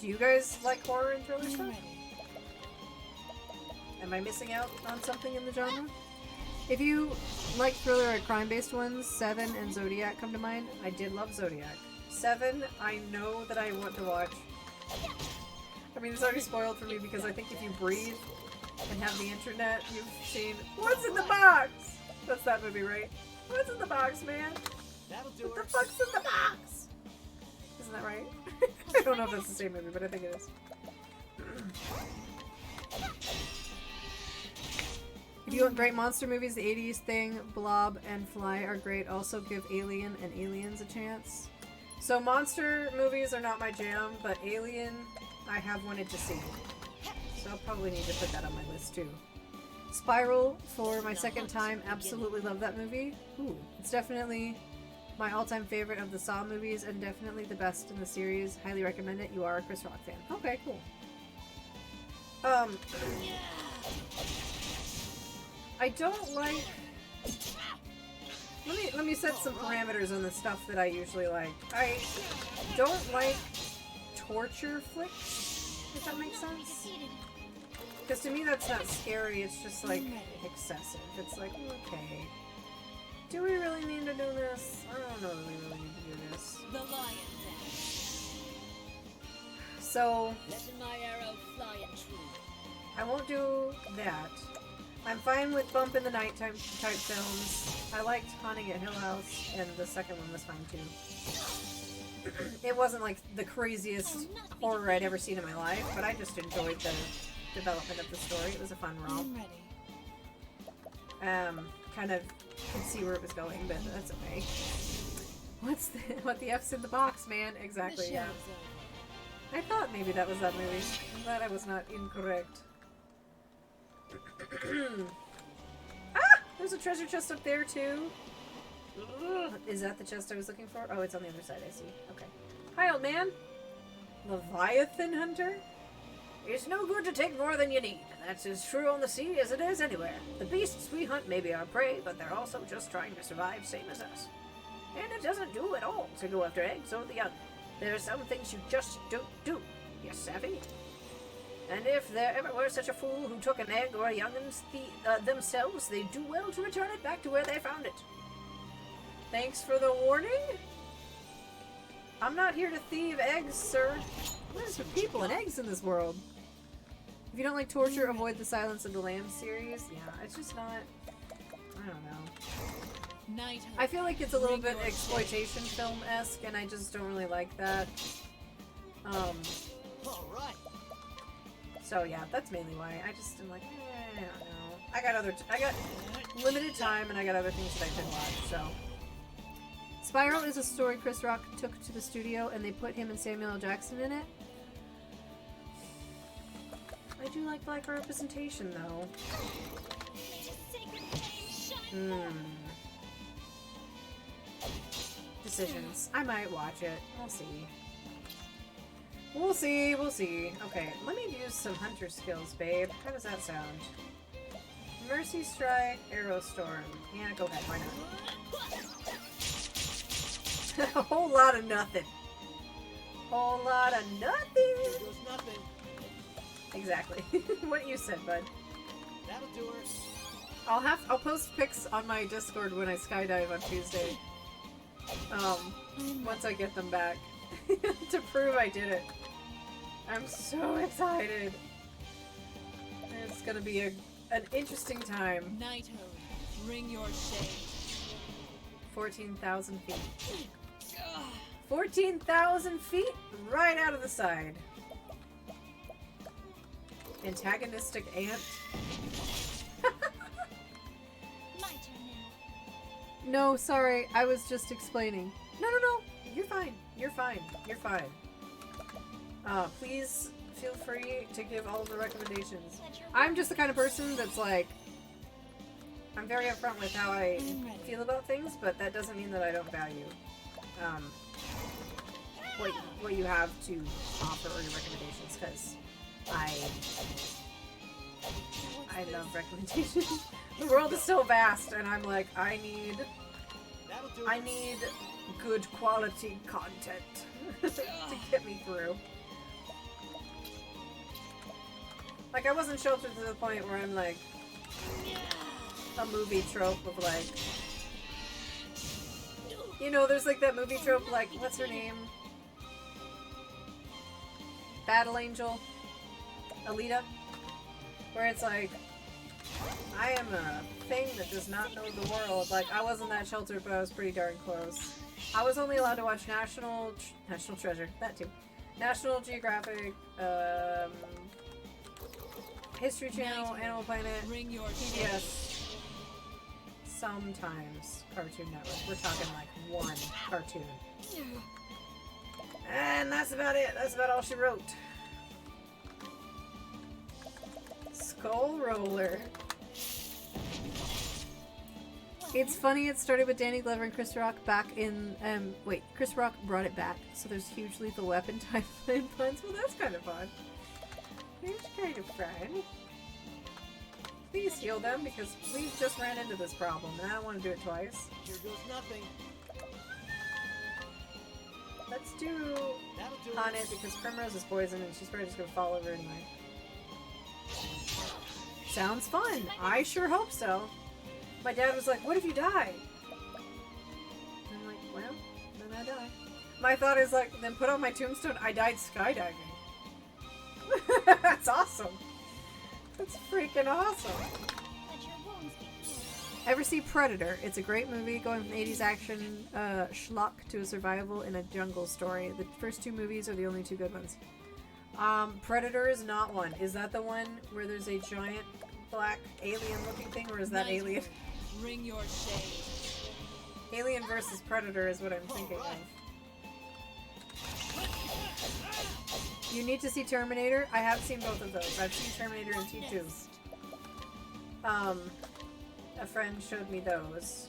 Do you guys like horror and thriller stuff? Am I missing out on something in the genre? If you like thriller or crime-based ones, Seven and Zodiac come to mind. I did love Zodiac. Seven, I know that I want to watch. I mean, it's already spoiled for me because I think if you breathe and have the internet, you've seen What's in the Box? That's that movie, right? What's in the box, man? That'll do what the fuck's in the box? Isn't that right? I don't know if that's the same movie, but I think it is. If you want great monster movies, the 80s Thing, Blob, and Fly are great. Also give Alien and Aliens a chance. So monster movies are not my jam, but Alien I have wanted to see. So I'll probably need to put that on my list too. Spiral for my second time. Absolutely love that movie. Ooh, it's definitely my all-time favorite of the Saw movies and definitely the best in the series. Highly recommend it. You are a Chris Rock fan. Okay, cool. I don't like... Let me set some parameters on the stuff that I usually like. I don't like torture flicks, if that makes sense. Because to me that's not scary, it's just like excessive. It's like, okay, do we really need to do this? I don't know that we really need to do this. The lion dance. So Letting my arrow fly and true. I won't do that. I'm fine with bump in the nighttime type films. I liked Haunting at Hill House, and the second one was fine too. It wasn't like the craziest horror I'd ever seen in my life, but I just enjoyed the development of the story. It was a fun romp. I'm ready. Kind of could see where it was going, but that's okay. What the F's in the box, man? Exactly, The yeah. show's over. I thought maybe that was that movie. I'm glad I was not incorrect. Ah! There's a treasure chest up there, too. Is that the chest I was looking for? Oh, it's on the other side, I see. Okay. Hi, old man. Leviathan Hunter? It's no good to take more than you need. That's as true on the sea as it is anywhere. The beasts we hunt may be our prey, but they're also just trying to survive, same as us. And it doesn't do at all to go after eggs or the young. There are some things you just don't do. You savvy? And if there ever were such a fool who took an egg or a young'un themselves, they'd do well to return it back to where they found it. Thanks for the warning? I'm not here to thieve eggs, sir. What is with people and eggs in this world? If you don't like torture, avoid the Silence of the Lambs series. Yeah, it's just not... I don't know. Night hope. I feel like it's a little bit exploitation film-esque, and I just don't really like that. Alright. So yeah, that's mainly why. I just am like, I don't know. I got limited time, and I got other things that I can watch, so. Spiral is a story Chris Rock took to the studio, and they put him and Samuel L. Jackson in it. I do like black representation, though. Decisions. I might watch it. We'll see. We'll see, we'll see. Okay, let me use some hunter skills, babe. How does that sound? Mercy Strike, Arrow Storm. Yeah, go ahead, why not? A whole lot of nothing. Whole lot of nothing. Here goes nothing. Exactly. What you said, bud. That'll do her. I'll post pics on my Discord when I skydive on Tuesday. Once I get them back. To prove I did it. I'm so excited. It's gonna be an interesting time. Night hope. Bring your shade. 14,000 feet. 14,000 feet right out of the side. Antagonistic ant. My turn now. No, sorry, I was just explaining. No, you're fine. You're fine. You're fine. Please feel free to give all of the recommendations. I'm just the kind of person that's like, I'm very upfront with how I feel about things, but that doesn't mean that I don't value what you have to offer or your recommendations, because I love recommendations. The world is so vast, and I'm like, I need good quality content to get me through. Like, I wasn't sheltered to the point where I'm like a movie trope of like, you know, there's like that movie trope, like, what's her name? Battle Angel? Alita? Where it's like, I am a thing that does not know the world. Like, I wasn't that sheltered, but I was pretty darn close. I was only allowed to watch National Treasure, that too. National Geographic, History Channel, Animal Planet, PBS, sometimes Cartoon Network. We're talking like one cartoon. And that's about it. That's about all she wrote. Skull Roller. It's funny, it started with Danny Glover and Chris Rock back in, Chris Rock brought it back, so there's huge Lethal Weapon timeline puns. Well, that's kind of fun. It's kind of fun. Please heal them, because we just ran into this problem, and I don't want to do it twice. Here goes nothing. Let's do Haunted, because Primrose is poison, and she's probably just going to fall over anyway. Sounds fun. I sure hope so. My dad was like, what if you die? I'm like, well, then I die. My thought is like, then put on my tombstone, I died skydiving. That's awesome. That's freaking awesome. Let your wounds be healed. Ever see Predator? It's a great movie going from 80s action schlock to a survival in a jungle story. The first two movies are the only two good ones. Predator is not one. Is that the one where there's a giant black alien looking thing, or is that Alien? Bring your shade. Alien versus Predator is what I'm thinking of. You need to see Terminator. I have seen both of those. I've seen Terminator and T2. A friend showed me those.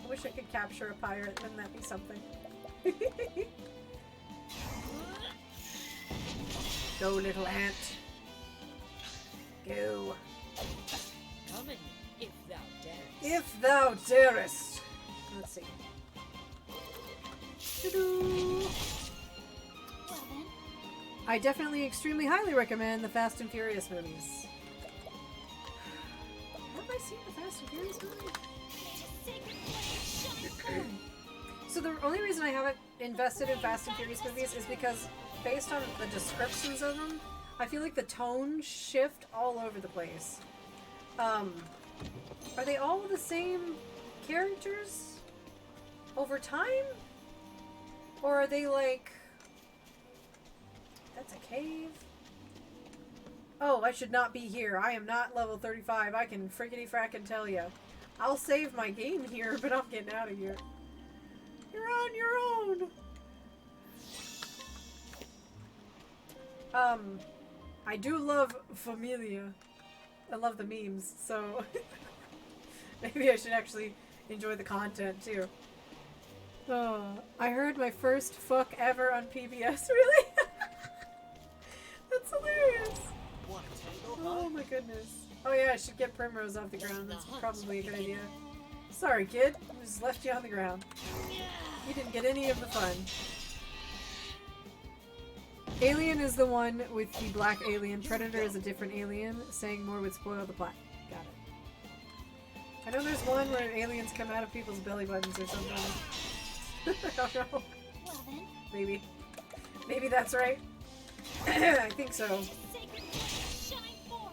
I wish I could capture a pirate. Wouldn't that be something? Go, little ant. Go. Come in, if thou darest. If thou darest. Let's see. Doo-doo. Well then, I definitely extremely highly recommend the Fast and Furious movies. Have I seen the Fast and Furious movies? may the sacred flame shine forth. So the only reason I haven't invested in Fast and Furious movies is because based on the descriptions of them, I feel like the tones shift all over the place. Are they all the same characters over time? Or are they like... That's a cave? Oh, I should not be here. I am not level 35. I can frickety frackin' tell ya. I'll save my game here, but I'm getting out of here. You're on your own! I do love Familia. I love the memes, so maybe I should actually enjoy the content too. Oh, I heard my first fuck ever on PBS, really? That's hilarious. Want a tango, Oh huh? my goodness. Oh yeah, I should get Primrose off the ground. That's probably a good idea. Sorry, kid. I just left you on the ground. You didn't get any of the fun. Alien is the one with the black alien. Predator is a different alien. Saying more would spoil the plot. Got it. I know there's one where aliens come out of people's belly buttons or something. I don't know. Well then, Maybe. Maybe that's right. I think so. may the sacred flame shine forth.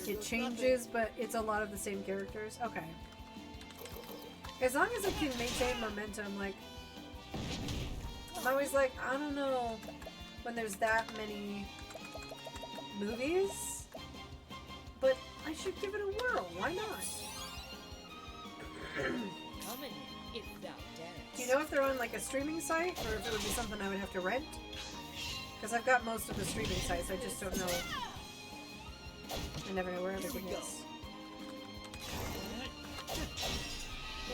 It changes, but it's a lot of the same characters. Okay. As long as it can maintain momentum, like... I'm always like, I don't know, when there's that many movies, but I should give it a whirl. Why not? Come in, if thou darest. Do you know if they're on like a streaming site, or if it would be something I would have to rent? Because I've got most of the streaming sites, I just don't know. I never know where everything is.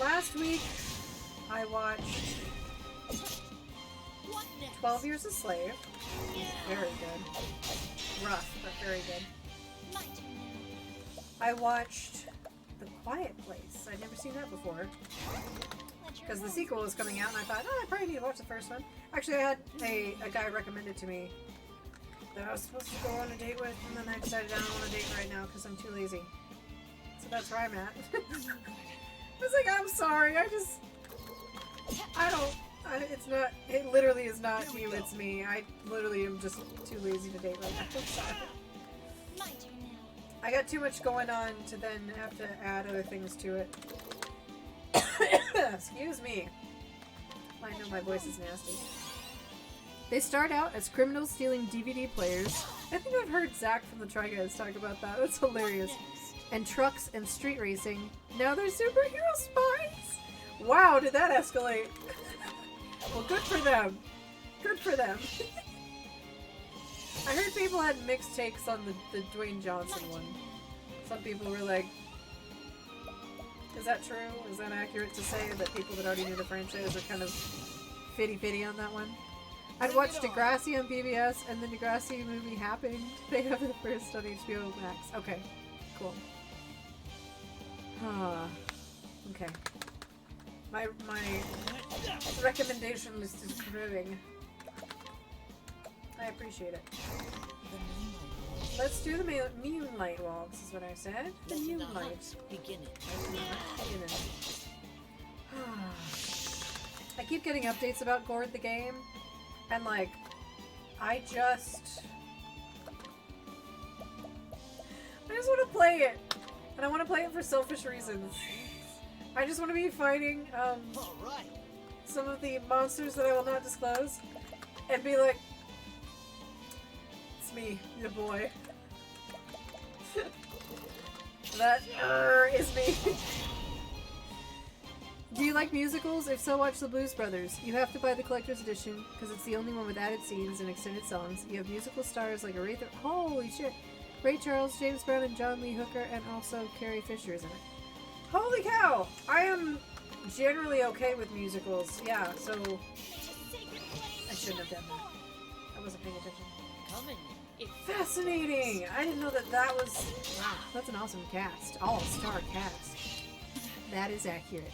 Last week, I watched 12 Years a Slave. Very good. Rough, but very good. My turn now. I watched The Quiet Place. I'd never seen that before. Let your Because the wounds sequel was coming out, and I thought, oh, I probably need to watch the first one. Actually, I had a guy recommend it to me that I was supposed to go on a date with, and then I decided I don't want to date right now because I'm too lazy. So that's where I'm at. I was like, I'm sorry, it's not, it literally is not you, it's me. I literally am just too lazy to date right now. I'm sorry. my turn now. I got too much going on to then have to add other things to it. Excuse me. I know my voice is nasty. They start out as criminals stealing DVD players. I think I've heard Zach from the Try Guys talk about that. That's hilarious. And trucks and street racing. Now they're superhero spies! Wow, did that escalate? Well, good for them. Good for them. I heard people had mixed takes on the Dwayne Johnson one. Some people were like, is that true? Is that accurate to say that people that already knew the franchise are kind of fitty-fitty on that one? I'd watched Degrassi on PBS, and the Degrassi movie happened. They have it first on HBO Max. Okay, cool. Okay. My recommendation list is growing. I appreciate it. Let's do the moonlight walks, is what I said. The moonlight. Beginning. I keep getting updates about Gord the game, And like, I just want to play it. And I want to play it for selfish reasons. I just want to be fighting some of the monsters that I will not disclose. And be like, it's me, your boy. That is me. Do you like musicals? If so, watch The Blues Brothers. You have to buy the collector's edition because it's the only one with added scenes and extended songs. You have musical stars like Aretha. Holy shit! Ray Charles, James Brown, and John Lee Hooker, and also Carrie Fisher is in it. Holy cow! I am generally okay with musicals. Yeah, so I shouldn't have done that. I wasn't paying attention. Fascinating! I didn't know that was... Wow, that's an awesome cast. All-star cast. That is accurate.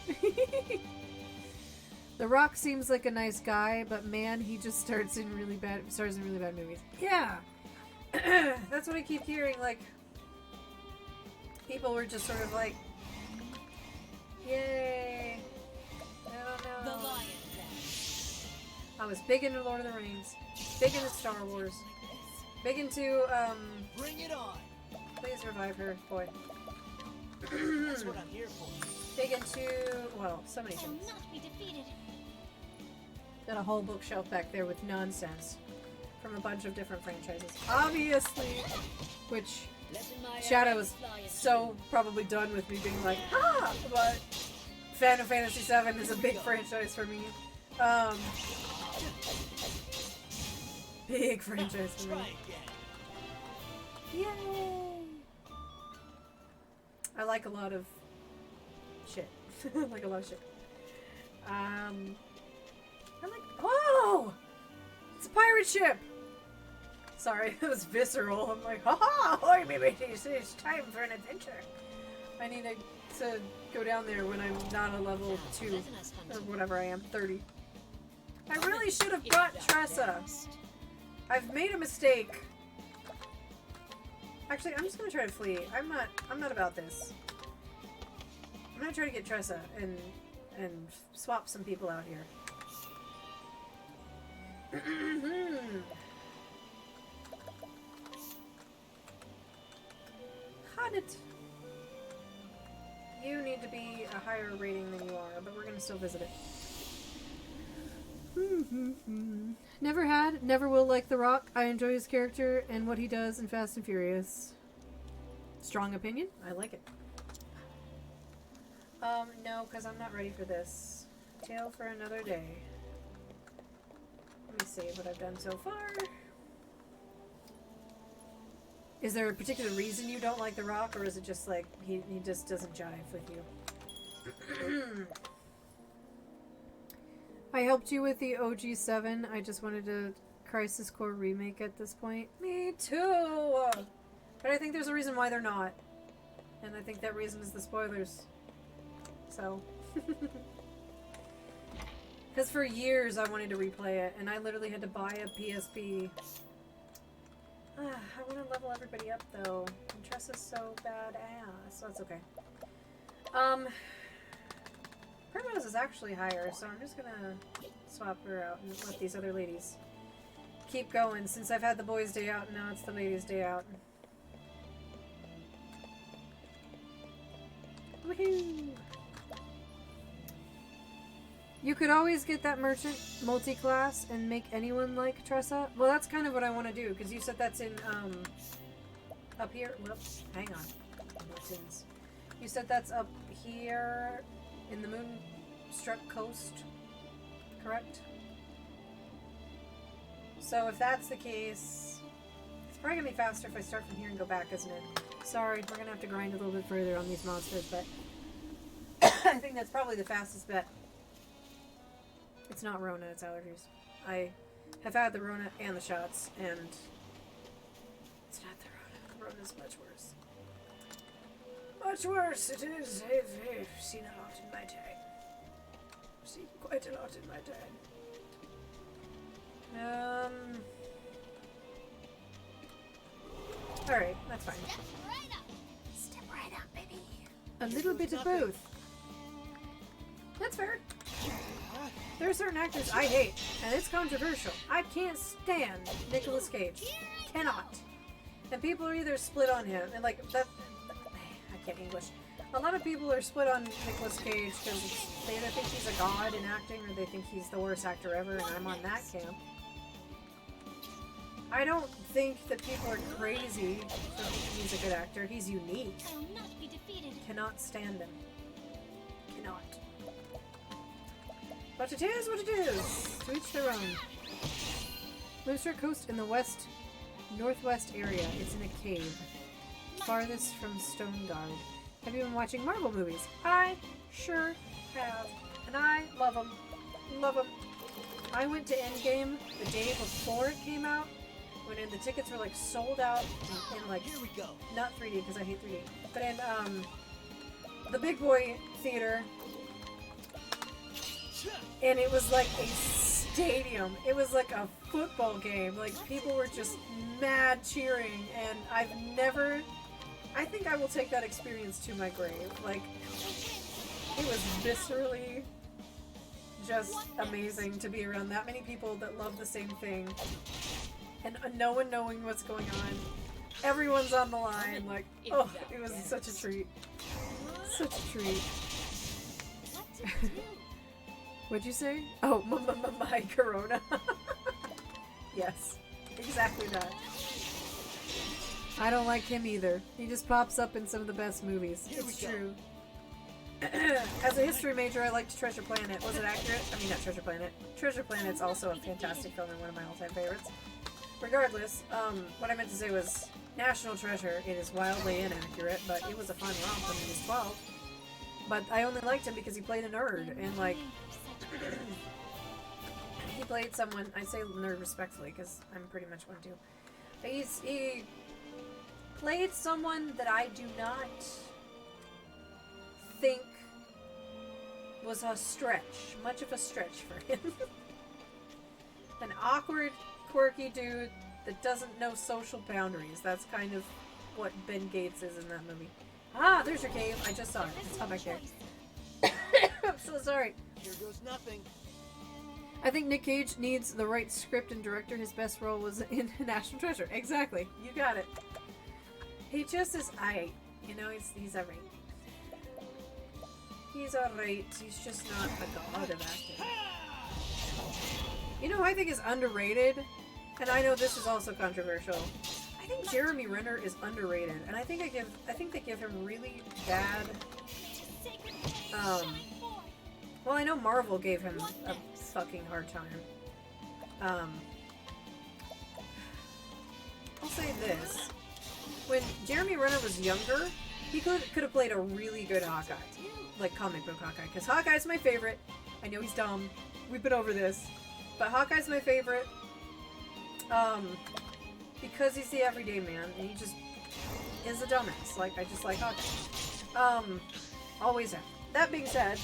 The Rock seems like a nice guy, but man, he just stars in really bad movies. Yeah! That's what I keep hearing, like... People were just sort of like... Yay! I don't know. The Lion I was big into Lord of the Rings. Big into Star Wars. Big into, Bring it on! Please revive her, boy. That's what I'm here for. Big into, well, so many things. Will not be defeated. Got a whole bookshelf back there with nonsense from a bunch of different franchises. Obviously, which Shadow is so probably done with me being like, ah! But Final Fantasy VII is a big franchise for me. Big franchise for me. Yay! I like a lot of shit. I like a lot of shit. I like... Oh! It's a pirate ship! Sorry, it was visceral. I'm like, haha! Oi, maybe it's time for an adventure. I need to go down there when I'm not a level 2. Or whatever I am, 30. I really should have brought Tressa. I've made a mistake. Actually, I'm just gonna try to flee. I'm not about this. I'm gonna try to get Tressa and swap some people out here. Hot it. You need to be a higher rating than you are, but we're gonna still visit it. Never had, never will like The Rock. I enjoy his character and what he does in Fast and Furious. Strong opinion? I like it. No, because I'm not ready for this. Tale for another day. Let me see what I've done so far. Is there a particular reason you don't like The Rock, or is it just like he just doesn't jive with you? I helped you with the OG7. I just wanted a Crisis Core remake at this point. Me too! But I think there's a reason why they're not. And I think that reason is the spoilers. So. Because for years I wanted to replay it, and I literally had to buy a PSP. I want to level everybody up though. And Tressa's so badass, so it's okay. Primrose is actually higher, so I'm just gonna swap her out and let these other ladies keep going, since I've had the boys' day out and now it's the ladies' day out. Woohoo! You could always get that merchant multi-class and make anyone like Tressa. Well, that's kind of what I want to do, because you said that's in, up here. Whoops, hang on. Mountains. You said that's up here in the Moonstruck Coast, correct? So if that's the case, it's probably going to be faster if I start from here and go back, isn't it? Sorry, we're going to have to grind a little bit further on these monsters, but I think that's probably the fastest bet. It's not Rona, it's allergies. I have had the Rona and the shots, and it's not the Rona. The Rona's much worse. Much worse it is. I've seen a lot in my time. I've seen quite a lot in my time. Alright, that's fine. Step right up, baby. A little bit of both. That's fair. There are certain actors I hate, and it's controversial. I can't stand Nicolas Cage. Cannot. And people are either split on him, and like that. I can't English. A lot of people are split on Nicolas Cage because they either think he's a god in acting, or they think he's the worst actor ever, and I'm on that camp. I don't think that people are crazy for thinking he's a good actor. He's unique. I will not be defeated. Cannot stand him. Cannot. But it is what it is. To each their own. Mooster Coast in the northwest area. It's in a cave. Farthest from Stone Guard. Have you been watching Marvel movies? I sure have. And I love them. Love them. I went to Endgame the day before it came out. When the tickets were like sold out in like, Here we go. not 3D because I hate 3D, but in the Big Boy Theater, and it was like a stadium. It was like a football game. Like people were just mad cheering, and I think I will take that experience to my grave. Like it was viscerally just amazing to be around that many people that love the same thing. And no one knowing what's going on. Everyone's on the line. Like, oh, it was such a treat. Such a treat. What'd you say? Oh, my Corona. Yes, exactly that. I don't like him either. He just pops up in some of the best movies. It's true. As a history major, I liked Treasure Planet. Was it accurate? I mean, not Treasure Planet. Treasure Planet's also a fantastic film and one of my all-time favorites. Regardless, what I meant to say was National Treasure. It is wildly inaccurate, but it was a fun romp when he was 12. But I only liked him because he played a nerd, and like, he played someone, I say nerd respectfully because I'm pretty much one too. He played someone that I do not think was a stretch, much of a stretch for him. An awkward, quirky dude that doesn't know social boundaries. That's kind of what Ben Gates is in that movie. Ah, there's your cave. I just saw it. It's up back there. I'm so sorry. Here goes nothing. I think Nick Cage needs the right script and director. His best role was in National Treasure. Exactly. You got it. He just is aight. You know, he's alright. He's alright. He's just not a god of acting. You know who I think is underrated? And I know this is also controversial. I think Jeremy Renner is underrated, and I think they give him really bad. Well, I know Marvel gave him a fucking hard time. I'll say this: when Jeremy Renner was younger, he could have played a really good Hawkeye, like comic book Hawkeye. Because Hawkeye's my favorite. I know he's dumb. We've been over this, but Hawkeye's my favorite. Because he's the everyday man, and he just is a dumbass. Like, I just like Hawkeye. Always have. That being said,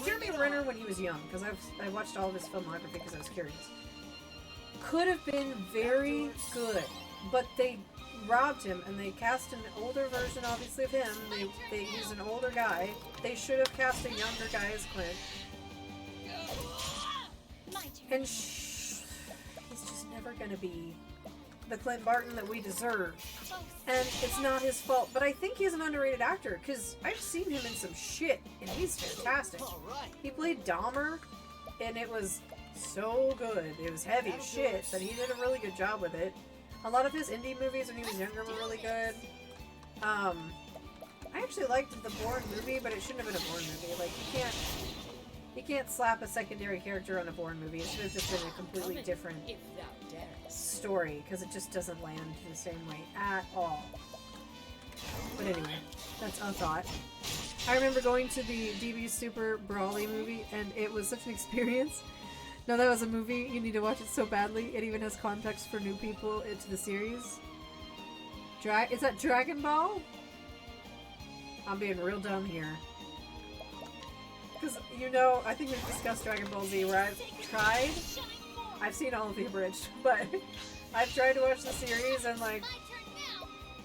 Jeremy Renner when he was young, because I watched all of his filmography because I was curious, could have been very good, but they robbed him, and they cast an older version, obviously, of him. He's an older guy. They should have cast a younger guy as Clint. And he's just never going to be the Clint Barton that we deserve. And it's not his fault, but I think he's an underrated actor, because I've seen him in some shit, and he's fantastic. He played Dahmer, and it was so good. It was heavy as shit, but he did a really good job with it. A lot of his indie movies when he was younger were really good. I actually liked the Bourne movie, but it shouldn't have been a Bourne movie. Like, you can't slap a secondary character on a Bourne movie. It should have just been a completely different story, because it just doesn't land the same way at all. But anyway, that's a thought. I remember going to the DB Super Brawly movie, and it was such an experience. No, that was a movie. You need to watch it so badly. It even has context for new people into the series. Is that Dragon Ball? I'm being real dumb here. Because, you know, I think we've discussed Dragon Ball Z, where I've seen all of the abridged, but I've tried to watch the series, and like,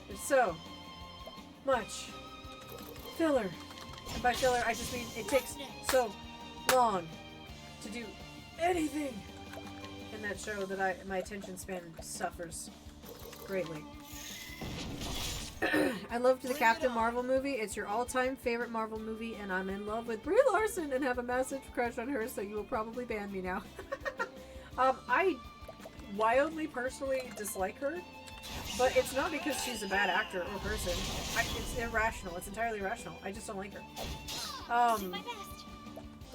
there's so much filler. And by filler, I just mean it takes so long to do anything in that show that my attention span suffers greatly. I loved the Captain Marvel movie. It's your all-time favorite Marvel movie, and I'm in love with Brie Larson and have a massive crush on her, so you will probably ban me now. I wildly personally dislike her, but it's not because she's a bad actor or person. It's irrational. It's entirely irrational. I just don't like her.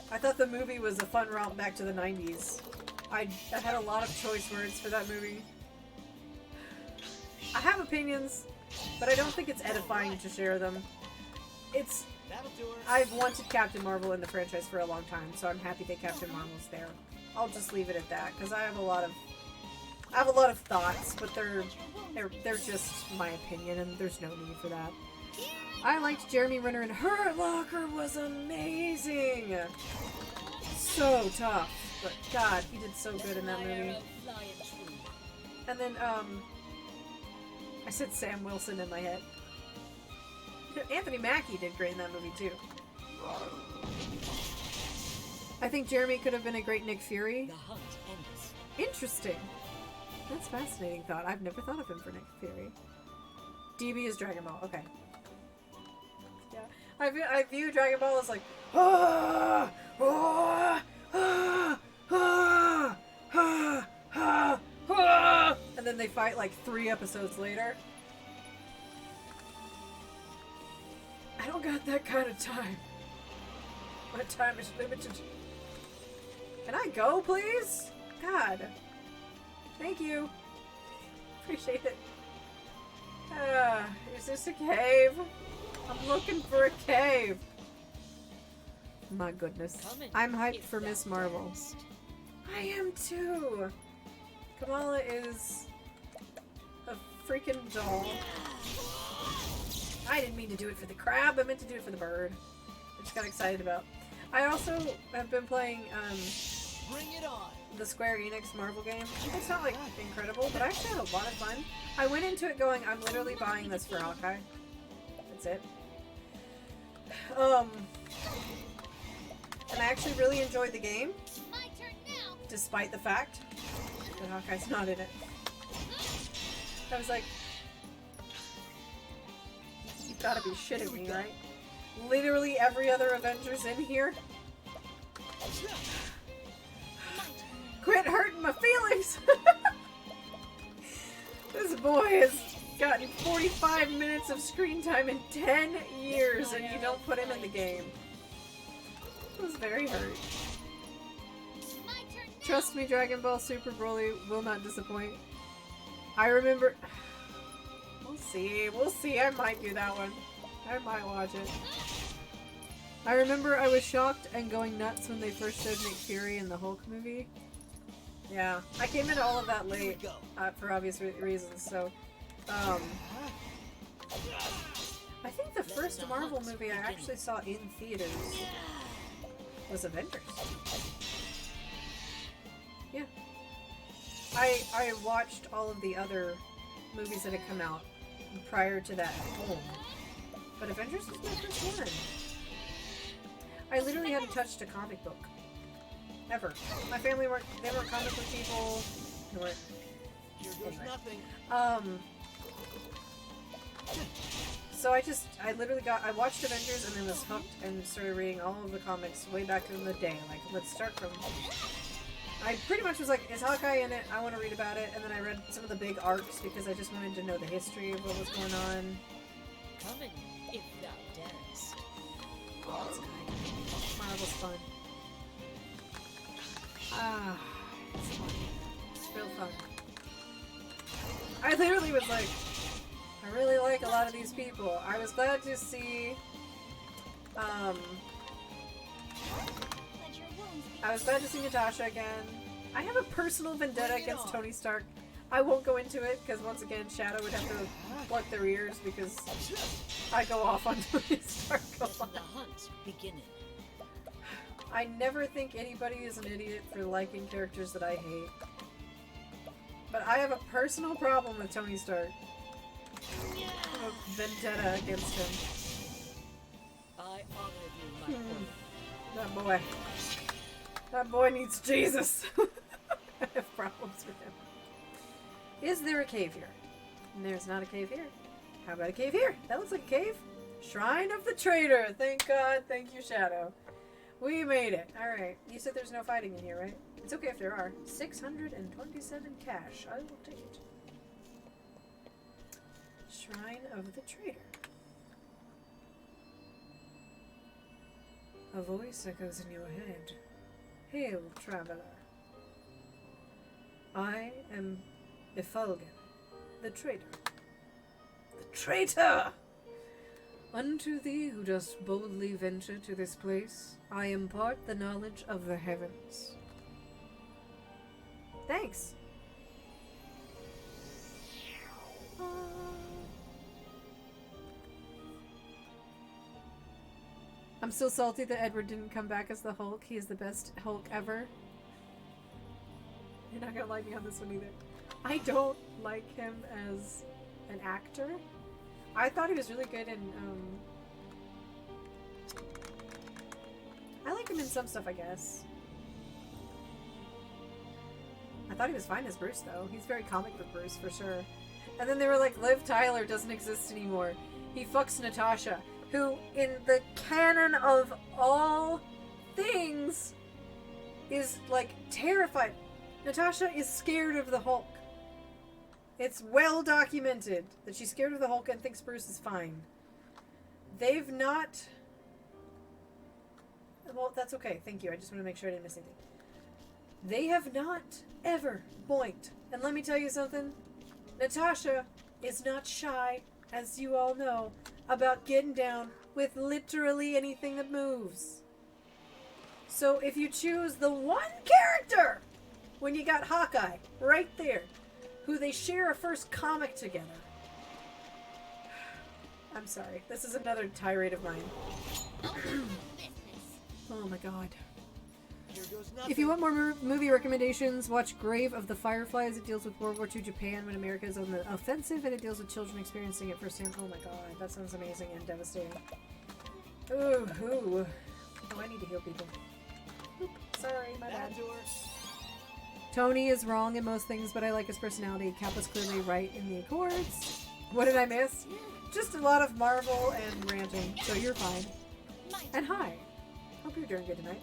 I thought the movie was a fun romp back to the 90s. I had a lot of choice words for that movie. I have opinions, but I don't think it's edifying to share them. I've wanted Captain Marvel in the franchise for a long time, so I'm happy that Captain Marvel's there. I'll just leave it at that, because I have a lot of thoughts, but they're just my opinion, and there's no need for that. I liked Jeremy Renner in Hurt Locker was amazing! So tough. But God, he did so good in that movie. And then, I said Sam Wilson in my head. Anthony Mackie did great in that movie, too. I think Jeremy could have been a great Nick Fury. Interesting. That's a fascinating thought. I've never thought of him for Nick Fury. DB is Dragon Ball. Okay. Yeah. I view Dragon Ball as like, ah, ah, ah, ah, ah, ah, ah, and then they fight like 3 episodes later. I don't got that kind of time. My time is limited. Can I go, please? God. Thank you. Appreciate it. Is this a cave? I'm looking for a cave. My goodness. I'm hyped for Miss Marvel. I am too. Kamala is a freaking doll. I didn't mean to do it for the crab. I meant to do it for the bird. I just got excited about. I also have been playing Bring it on. the Square Enix Marvel game. It's not like incredible, but I actually had a lot of fun. I went into it going, I'm literally buying this for Hawkeye. That's it. And I actually really enjoyed the game, My turn now. despite the fact that Hawkeye's not in it. I was like, you've got to be shitting me, right? Literally every other Avenger's in here. Quit hurting my feelings! This boy has gotten 45 minutes of screen time in 10 years and you don't put him in the game. I was very hurt. Trust me, Dragon Ball Super Broly will not disappoint. I remember... We'll see, I might do that one. I might watch it. I remember I was shocked and going nuts when they first showed Nick Fury in the Hulk movie. Yeah, I came into all of that late, for obvious reasons, so, I think the first Marvel movie I actually saw in theaters was Avengers. Yeah. I watched all of the other movies that had come out prior to that at home, but Avengers was my first one. I literally hadn't touched a comic book. Ever. My family weren't comic book people. They weren't. Here goes nothing. So I literally I watched Avengers and then was hooked and started reading all of the comics way back in the day. Like, let's start from... I pretty much was like, is Hawkeye in it? I want to read about it. And then I read some of the big arcs because I just wanted to know the history of what was going on. Coming, if thou darest. Oh, that's nice. Marvel's fun. Ah, it's fun. It's real fun. I literally was like, I really like a lot of these people. I was glad to see, I was glad to see Natasha again. I have a personal vendetta against Tony Stark. I won't go into it, because once again, Shadow would have to pluck their ears, because I go off on Tony Stark a lot. The hunt beginneth. I never think anybody is an idiot for liking characters that I hate. But I have a personal problem with Tony Stark. I have a vendetta against him. I honor you, my boy. That boy. That boy needs Jesus. I have problems with him. Is there a cave here? There's not a cave here. How about a cave here? That looks like a cave. Shrine of the Traitor. Thank God. Thank you, Shadow. We made it. Alright. You said there's no fighting in here, right? It's okay if there are. 627 cash. I will take it. Shrine of the Traitor. A voice echoes in your head. Hail, traveler. I am Ifalgan, the traitor. The traitor! Unto thee who dost boldly venture to this place, I impart the knowledge of the heavens. Thanks. I'm still salty that Edward didn't come back as the Hulk. He is the best Hulk ever. You're not gonna like me on this one either. I don't like him as an actor. I thought he was really good in, I like him in some stuff, I guess. I thought he was fine as Bruce, though. He's very comic book Bruce, for sure. And then they were like, Liv Tyler doesn't exist anymore. He fucks Natasha, who, in the canon of all things, is, like, terrified. Natasha is scared of the Hulk. It's well documented that she's scared of the Hulk and thinks Bruce is fine. They've not... Well, that's okay. Thank you. I just want to make sure I didn't miss anything. They have not ever boinked. And let me tell you something. Natasha is not shy, as you all know, about getting down with literally anything that moves. So if you choose the one character, when you got Hawkeye right there, who they share a first comic together. I'm sorry. This is another tirade of mine. Oh my god. If you want more movie recommendations, watch Grave of the Fireflies. It deals with World War II Japan when America is on the offensive, and it deals with children experiencing it firsthand. Oh my god, that sounds amazing and devastating. Ooh, ooh. Oh, I need to heal people. Oop, sorry, my bad. Tony is wrong in most things, but I like his personality. Kappa's clearly right in the Accords. What did I miss? Just a lot of Marvel and ranting, so you're fine. And hi. Hope you're doing good tonight.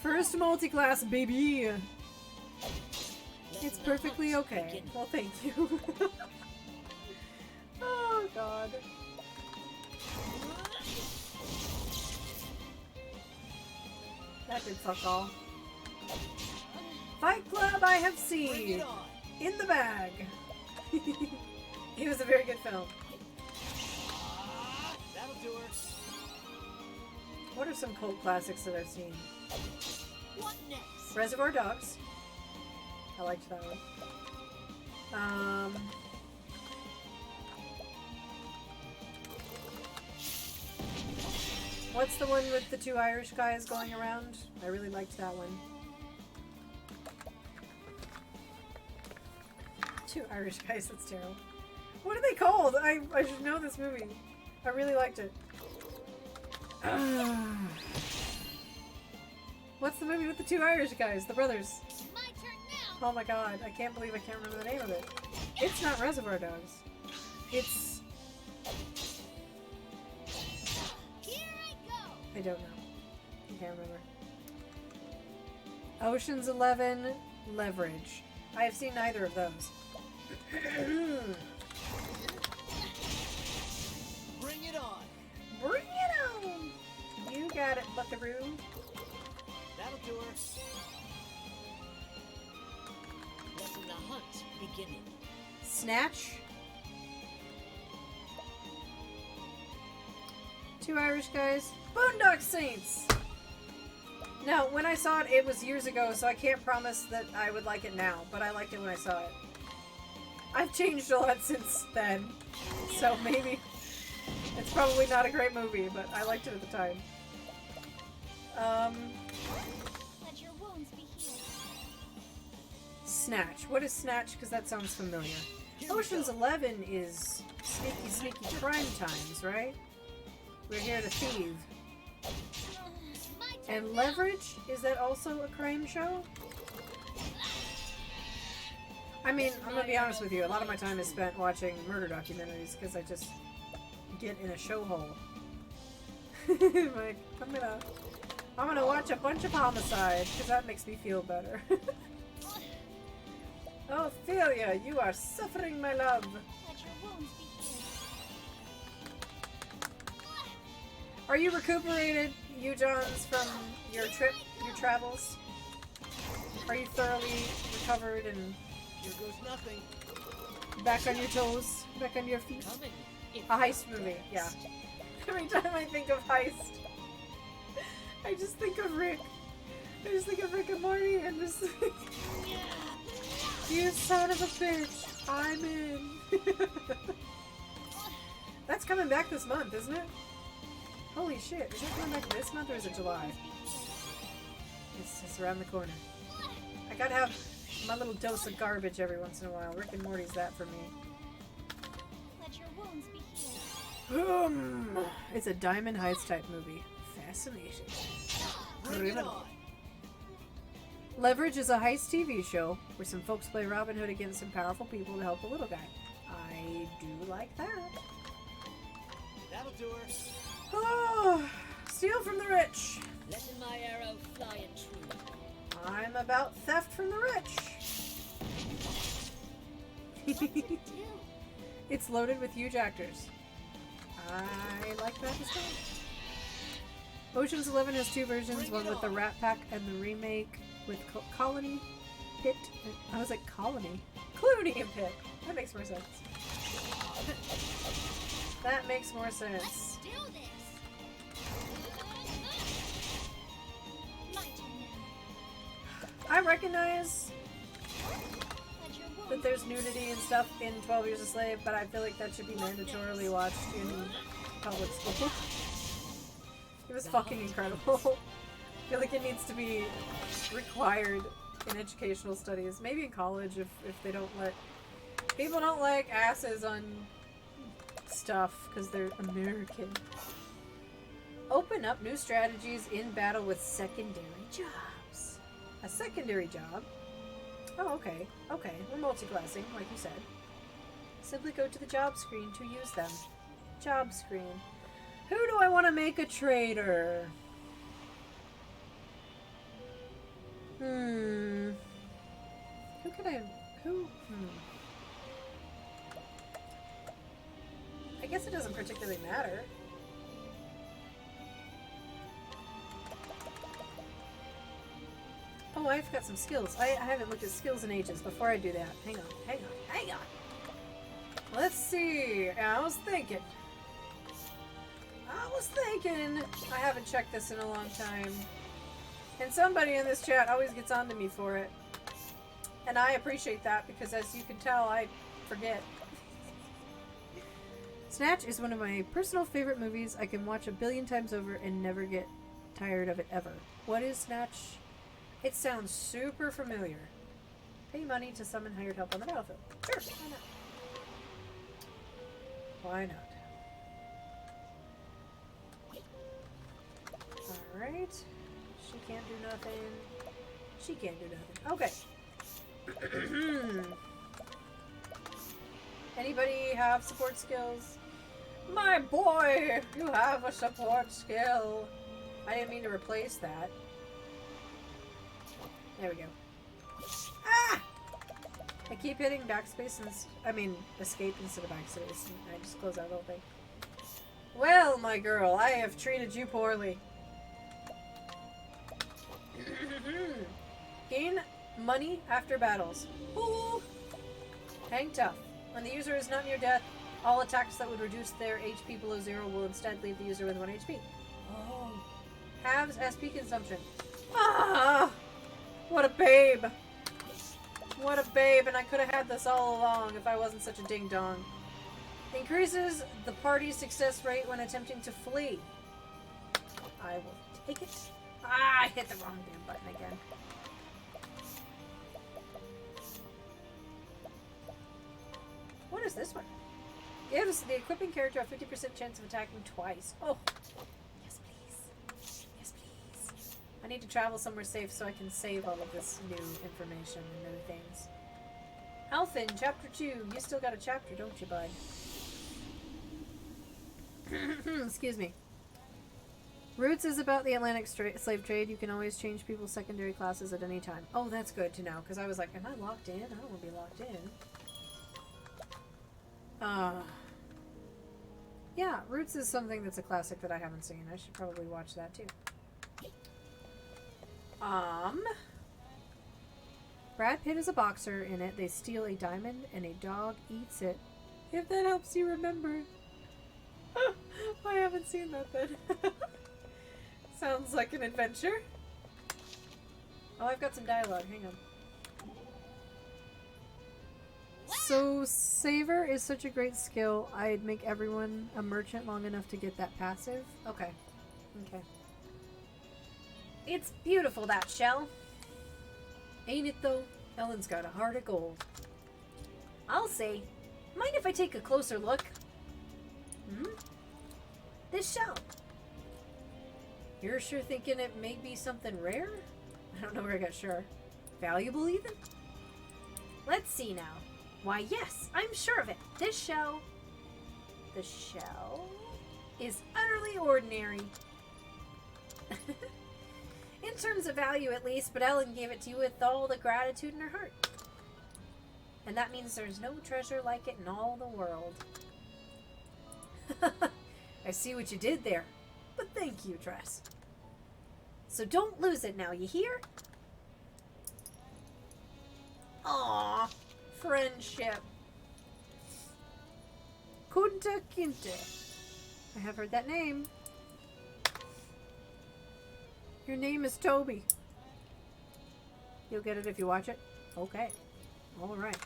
First multi-class, baby! It's perfectly okay. Well, thank you. Oh, God. That did fuck all. Fight Club I have seen! In the bag! It was a very good film. That'll do her. What are some cult classics that I've seen? What next? Reservoir Dogs. I liked that one. What's the one with the two Irish guys going around? I really liked that one. Two Irish guys, that's terrible. What are they called? I should know this movie. I really liked it. What's the movie with the two Irish guys? The brothers. My turn now. Oh my god, I can't believe I can't remember the name of it. It's not Reservoir Dogs. It's... Here I go. I don't know. I can't remember. Ocean's 11, Leverage. I have seen neither of those. Bring it on. Bring it on! You got it, buckaroo. That'll do her. Letting the hunt beginning. Snatch. Two Irish guys. Boondock Saints! No, when I saw it, it was years ago, so I can't promise that I would like it now, but I liked it when I saw it. I've changed a lot since then, so maybe it's probably not a great movie, but I liked it at the time. Let your wounds be healed. Snatch. What is Snatch? Because that sounds familiar. Ocean's 11 is sneaky, sneaky crime times, right? We're here to thieve. And Leverage? Is that also a crime show? I mean, I'm gonna be honest with you, a lot of my time is spent watching murder documentaries because I just get in a show hole. Like, I'm gonna watch a bunch of homicide because that makes me feel better. Oh, Ophelia, you are suffering, my love. Are you recuperated, you Johns, from your trip, your travels? Are you thoroughly recovered and Here goes nothing. back on your toes, back on your feet? Coming. A heist movie, yeah. Every time I think of heist, I just think of Rick. I just think of Rick and Morty and just think, you son of a bitch, I'm in. That's coming back this month, isn't it? Holy shit, is that coming back this month or is it July? It's around the corner. I gotta have my little dose of garbage every once in a while. Rick and Morty's that for me. Let your wounds be healed. It's a Diamond Heist type movie. Fascinating. Bring it on. Leverage is a heist TV show where some folks play Robin Hood against some powerful people to help the little guy. I do like that. That'll do her. Oh, steal from the rich. Letting my arrow fly and true. I'm about theft from the rich. It's loaded with huge actors. I like that as well. Ocean's 11 has two versions, one with the Rat Pack and the remake with Colony, Pitt, and, I was like Colony? Clooney and Pitt. That makes more sense. That makes more sense. Do this. My turn now. I recognize Let your wounds that there's nudity and stuff in 12 Years a Slave, but I feel like that should be mandatorily watched in public school. It was fucking incredible. I feel like it needs to be required in educational studies. Maybe in college if they don't let... People don't like asses on stuff because they're American. Open up new strategies in battle with secondary jobs. A secondary job? Oh, okay. Okay, we're multi-classing, like you said. Simply go to the job screen to use them. Job screen. Who do I want to make a trader? Who could I... I guess it doesn't particularly matter. Oh, I've got some skills. I haven't looked at skills in ages. Before I do that, hang on. Let's see. I was thinking. I haven't checked this in a long time. And somebody in this chat always gets on to me for it. And I appreciate that because as you can tell, I forget. Snatch is one of my personal favorite movies. I can watch a billion times over and never get tired of it ever. What is Snatch? It sounds super familiar. Pay money to summon hired help on the battlefield. Sure, why not? Why not? Alright. She can't do nothing. She can't do nothing. Okay. Anybody have support skills? My boy! You have a support skill! I didn't mean to replace that. There we go. Ah! I keep hitting backspace and escape instead of backspace. And I just close that little thing. Well, my girl, I have treated you poorly. Gain money after battles. Ooh. Hang tough. When the user is not near death, all attacks that would reduce their HP below 0 will instead leave the user with 1 HP. Oh. Halves SP consumption. Ah! What a babe! What a babe, and I could have had this all along if I wasn't such a ding-dong. Increases the party's success rate when attempting to flee. I will take it. Ah, I hit the wrong damn button again. What is this one? Gives the equipping character a 50% chance of attacking twice. Oh. Yes, please. Yes, please. I need to travel somewhere safe so I can save all of this new information and new things. Alfyn, Chapter 2. You still got a chapter, don't you, bud? Excuse me. Roots is about the Atlantic slave trade. You can always change people's secondary classes at any time. Oh, that's good to know, because I was like, am I locked in? I don't want to be locked in. Yeah, Roots is something that's a classic that I haven't seen. I should probably watch that too. Brad Pitt is a boxer in it. They steal a diamond and a dog eats it. If that helps you remember. I haven't seen that then. Sounds like an adventure. Oh, I've got some dialogue. Hang on. So, Savor is such a great skill. I'd make everyone a merchant long enough to get that passive. Okay. Okay. It's beautiful, that shell. Ain't it, though? Ellen's got a heart of gold. I'll say. Mind if I take a closer look? This shell. You're sure thinking it may be something rare? I don't know where I got sure. Valuable, even? Let's see now. Why, yes, I'm sure of it. This shell... The shell... is utterly ordinary. In terms of value, at least, but Ellen gave it to you with all the gratitude in her heart. And that means there's no treasure like it in all the world. I see what you did there. But thank you, Tress. So don't lose it now, you hear? Aww. Friendship. Kunta Kinte. I have heard that name. Your name is Toby. You'll get it if you watch it? Okay. Alright.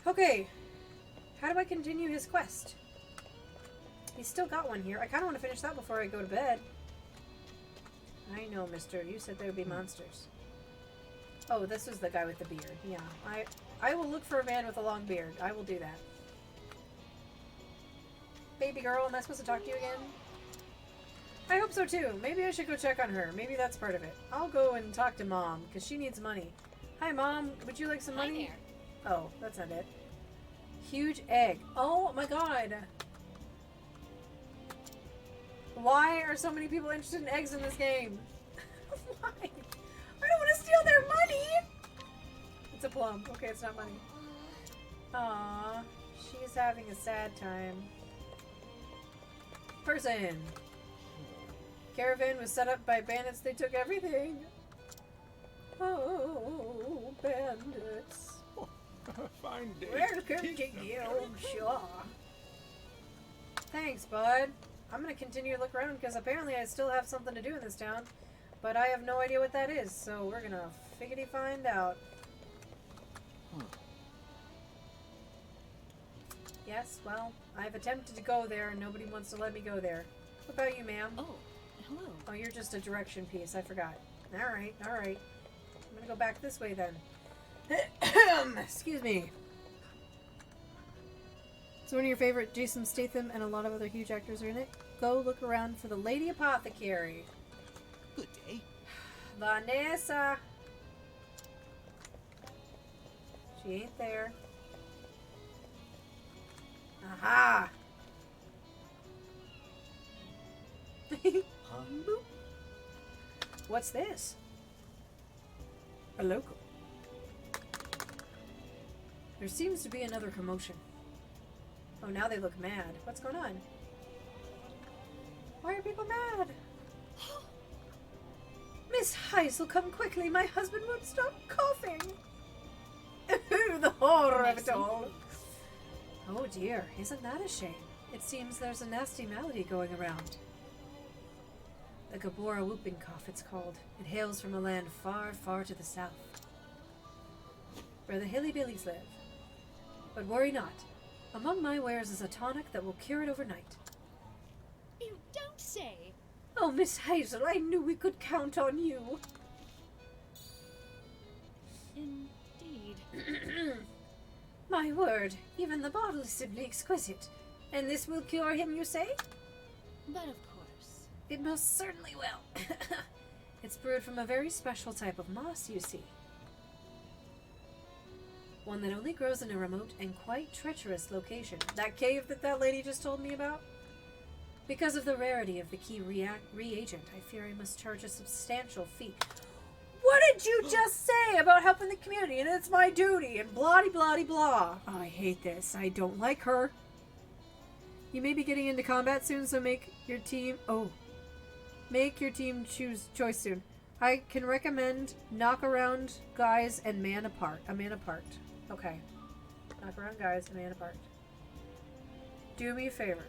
Okay. How do I continue his quest? He's still got one here. I kind of want to finish that before I go to bed. I know, mister. You said there would be monsters. Oh, this was the guy with the beard. Yeah. I will look for a man with a long beard. I will do that. Baby girl, am I supposed to talk to you again? I hope so too. Maybe I should go check on her. Maybe that's part of it. I'll go and talk to Mom, because she needs money. Hi, Mom. Would you like some money? Hi there. Oh, that's not it. Huge egg. Oh my god. Why are so many people interested in eggs in this game? Why? I don't want to steal their money! It's a plum. Okay, it's not money. Aww. She's having a sad time. Person. Caravan was set up by bandits. They took everything. Oh, bandits. Fine day. Welcome to you, sure. Thanks, bud. I'm gonna continue to look around because apparently I still have something to do in this town, but I have no idea what that is, so we're gonna figgity find out. Yes, well, I've attempted to go there and nobody wants to let me go there. What about you, ma'am? Oh, hello. Oh, you're just a direction piece. I forgot. Alright, alright. I'm gonna go back this way then. Excuse me. It's one of your favorite. Jason Statham and a lot of other huge actors are in it. Go look around for the Lady Apothecary. Good day. Vanessa. She ain't there. Aha! Huh? Boop. What's this? A local. There seems to be another commotion. Oh, now they look mad. What's going on? Why are people mad? Miss Heisel, come quickly. My husband won't stop coughing. The horror of it all. Oh dear, isn't that a shame? It seems there's a nasty malady going around. The Gabora whooping cough, it's called. It hails from a land far, far to the south, where the Hillybillies live. But worry not. Among my wares is a tonic that will cure it overnight. You don't say. Oh, Miss Hazel, I knew we could count on you. Indeed. My word, even the bottle is simply exquisite. And this will cure him, you say? But of course. It most certainly will. It's brewed from a very special type of moss, you see. One that only grows in a remote and quite treacherous location. That cave that lady just told me about? Because of the rarity of the key reagent, I fear I must charge a substantial fee. What did you just say about helping the community and it's my duty and blah-de-blah-de-blah? Oh, I hate this. I don't like her. You may be getting into combat soon, so make your team choice soon. I can recommend knock around guys and man apart. A man apart. Okay. Knock around guys, a man apart. Do me a favor.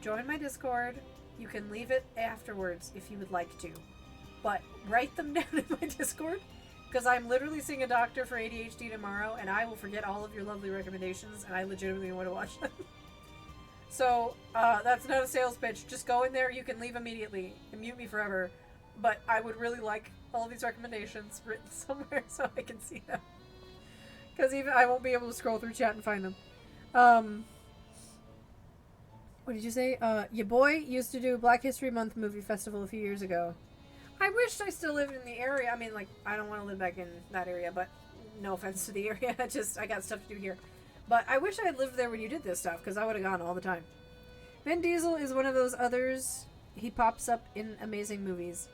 Join my Discord. You can leave it afterwards if you would like to. But write them down in my Discord, because I'm literally seeing a doctor for ADHD tomorrow, and I will forget all of your lovely recommendations, and I legitimately want to watch them. So, that's not a sales pitch. Just go in there, you can leave immediately, and mute me forever. But I would really like all of these recommendations written somewhere so I can see them. Because even I won't be able to scroll through chat and find them. What did you say? Your boy used to do Black History Month movie festival a few years ago. I wished I still lived in the area. I mean, like, I don't want to live back in that area, but no offense to the area. I got stuff to do here. But I wish I had lived there when you did this stuff, because I would have gone all the time. Vin Diesel is one of those others. He pops up in amazing movies.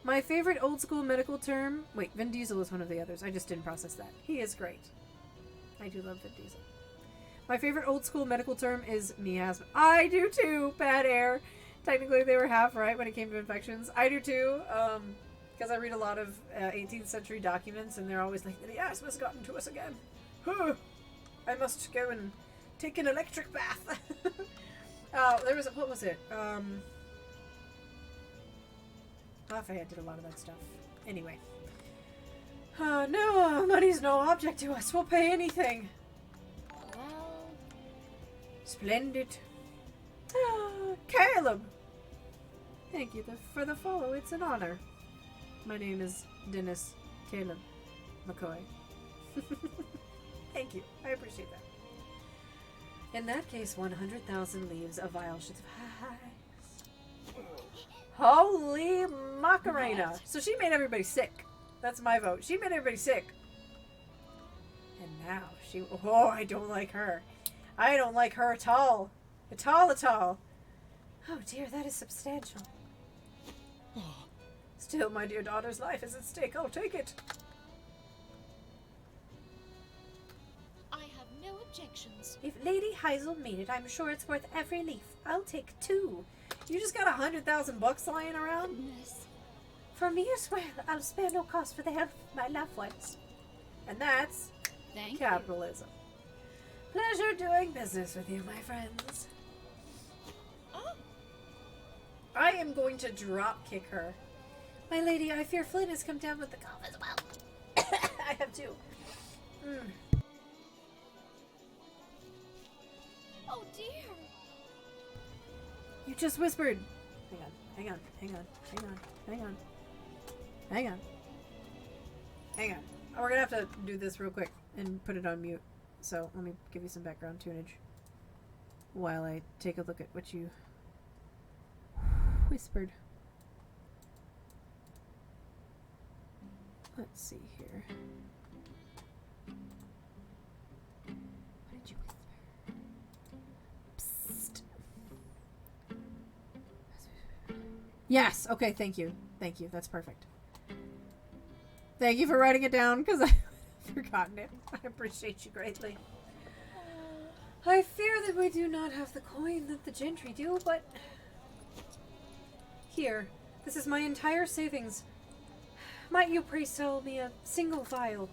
My favorite old school medical term... Wait, Vin Diesel is one of the others. I just didn't process that. He is great. I do love Vin Diesel. My favorite old school medical term is miasma. I do too! Bad air. Technically, they were half right when it came to infections. I do too, because I read a lot of 18th century documents, and they're always like, the miasma's gotten to us again. Huh. I must go and take an electric bath. There was what was it? Lafayette did a lot of that stuff. Anyway. No, money's no object to us. We'll pay anything. Well... Splendid. Caleb! Thank you for the follow. It's an honor. My name is Dennis Caleb McCoy. Thank you. I appreciate that. In that case, 100,000 leaves a vial should suffice. Holy Macarena! So she made everybody sick. That's my vote. She made everybody sick. And now she... Oh, I don't like her. I don't like her at all. At all. Oh dear, that is substantial. Still, my dear daughter's life is at stake. Oh, take it. I have no objections. If Lady Heisel made it, I'm sure it's worth every leaf. I'll take 2. You just got 100,000 bucks lying around? Goodness. For me as well, I'll spare no cost for the health of my loved ones. And that's Thank capitalism. Pleasure doing business with you, my friends. Oh. I am going to drop kick her. My lady, I fear Flynn has come down with the cough as well. I have 2. Oh dear. You just whispered. Hang on. We're gonna have to do this real quick and put it on mute. So let me give you some background tunage while I take a look at what you whispered. Let's see here. What did you whisper? Psst. Yes. Okay. Thank you. That's perfect. Thank you for writing it down, because I've forgotten it. I appreciate you greatly. I fear that we do not have the coin that the gentry do, but... Here, this is my entire savings. Might you pray sell me a single vial?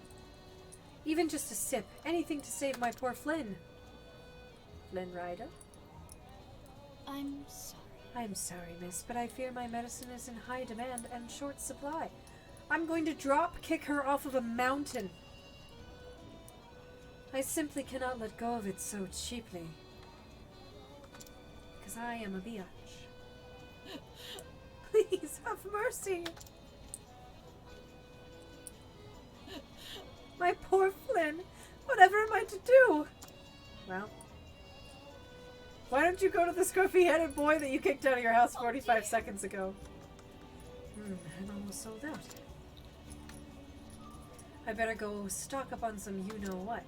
Even just a sip. Anything to save my poor Flynn. Flynn Rider? I'm sorry. I'm sorry, miss, but I fear my medicine is in high demand and short supply. I'm going to drop kick her off of a mountain. I simply cannot let go of it so cheaply. Because I am a biatch. Please, have mercy. My poor Flynn. Whatever am I to do? Well. Why don't you go to the scruffy-headed boy that you kicked out of your house 45 seconds ago? I'm almost sold out. I better go stock up on some you-know-what.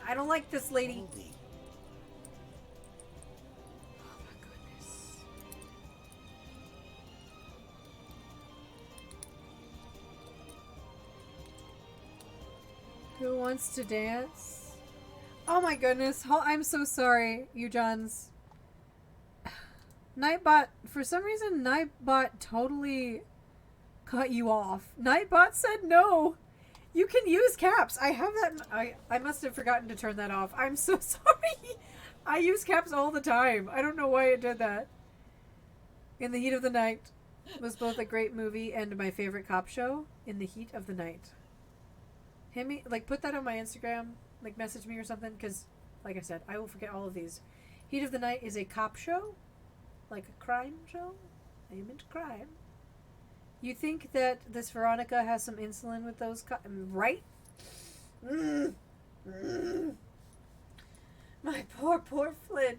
I don't like this lady. Holy. Oh my goodness. Who wants to dance? Oh my goodness. I'm so sorry, you Johns. Nightbot, for some reason, Nightbot totally cut you off. Nightbot said no. You can use caps. I have that. I must have forgotten to turn that off. I'm so sorry. I use caps all the time. I don't know why it did that. In the Heat of the Night was both a great movie and my favorite cop show. In the Heat of the Night. Hit me, like, put that on my Instagram. Like, message me or something, because, like I said, I will forget all of these. Heat of the Night is a cop show. Like a crime show? I am into crime. You think that this Veronica has some insulin with those right? My poor Flynn.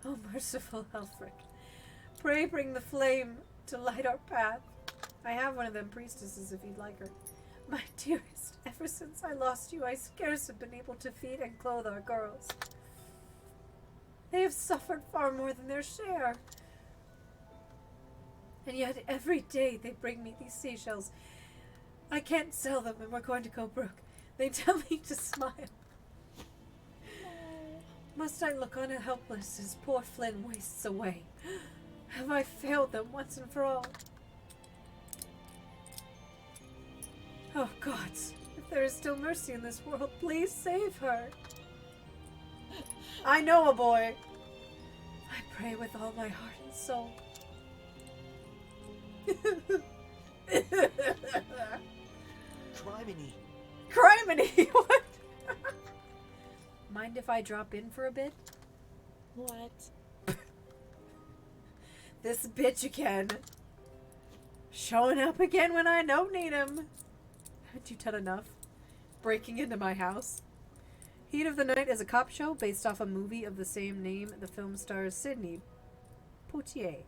Oh, merciful Alfred. Pray bring the flame to light our path. I have one of them priestesses if you'd like her. My dearest, ever since I lost you, I scarce have been able to feed and clothe our girls. They have suffered far more than their share. And yet every day they bring me these seashells. I can't sell them and we're going to go broke. They tell me to smile. Must I look on helpless as poor Flynn wastes away? Have I failed them once and for all? Oh gods, if there is still mercy in this world, please save her. I know a boy. I pray with all my heart and soul. Criminy. Criminy? What? Mind if I drop in for a bit? What? This bitch again. Showing up again when I don't need him. Haven't you done enough? Breaking into my house. Heat of the Night is a cop show based off a movie of the same name. The film stars Sidney Poitier,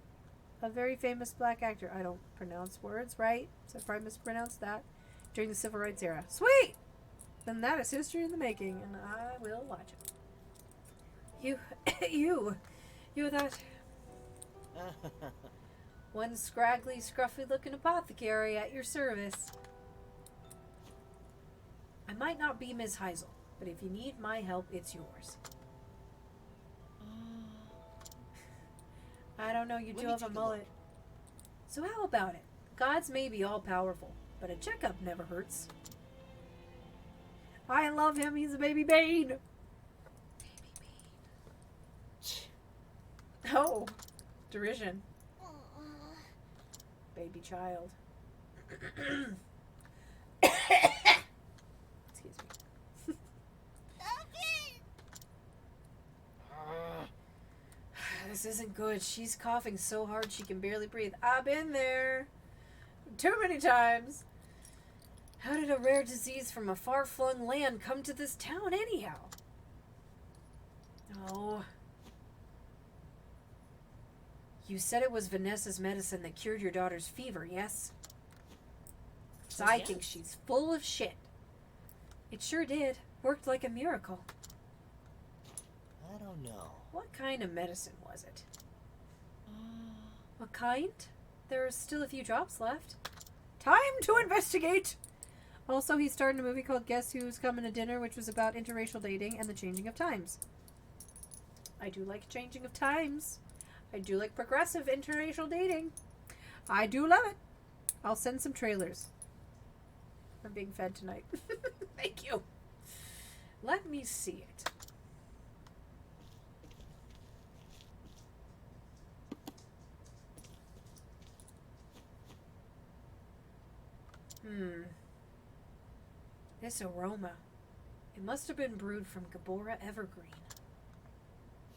a very famous black actor. I don't pronounce words right, so I probably mispronounced that. During the Civil Rights era. Sweet! Then that is history in the making, and I will watch it. You're that one scraggly, scruffy-looking apothecary at your service. I might not be Ms. Heisel, but if you need my help, it's yours. I don't know, you do have a mullet. So how about it? Gods may be all-powerful, but a checkup never hurts. I love him, he's a baby Bane. Baby Bane. Oh, derision. Baby child. Excuse me. This isn't good. She's coughing so hard she can barely breathe. I've been there. Too many times. How did a rare disease from a far-flung land come to this town anyhow? Oh. You said it was Vanessa's medicine that cured your daughter's fever, yes? So I think she's full of shit. It sure did. Worked like a miracle. I don't know. What kind of medicine was it? What kind? There are still a few drops left. Time to investigate! Also, he starred in a movie called Guess Who's Coming to Dinner, which was about interracial dating and the changing of times. I do like changing of times. I do like progressive interracial dating. I do love it. I'll send some trailers. I'm being fed tonight. Thank you. Let me see it. This aroma. It must have been brewed from Gabora Evergreen.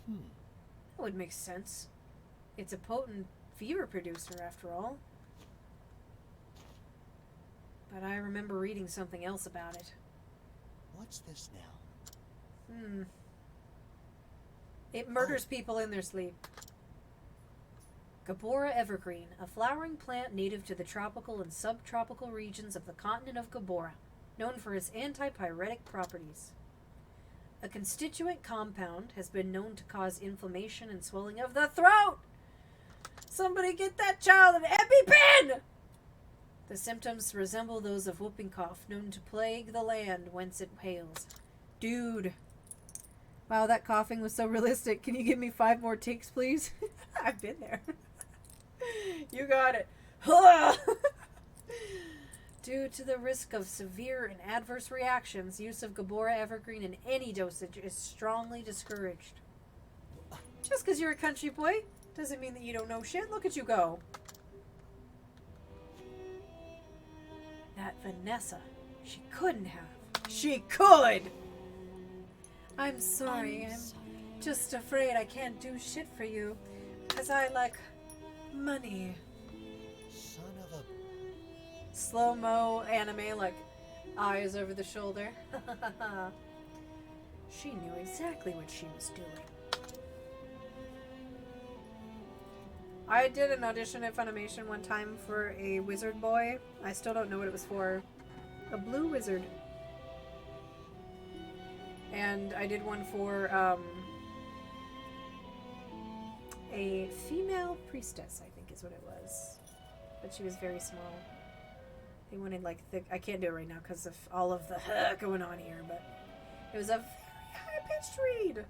That would make sense. It's a potent fever producer, after all. But I remember reading something else about it. What's this now? It murders people in their sleep. Gabora evergreen, a flowering plant native to the tropical and subtropical regions of the continent of Gabora, known for its antipyretic properties. A constituent compound has been known to cause inflammation and swelling of the throat. Somebody get that child an EpiPen! The symptoms resemble those of whooping cough, known to plague the land whence it hails. Dude. Wow, that coughing was so realistic. Can you give me 5 more takes, please? I've been there. You got it. Due to the risk of severe and adverse reactions, use of Gabora evergreen in any dosage is strongly discouraged. Just because you're a country boy doesn't mean that you don't know shit. Look at you go. That Vanessa, she couldn't have. She could! I'm sorry. I'm just afraid I can't do shit for you. Because I like money. Son of a... Slow-mo anime, like eyes over the shoulder. She knew exactly what she was doing. I did an audition at Funimation one time for a wizard boy. I still don't know what it was for. A blue wizard. And I did one for a female priestess, I think is what it was. But she was very small. They wanted like thick. I can't do it right now because of all of the going on here, but it was a very high-pitched read.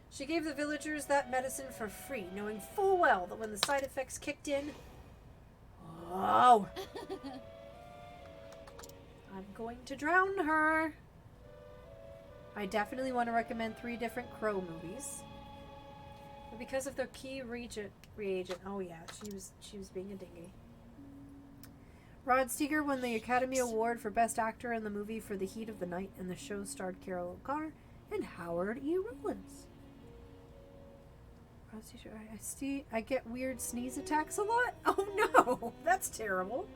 She gave the villagers that medicine for free, knowing full well that when the side effects kicked in, oh, I'm going to drown her. I definitely want to recommend 3 different Crow movies, but because of their key reagent, oh yeah, she was being a dingy. Rod Steiger won the Academy Award for Best Actor in the movie For the Heat of the Night, and the show starred Carol O'Connor and Howard E. Rollins. Rod Steiger, I get weird sneeze attacks a lot? Oh no, that's terrible.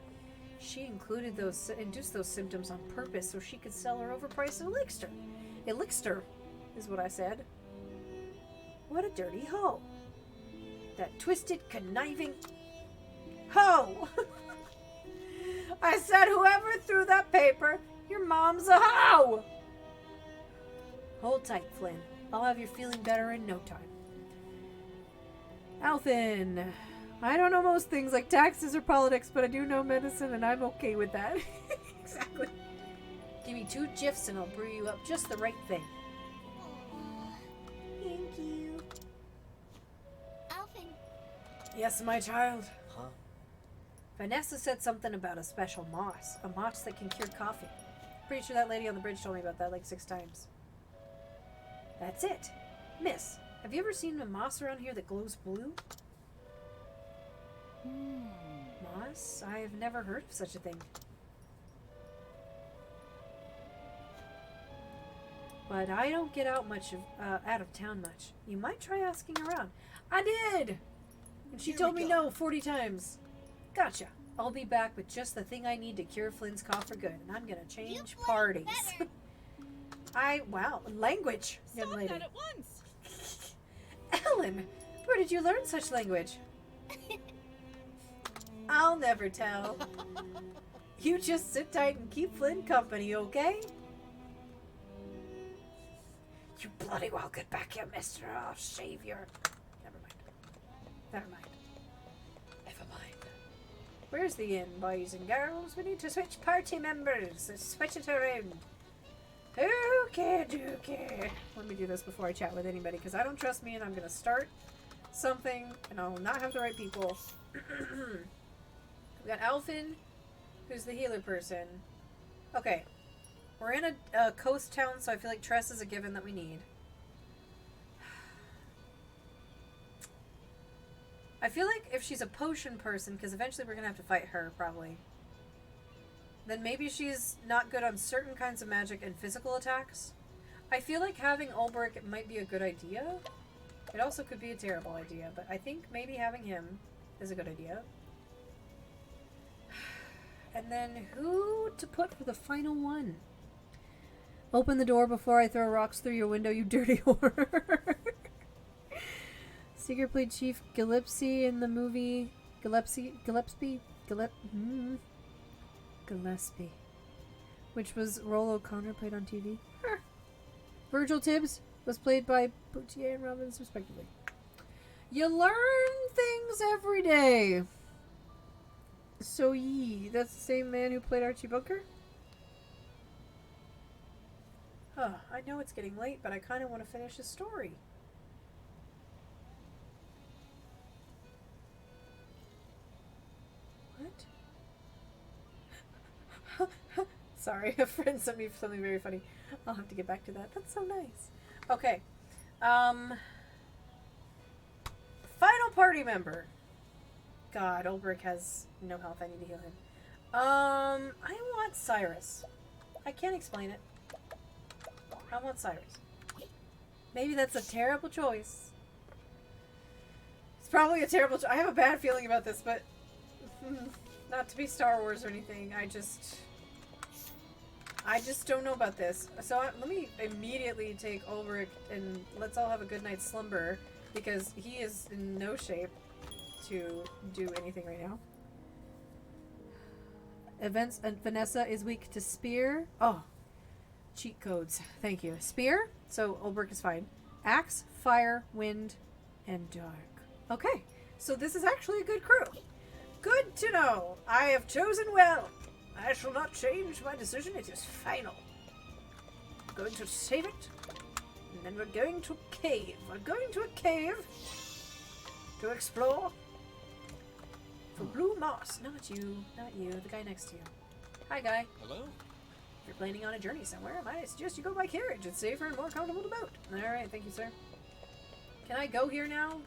She induced those symptoms on purpose so she could sell her overpriced elixir. Elixir is what I said. What a dirty hoe. That twisted, conniving hoe. I said whoever threw that paper, your mom's a hoe! Hold tight, Flynn. I'll have you feeling better in no time. Alfyn. I don't know most things like taxes or politics, but I do know medicine and I'm okay with that. Exactly. Give me 2 gifs and I'll brew you up just the right thing. Thank you. Alfyn. Yes, my child. Huh? Vanessa said something about a special moss. A moss that can cure coughing. Pretty sure that lady on the bridge told me about that like 6 times. That's it. Miss, have you ever seen a moss around here that glows blue? Moss? I've never heard of such a thing. But I don't get out of town much. You might try asking around. I did! And she told me no 40 times. Gotcha. I'll be back with just the thing I need to cure Flynn's cough for good, and I'm gonna change parties. Wow, language, young lady. Stop that at once. Ellen, where did you learn such language? I'll never tell. You just sit tight and keep Flynn company, okay? You bloody well get back here, mister. I'll shave your... Never mind. Where's the inn, boys and girls? We need to switch party members. Let's switch it around. Okay. Let me do this before I chat with anybody, because I don't trust me, and I'm going to start something, and I'll not have the right people. We got Alfyn, who's the healer person. Okay. We're in a coast town, so I feel like Tress is a given that we need. I feel like if she's a potion person, because eventually we're going to have to fight her, probably, then maybe she's not good on certain kinds of magic and physical attacks. I feel like having Ulbrich might be a good idea. It also could be a terrible idea, but I think maybe having him is a good idea. And then who to put for the final one? Open the door before I throw rocks through your window, you dirty whore. Seeger played Chief Gillespie in the movie Gillespie, which was Roll O'Connor played on TV. Virgil Tibbs was played by Poitier and Robbins, respectively. You learn things every day. So that's the same man who played Archie Bunker? Huh, I know it's getting late, but I kind of want to finish the story. What? Sorry, a friend sent me something very funny. I'll have to get back to that. That's so nice. Okay. Final party member. God, Ulbrich has no health. I need to heal him. I want Cyrus. I can't explain it. I want Cyrus. Maybe that's a terrible choice. It's probably a terrible choice. I have a bad feeling about this, but not to be Star Wars or anything. I just don't know about this. So let me immediately take Ulrich and let's all have a good night's slumber because he is in no shape to do anything right now. Events and Vanessa is weak to spear. Oh, cheat codes. Thank you. Spear. So Ulrich is fine. Axe, fire, wind, and dark. Okay, so this is actually a good crew. Good to know. I have chosen well. I shall not change my decision. It is final. I'm going to save it. And then we're going to a cave. We're going to a cave to explore for blue moss. Not you. Not you. The guy next to you. Hi, guy. Hello? If you're planning on a journey somewhere, I suggest you go by carriage. It's safer and more comfortable to boat. Alright, thank you, sir. Can I go here now?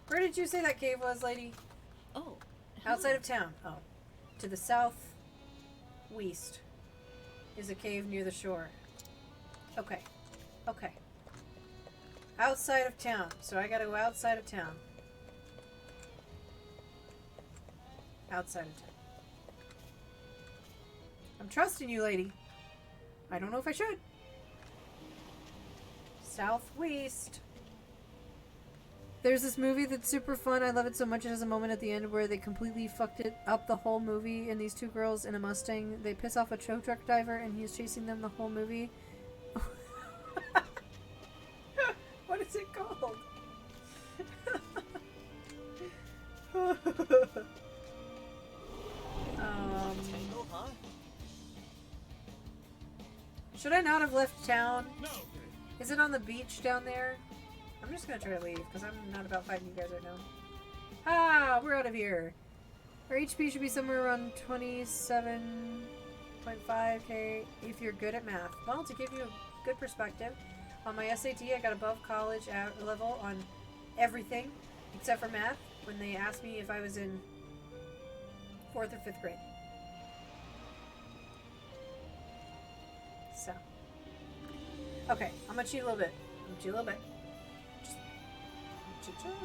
Where did you say that cave was, lady? Oh. Outside of town. Oh. To the southwest is a cave near the shore. Okay. Okay. Outside of town. So I gotta go outside of town. Outside of town. I'm trusting you, lady. I don't know if I should. Southwest. There's this movie that's super fun. I love it so much. It has a moment at the end where they completely fucked it up the whole movie. And these two girls in a Mustang, they piss off a tow truck driver and he's chasing them the whole movie. What is it called? Tango, huh? Should I not have left town? No. Is it on the beach down there? I'm just gonna try to leave because I'm not about fighting you guys right now. Ah, we're out of here. Our HP should be somewhere around 27.5k if you're good at math. Well, to give you a good perspective, on my SAT I got above college level on everything except for math when they asked me if I was in 4th or 5th grade. So. Okay, I'm gonna cheat a little bit. Just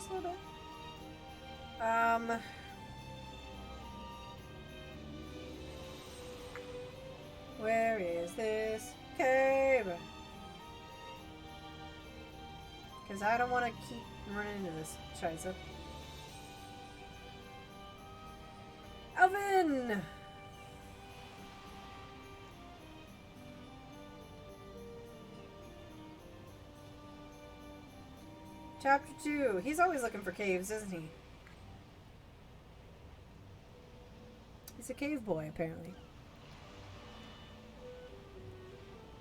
a little bit. Where is this cave? Because I don't want to keep running into this scheiße. Alfyn! Chapter 2. He's always looking for caves, isn't he? He's a cave boy, apparently.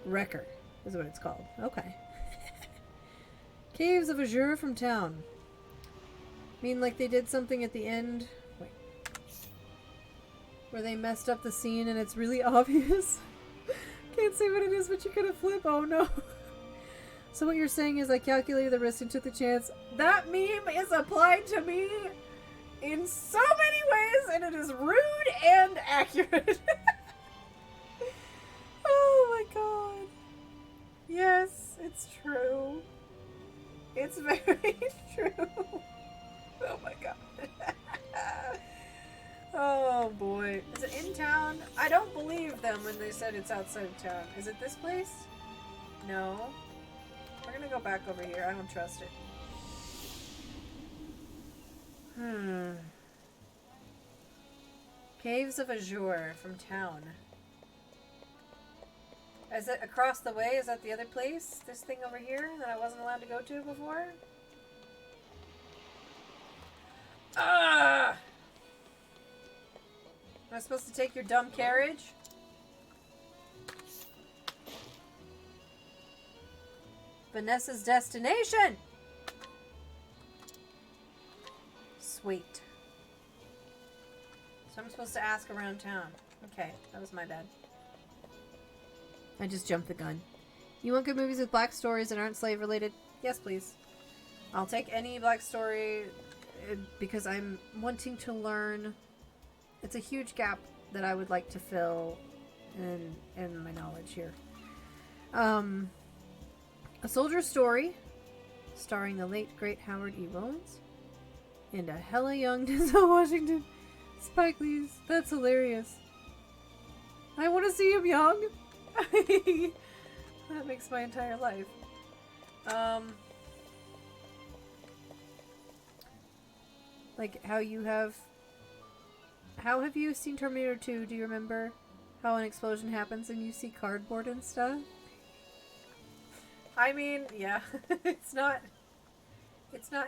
Wrecker is what it's called. Okay. Caves of Azure from town. Mean like they did something at the end? Wait. Where they messed up the scene and it's really obvious? Can't say what it is, but you're gonna flip. Oh no. So what you're saying is I calculated the risk and took the chance. That meme is applied to me in so many ways, and it is rude and accurate. Oh my god. Yes, it's true. It's very true. Oh my god. Oh boy. Is it in town? I don't believe them when they said it's outside of town. Is it this place? No. We're gonna go back over here. I don't trust it. Caves of Azure from town. Is it across the way? Is that the other place? This thing over here that I wasn't allowed to go to before? Ah! Am I supposed to take your dumb carriage? Vanessa's destination! Sweet. So I'm supposed to ask around town. Okay, that was my bad. I just jumped the gun. You want good movies with black stories that aren't slave related? Yes, please. I'll take any black story because I'm wanting to learn. It's a huge gap that I would like to fill in my knowledge here. A Soldier's Story, starring the late great Howard E. Rollins, and a hella young Denzel Washington. Spike Lee's. That's hilarious. I want to see him young. That makes my entire life. Like how have you seen Terminator 2? Do you remember how an explosion happens and you see cardboard and stuff? I mean, yeah, it's not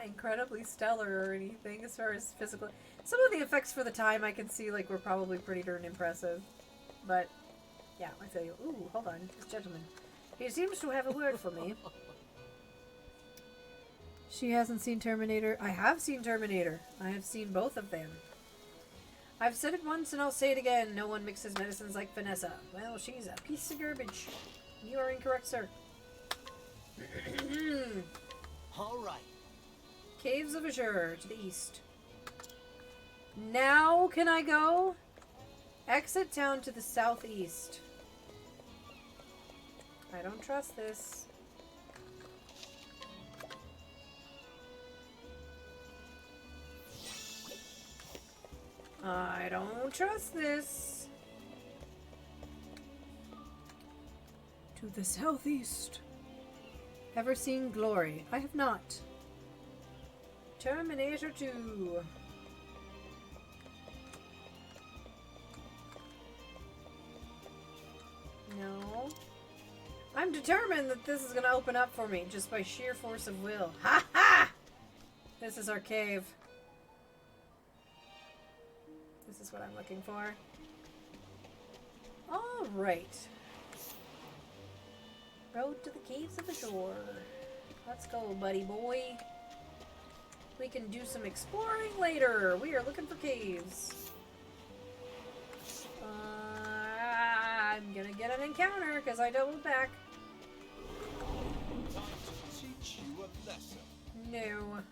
incredibly stellar or anything as far as physical. Some of the effects for the time I can see like were probably pretty darn impressive, but yeah, I feel you. Ooh, hold on, this gentleman. He seems to have a word for me. She hasn't seen Terminator. I have seen Terminator. I have seen both of them. I've said it once and I'll say it again. No one mixes medicines like Vanessa. Well, she's a piece of garbage. You are incorrect, sir. Alright. Caves of Azure to the east. Now can I go? Exit town to the southeast. I don't trust this. I don't trust this. To the southeast. Ever seen Glory? I have not. Terminator 2. No. I'm determined that this is going to open up for me just by sheer force of will. Ha ha! This is our cave. This is what I'm looking for. Alright. Road to the Caves of Azure. Let's go, buddy boy. We can do some exploring later. We are looking for caves. I'm gonna get an encounter because I doubled back. Time to teach you a lesson. No.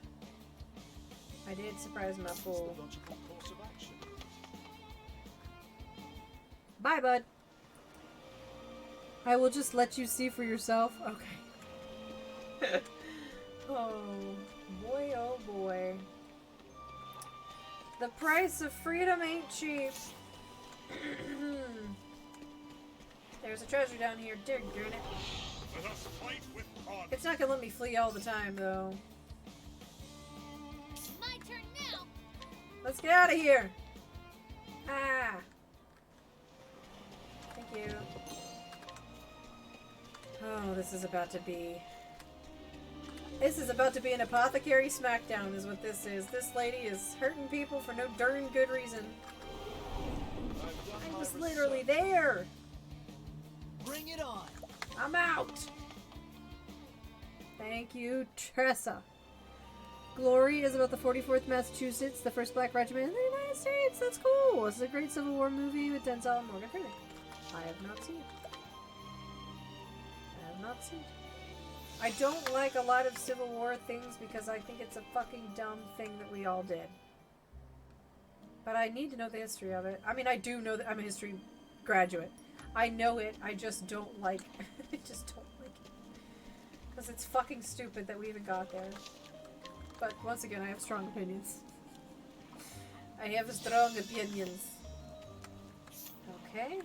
I did surprise my This is fool. the logical course of action. Bye, bud. I will just let you see for yourself. Okay. Oh, boy, oh boy. The price of freedom ain't cheap. There's a treasure down here. Dig, darn it. Let us fight with honor. It's not gonna let me flee all the time, though. My turn now. Let's get out of here. Ah. Thank you. Oh, this is about to be... This is about to be an apothecary smackdown is what this is. This lady is hurting people for no darn good reason. I was literally there. Bring it on. I'm out. Thank you, Tressa. Glory is about the 44th Massachusetts, the first black regiment in the United States. That's cool. This is a great Civil War movie with Denzel and Morgan Freeman. I have not seen it. I have not seen it. I don't like a lot of Civil War things because I think it's a fucking dumb thing that we all did. But I need to know the history of it. I mean, I do know that I'm a history graduate. I know it. I just don't like I just don't like it. Because it's fucking stupid that we even got there. But once again, I have strong opinions. I have strong opinions. Okay.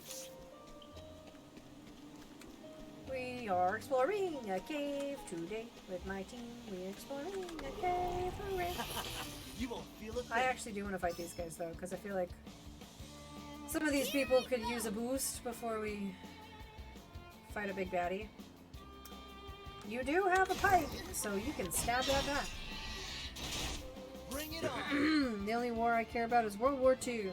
We are exploring a cave today with my team. We're exploring a cave. Hooray. You won't feel it. I actually do want to fight these guys though, because I feel like some of these people could use a boost before we fight a big baddie. You do have a pipe, so you can stab that back. Bring it on. The only war I care about is World War II.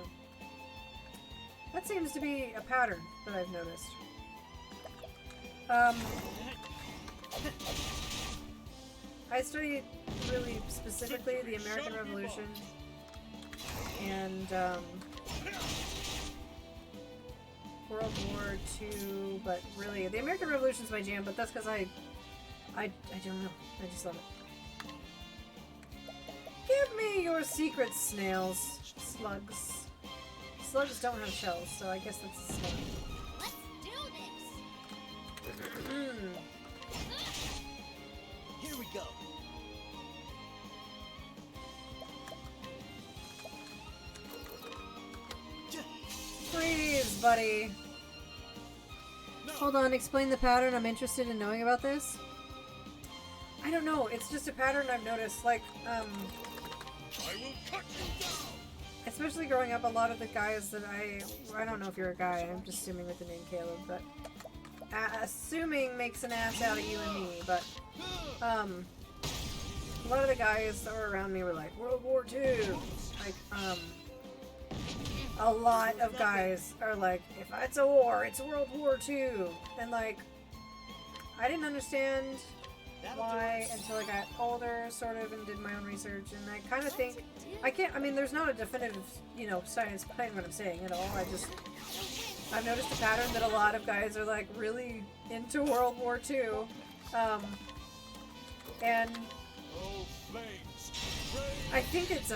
That seems to be a pattern that I've noticed. I studied really specifically the American Revolution and World War II, but really the American Revolution's my jam, but that's because I don't know. I just love it. Give me your secret snails, slugs. Slugs don't have shells, so I guess that's a slug. Let's do this. Here we go. Freeze, buddy. Hold on, explain the pattern. I'm interested in knowing about this. I don't know, it's just a pattern I've noticed, like, I will cut you down. especially growing up, a lot of the guys that I don't know if you're a guy, I'm just assuming with the name Caleb, but assuming makes an ass out of you and me, but, a lot of the guys that were around me were like, World War II, like, a lot of guys are like, if it's a war, it's World War II, and like, I didn't understand why until I got older, sort of, and did my own research, and I kind of think, I mean, there's not a definitive, you know, science behind what I'm saying at all, I've noticed a pattern that a lot of guys are, like, really into World War II, and I think it's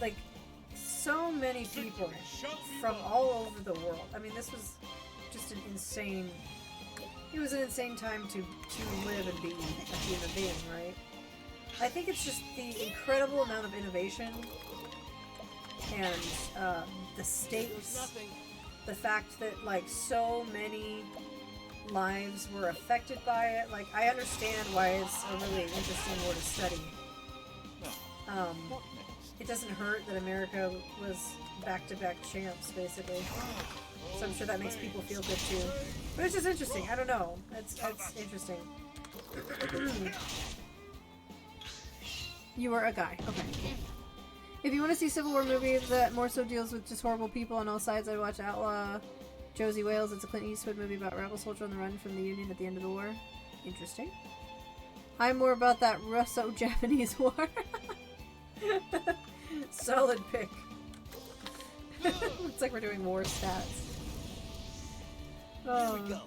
like, so many people from all over the world, I mean, this was just an insane, it was an insane time to live and be a human being, right? I think it's just the incredible amount of innovation and the stakes, the fact that like so many lives were affected by it. Like I understand why it's a really interesting war to study. It doesn't hurt that America was back-to-back champs, basically. So I'm sure that makes people feel good too. But it's just interesting. I don't know. It's interesting. You are a guy. Okay. If you want to see Civil War movies that more so deals with just horrible people on all sides, I'd watch Outlaw Josie Wales. It's a Clint Eastwood movie about a rebel soldier on the run from the Union at the end of the war. Interesting. I'm more about that Russo-Japanese war. Solid pick. It's like we're doing war stats. Here we go.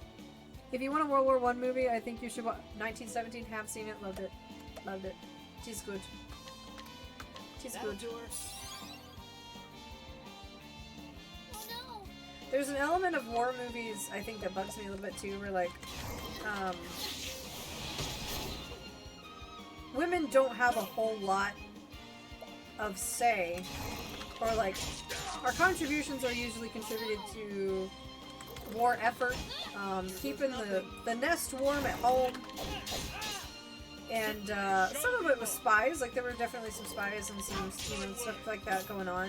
If you want a World War I movie, I think you should watch 1917. Have seen it, loved it. Loved it. She's good. She's good. Oh no! There's an element of war movies I think that bugs me a little bit too, where like, women don't have a whole lot of say, or like, our contributions are usually contributed to war effort, keeping the nest warm at home, and some of it was spies, like there were definitely some spies and some, you know, stuff like that going on.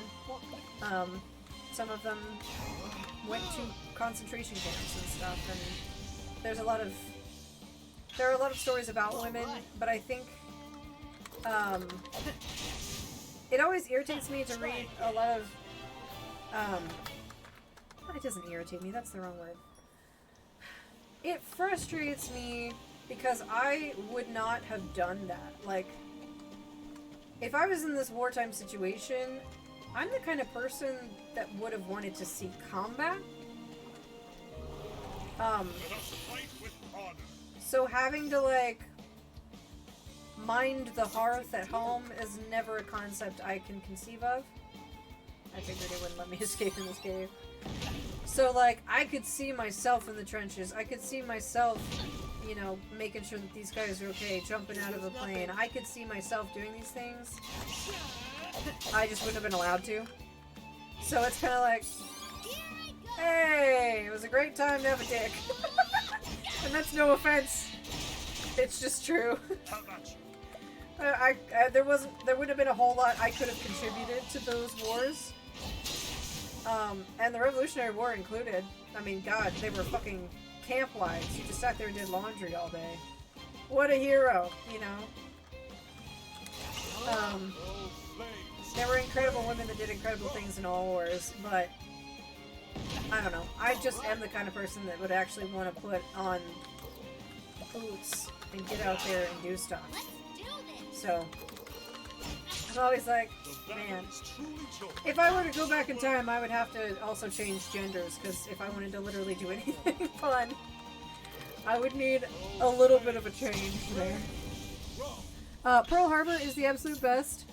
Some of them went to concentration camps and stuff, and there are a lot of stories about women, but I think it always irritates me to read a lot of it doesn't irritate me, that's the wrong word. It frustrates me because I would not have done that. Like, if I was in this wartime situation, I'm the kind of person that would have wanted to see combat. So having to, like, mind the hearth at home is never a concept I can conceive of. I figured it wouldn't let me escape in this cave. So, like, I could see myself in the trenches. I could see myself, you know, making sure that these guys are okay, jumping out of a plane. I could see myself doing these things. I just wouldn't have been allowed to. So it's kind of like, hey, it was a great time to have a dick. And that's no offense. It's just true. How about you? There would have been a whole lot I could have contributed to those wars. And the Revolutionary War included. I mean, God, they were fucking camp wives. You just sat there and did laundry all day. What a hero, you know? There were incredible women that did incredible things in all wars, but I don't know. I just am the kind of person that would actually want to put on boots and get out there and do stuff. So, I'm always like, man, if I were to go back in time, I would have to also change genders, because if I wanted to literally do anything fun, I would need a little bit of a change there. Pearl Harbor is the absolute best,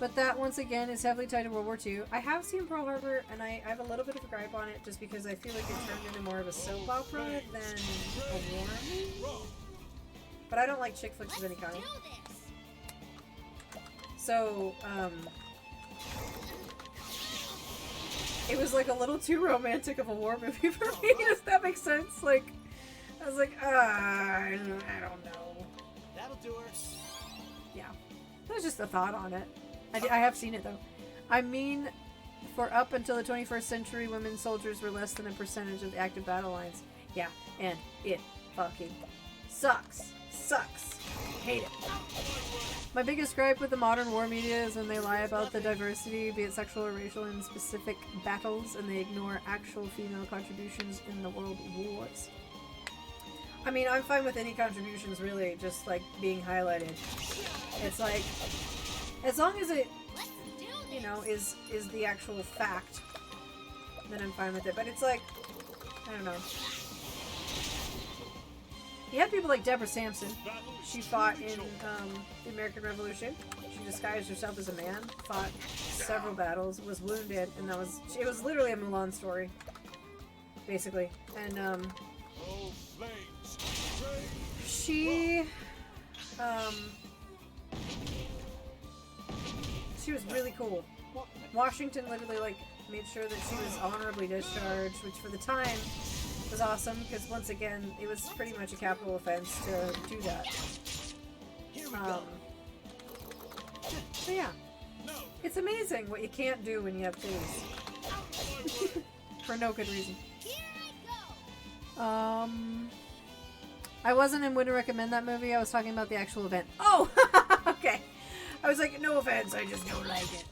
but that, once again, is heavily tied to World War II. I have seen Pearl Harbor, and I have a little bit of a gripe on it, just because I feel like it turned into more of a soap opera than a war movie. But I don't like chick flicks of any kind. So, it was like a little too romantic of a war movie for me. Does that make sense? Like, I was like, I don't know. That'll do her. Yeah. That was just a thought on it. I have seen it, though. I mean, for up until the 21st century, women soldiers were less than a percentage of the active battle lines. Yeah, and it fucking sucks. Sucks. Hate it. My biggest gripe with the modern war media is when they lie about the diversity, be it sexual or racial, in specific battles, and they ignore actual female contributions in the world wars. I mean, I'm fine with any contributions, really, just, like, being highlighted. It's like, as long as it, you know, is the actual fact, then I'm fine with it. But it's like, I don't know. You have people like Deborah Sampson. She fought in the American Revolution. She disguised herself as a man, fought several battles, was wounded, and it was literally a Mulan story, basically. And she was really cool. Washington literally, like, made sure that she was honorably discharged, which for the time was awesome, because once again, it was pretty much a capital offense to do that. So yeah, it's amazing what you can't do when you have titties. For no good reason. I wasn't and wouldn't recommend that movie. I was talking about the actual event. Oh! Okay. I was like, no offense, I just don't like it.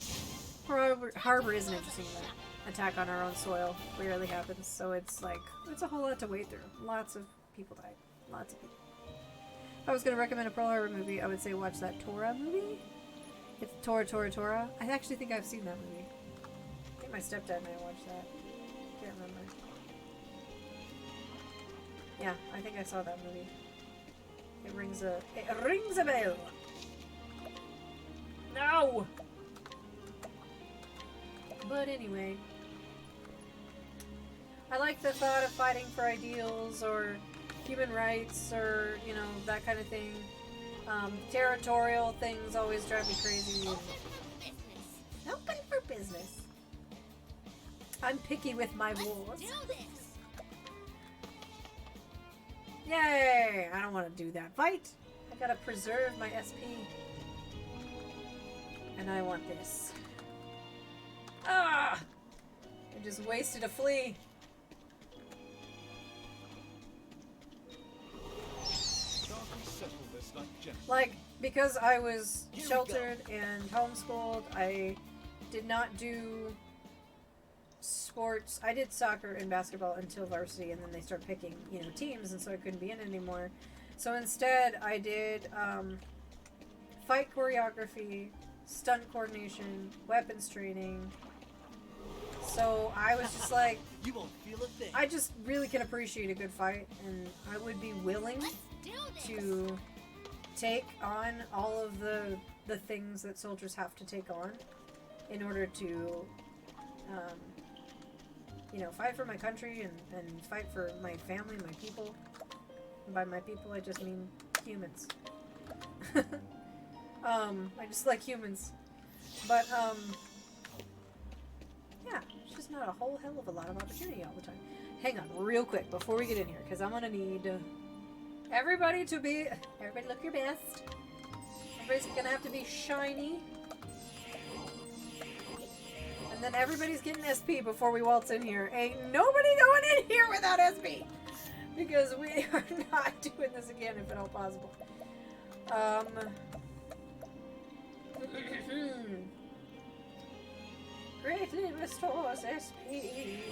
Pearl Harbor is an interesting event. Attack on our own soil rarely happens, so it's like, it's a whole lot to wade through. Lots of people died. Lots of people. If I was going to recommend a Pearl Harbor movie, I would say watch that Tora movie. It's Tora. I actually think I've seen that movie. I think my stepdad and I watched that. Can't remember. Yeah, I think I saw that movie. It rings a bell. No! But anyway, I like the thought of fighting for ideals or human rights or, you know, that kind of thing. Territorial things always drive me crazy. Open for business. I'm picky with my wars. Yay! I don't want to do that. Fight! I gotta preserve my SP. And I want this. Ah! I just wasted a flea. Like, because I was sheltered and homeschooled, I did not do sports. I did soccer and basketball until varsity, and then they start picking, you know, teams, and so I couldn't be in anymore. So instead, I did fight choreography, stunt coordination, weapons training. So I was just like, You won't feel a thing. I just really can appreciate a good fight, and I would be willing to take on all of the things that soldiers have to take on in order to, you know, fight for my country and fight for my family, my people. And by my people, I just mean humans. I just like humans. But, yeah, just not a whole hell of a lot of opportunity all the time. Hang on, real quick, before we get in here, because I'm gonna need everybody look your best. Everybody's gonna have to be shiny. And then everybody's getting SP before we waltz in here. Ain't nobody going in here without SP! Because we are not doing this again if at all possible. Greatly restores SP.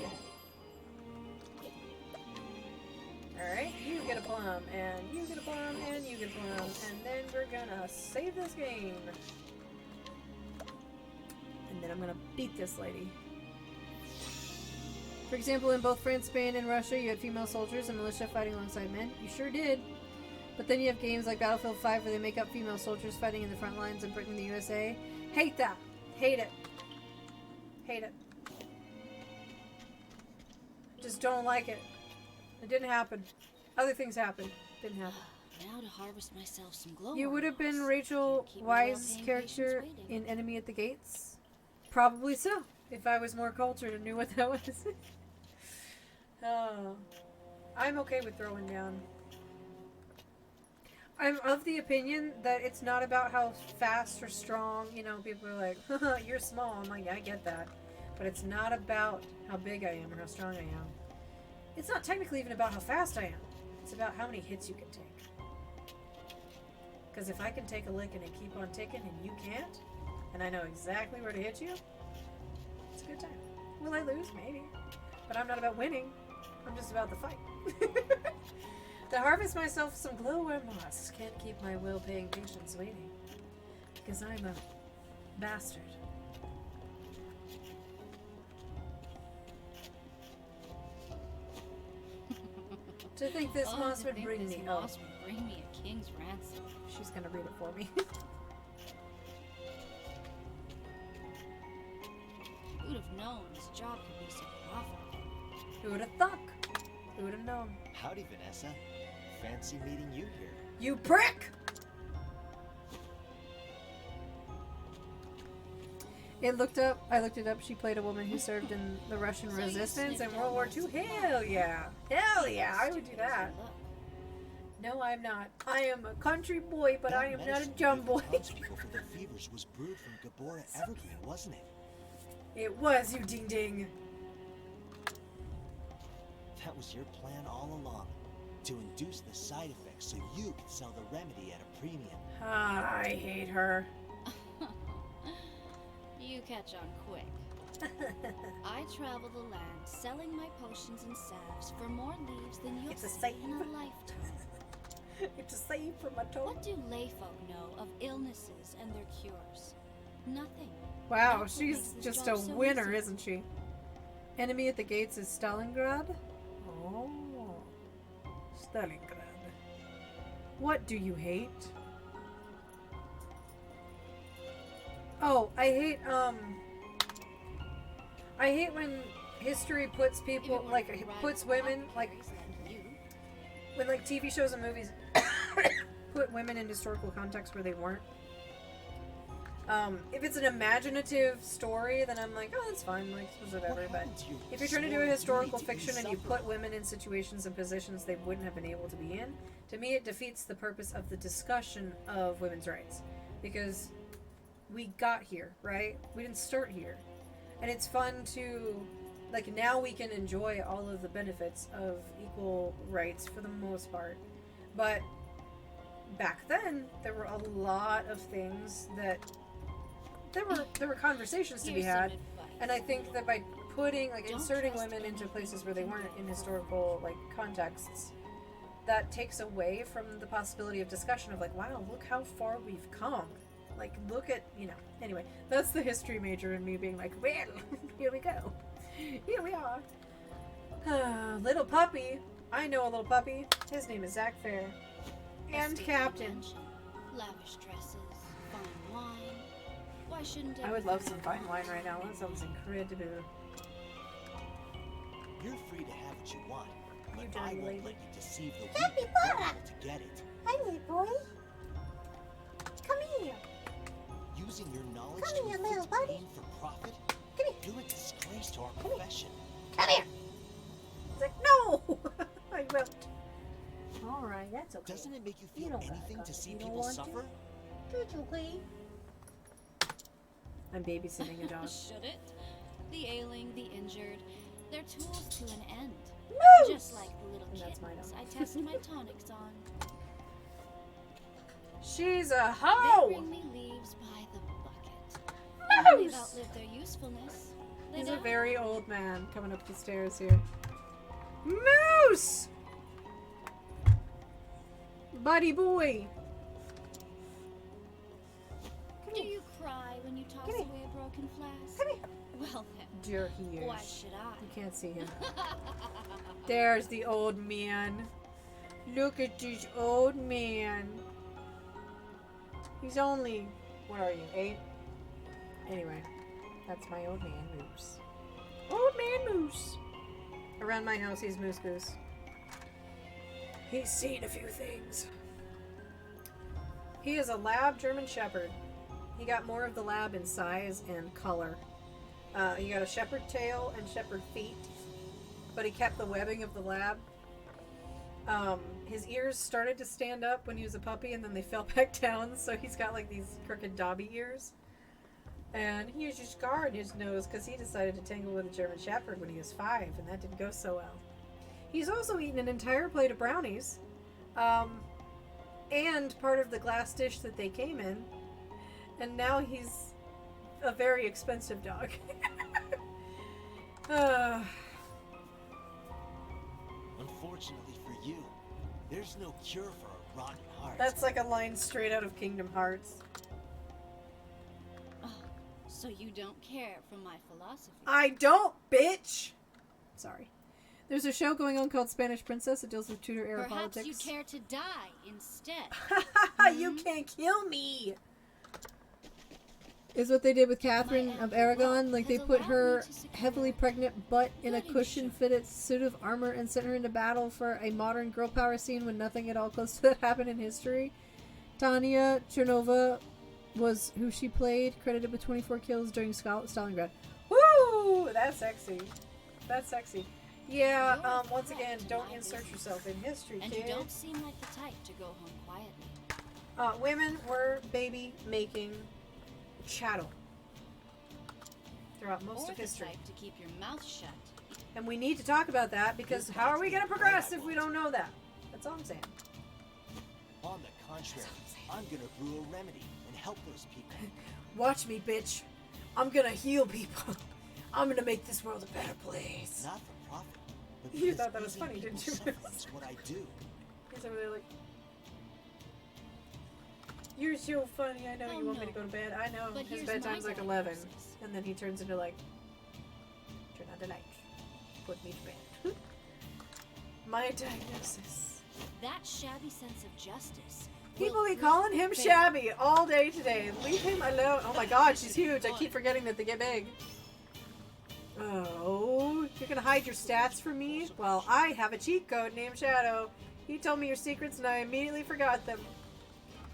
Alright, you get a plum, and you get a plum, and you get a plum, and then we're gonna save this game. And then I'm gonna beat this lady. For example, in both France, Spain, and Russia, you had female soldiers and militia fighting alongside men. You sure did. But then you have games like Battlefield 5 where they make up female soldiers fighting in the front lines in Britain and the USA. Hate that. Hate it. Hate it. Just don't like it. It didn't happen. Other things happened. Didn't happen. Now to harvest myself some glow. You would have been Rachel Weisz's character in Enemy at the Gates? Probably so. If I was more cultured and knew what that was. I'm okay with throwing down. I'm of the opinion that it's not about how fast or strong, you know, people are like, haha, you're small. I'm like, yeah, I get that. But it's not about how big I am or how strong I am. It's not technically even about how fast I am. It's about how many hits you can take. Because if I can take a lick and it keep on ticking and you can't, and I know exactly where to hit you, it's a good time. Will I lose? Maybe. But I'm not about winning. I'm just about the fight. To harvest myself some glowworm moss. Can't keep my will-paying patients waiting. Because I'm a bastard. To think this moss would bring me. Moss would bring me a king's ransom. She's gonna read it for me. Who'd have known this job could be so profitable? Who would have thunk? Who would have known? Howdy, Vanessa. Fancy meeting you here. You prick! I looked it up. She played a woman who served in the Russian resistance in World War II. Hell yeah. Hell yeah, I would do that. No, I'm not. I am a country boy, but I am not a jum boy. Townspeople for the fevers was brewed from Gabora Evergreen, wasn't it? It was, you ding ding. That was your plan all along. To induce the side effects so you could sell the remedy at a premium. Ah, I hate her. You catch on quick. I travel the land selling my potions and salves for more leaves than you'll It's a see save. in a lifetime. It's a save for my toe. What do layfolk know of illnesses and their cures? Nothing. Wow, That's what she's makes this just job a so winner, easy. isn't she? Enemy at the gates is Stalingrad? Oh. Stalingrad. What do you hate? Oh, I hate when history puts people, like, it puts women, like, when, like, TV shows and movies put women in historical context where they weren't. If it's an imaginative story, then I'm like, oh, that's fine, like, whatever, but if you're trying to do a historical fiction and you put women in situations and positions they wouldn't have been able to be in, to me it defeats the purpose of the discussion of women's rights. Because we got here, right? We didn't start here. And it's fun to, like, now we can enjoy all of the benefits of equal rights for the most part. But back then, there were a lot of things that there were conversations to be had, and I think that by putting, like, inserting women into places where they weren't in historical, like, contexts, that takes away from the possibility of discussion of, like, wow, look how far we've come. Like, look at, you know, anyway, that's the history major in me being like, well, here we go. Here we are. Little puppy. I know a little puppy. His name is Zach Fair. And Captain. Lavish dresses, fine wine. Why shouldn't I would love some fine wine right now. That sounds incredible. You're free to have what you want, but You I dirty won't lady. let you deceive the weak Happy and Bora. vulnerable to get it. Hi, little boy. Come here. Using your knowledge Come to here, inflict little buddy. pain for profit? You're a disgrace to our profession. Come here. It's like, no! I won't. Alright, that's okay. Doesn't it make you You feel don't gotta anything go to if see you don't people want to. suffer? That's okay. I'm babysitting a dog. Should it? The ailing, the injured, they're tools to an end. Moose! Just like the little And that's my kittens dog. I test my tonics on. She's a They hoe! bring me leaves by the bucket. And when they've Moose! outlived their usefulness, they He's die. a very old man coming up the stairs here. Moose! Buddy boy! Do you cry when you toss Come here. away a broken flask? Come here. Well then, Dear he why is. should I? You can't see him. There's the old man. Look at this old man. He's only, what are you, 8? Anyway, that's my old man Moose. Old man Moose. Around my house, he's Moose Goose. He's seen a few things. He is a lab German Shepherd. He got more of the lab in size and color. He got a shepherd tail and shepherd feet, but he kept the webbing of the lab. His ears started to stand up when he was a puppy, and then they fell back down, so he's got like these crooked Dobby ears. And he has a scar on his nose because he decided to tangle with a German Shepherd when he was 5, and that didn't go so well. He's also eaten an entire plate of brownies, and part of the glass dish that they came in, and now he's a very expensive dog. Unfortunately for you, there's no cure for a rotten heart. That's like a line straight out of Kingdom Hearts. Oh, so you don't care for my philosophy? I don't, bitch! Sorry. There's a show going on called Spanish Princess. It deals with Tudor era Perhaps politics. you care to die instead. You can't kill me! Is what they did with Catherine of Aragon. Like, they put her heavily pregnant butt in a cushion-fitted suit of armor and sent her into battle for a modern girl power scene when nothing at all close to that happened in history. Tanya Chernova was who she played, credited with 24 kills during Stalingrad. Woo! That's sexy. That's sexy. Yeah, once again, don't insert yourself in history, And kid. you don't seem like the type to go home quietly. Women were baby-making chattel throughout most Or of the history. type to keep your mouth shut. And we need to talk about that because how are we going to progress if we don't know that? That's all I'm saying. On the contrary, I'm gonna brew a remedy and help those people. Watch me, bitch. I'm going to heal people. I'm going to make this world a better place. Not for profit, but You because thought that was easing funny, didn't people's you? suffering is what I do. He's over there like, you're so funny. I know Oh, you want me no. to go to bed. I know. But His here's my bedtime's like 11. diagnosis. And then he turns into like, turn on the light. Put me to bed. My diagnosis. That shabby sense of justice. People will be calling him fail. shabby all day today. Leave him alone. Oh my god, she's huge. I keep forgetting that they get big. Oh, you're gonna hide your stats from me? Well, I have a cheat code named Shadow. He told me your secrets and I immediately forgot them.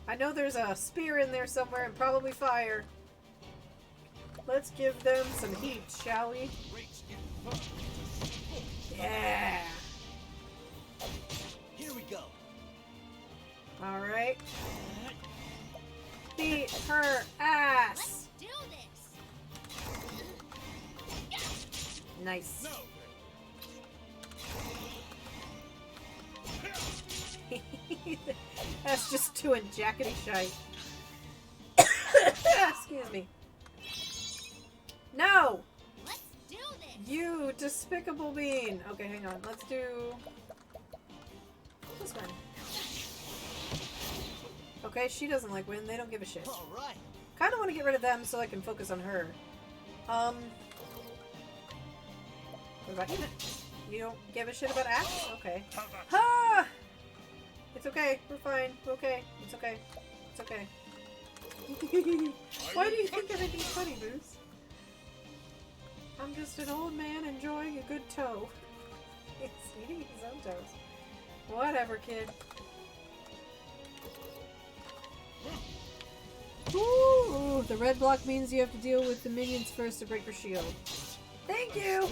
I know there's a spear in there somewhere and probably fire. Let's give them some heat, shall we? Yeah. Here we go. Alright. Beat her ass. Do this. Nice. That's just doing jackety shite. Excuse me. No! Let's do this. You despicable bean! Okay, hang on. Let's do this one. Okay, she doesn't like wind. They don't give a shit. All right. Kind of want to get rid of them so I can focus on her. What about you? You don't give a shit about axe? Okay. Ah! It's okay. We're fine. We're okay. It's okay. It's okay. Why do you think everything's funny, Moose? I'm just an old man enjoying a good toe. He's eating his own toes. Whatever, kid. Ooh, the red block means you have to deal with the minions first to break your shield. Thank you!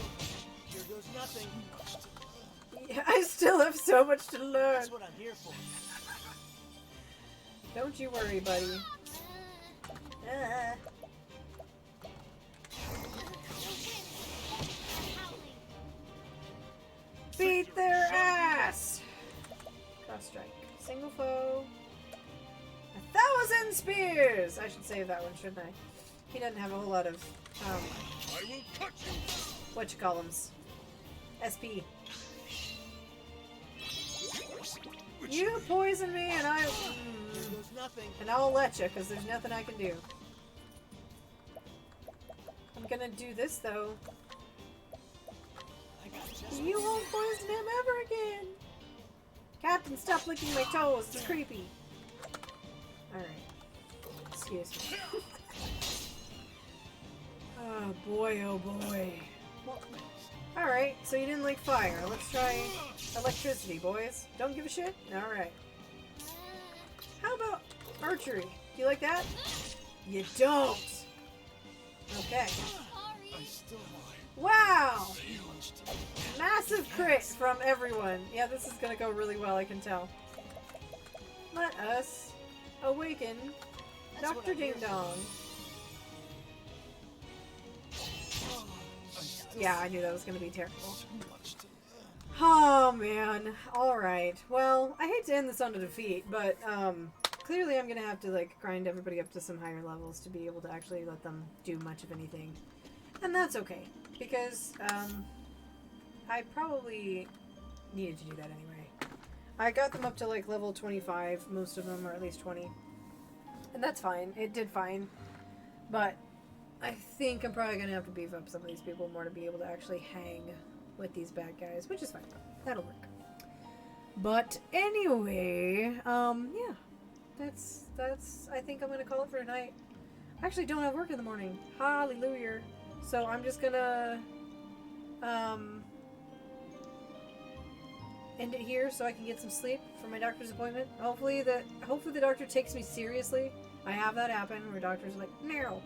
Here goes nothing. Yeah, I still have so much to learn. That's what I'm here for. Don't you worry, buddy. Beat their ass! Cross strike. Single foe. 1,000 spears! I should save that one, shouldn't I? He doesn't have a whole lot of, I will cut you. whatchamacallums. SP. You poison me and Here goes nothing. and I'll let you, because there's nothing I can do. I'm gonna do this, though. I got just You won't poison him ever again! Captain, stop licking my toes, it's creepy. Alright. Excuse me. Oh boy, oh boy. Alright, so you didn't like fire. Let's try electricity, boys. Don't give a shit? Alright. How about archery? Do you like that? You don't! Okay. I still Wow! used. Massive crit from everyone. Yeah, this is gonna go really well, I can tell. Let us awaken That's what Dr. I'm here Ding for. Dong. I still Yeah, I knew that was gonna be terrible. so much to learn. Oh man. Alright. Well, I hate to end this on a defeat, but clearly I'm gonna have to like grind everybody up to some higher levels to be able to actually let them do much of anything. And that's okay. Because I probably needed to do that anyway. I got them up to like level 25, most of them, or at least 20. And that's fine. It did fine. But I think I'm probably going to have to beef up some of these people more to be able to actually hang with these bad guys, which is fine. That'll work. But anyway, yeah. That's I think I'm going to call it for tonight. I actually don't have work in the morning. Hallelujah. So I'm just going to end it here so I can get some sleep for my doctor's appointment. Hopefully the doctor takes me seriously. I have that happen where doctors are like, no.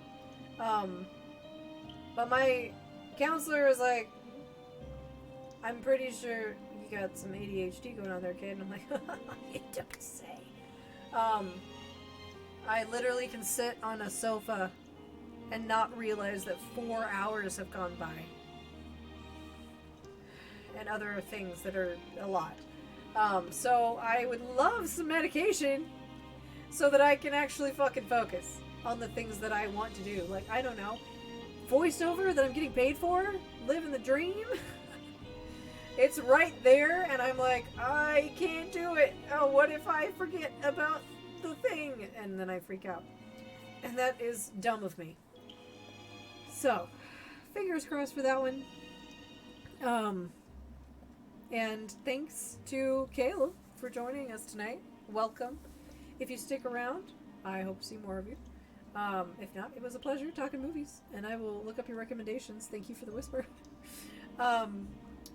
But my counselor is like, I'm pretty sure you got some ADHD going on there, kid. And I'm like, you don't say. I literally can sit on a sofa and not realize that 4 hours have gone by. And other things that are a lot. So I would love some medication so that I can actually fucking focus on the things that I want to do. Like, I don't know, voiceover that I'm getting paid for? Living the dream? It's right there, and I'm like, I can't do it. Oh, what if I forget about the thing? And then I freak out. And that is dumb of me. So, fingers crossed for that one. And thanks to Caleb for joining us tonight. Welcome. If you stick around, I hope to see more of you. If not, it was a pleasure talking movies, and I will look up your recommendations. Thank you for the whisper.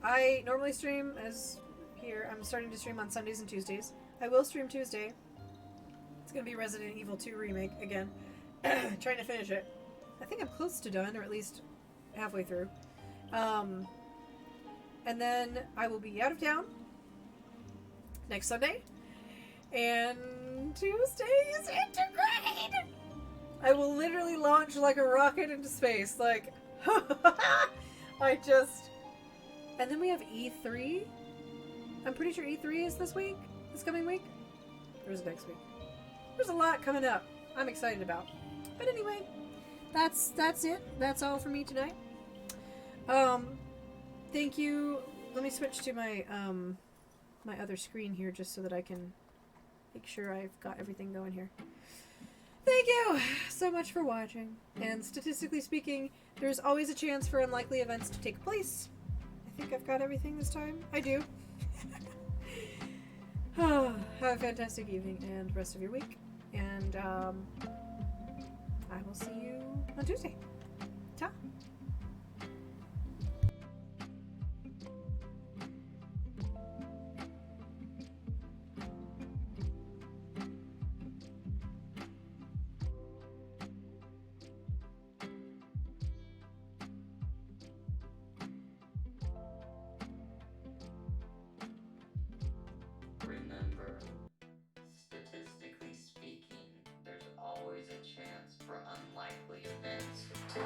I normally stream as here. I'm starting to stream on Sundays and Tuesdays. I will stream Tuesday. It's going to be Resident Evil 2 Remake again. Trying to finish it. I think I'm close to done, or at least halfway through. And then I will be out of town next Sunday. And Tuesday is Intergrade! I will literally launch like a rocket into space. Like, I just... And then we have E3. I'm pretty sure E3 is this week? This coming week? Or is it next week? There's a lot coming up I'm excited about. But anyway, that's it. That's all for me tonight. Thank you. Let me switch to my my other screen here just so that I can make sure I've got everything going here. Thank you so much for watching. And statistically speaking, there's always a chance for unlikely events to take place. I think I've got everything this time. I do. Have a fantastic evening and rest of your week. And I will see you on Tuesday. Ta!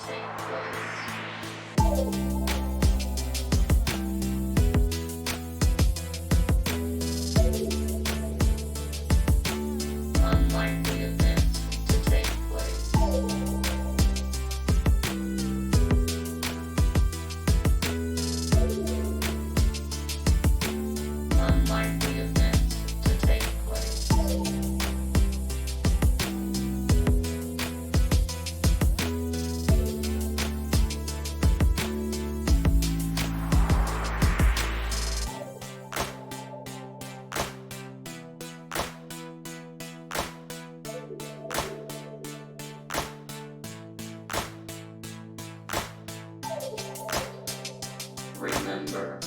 take place. Unlikely events to take place. Unlikely events to take place. Remember,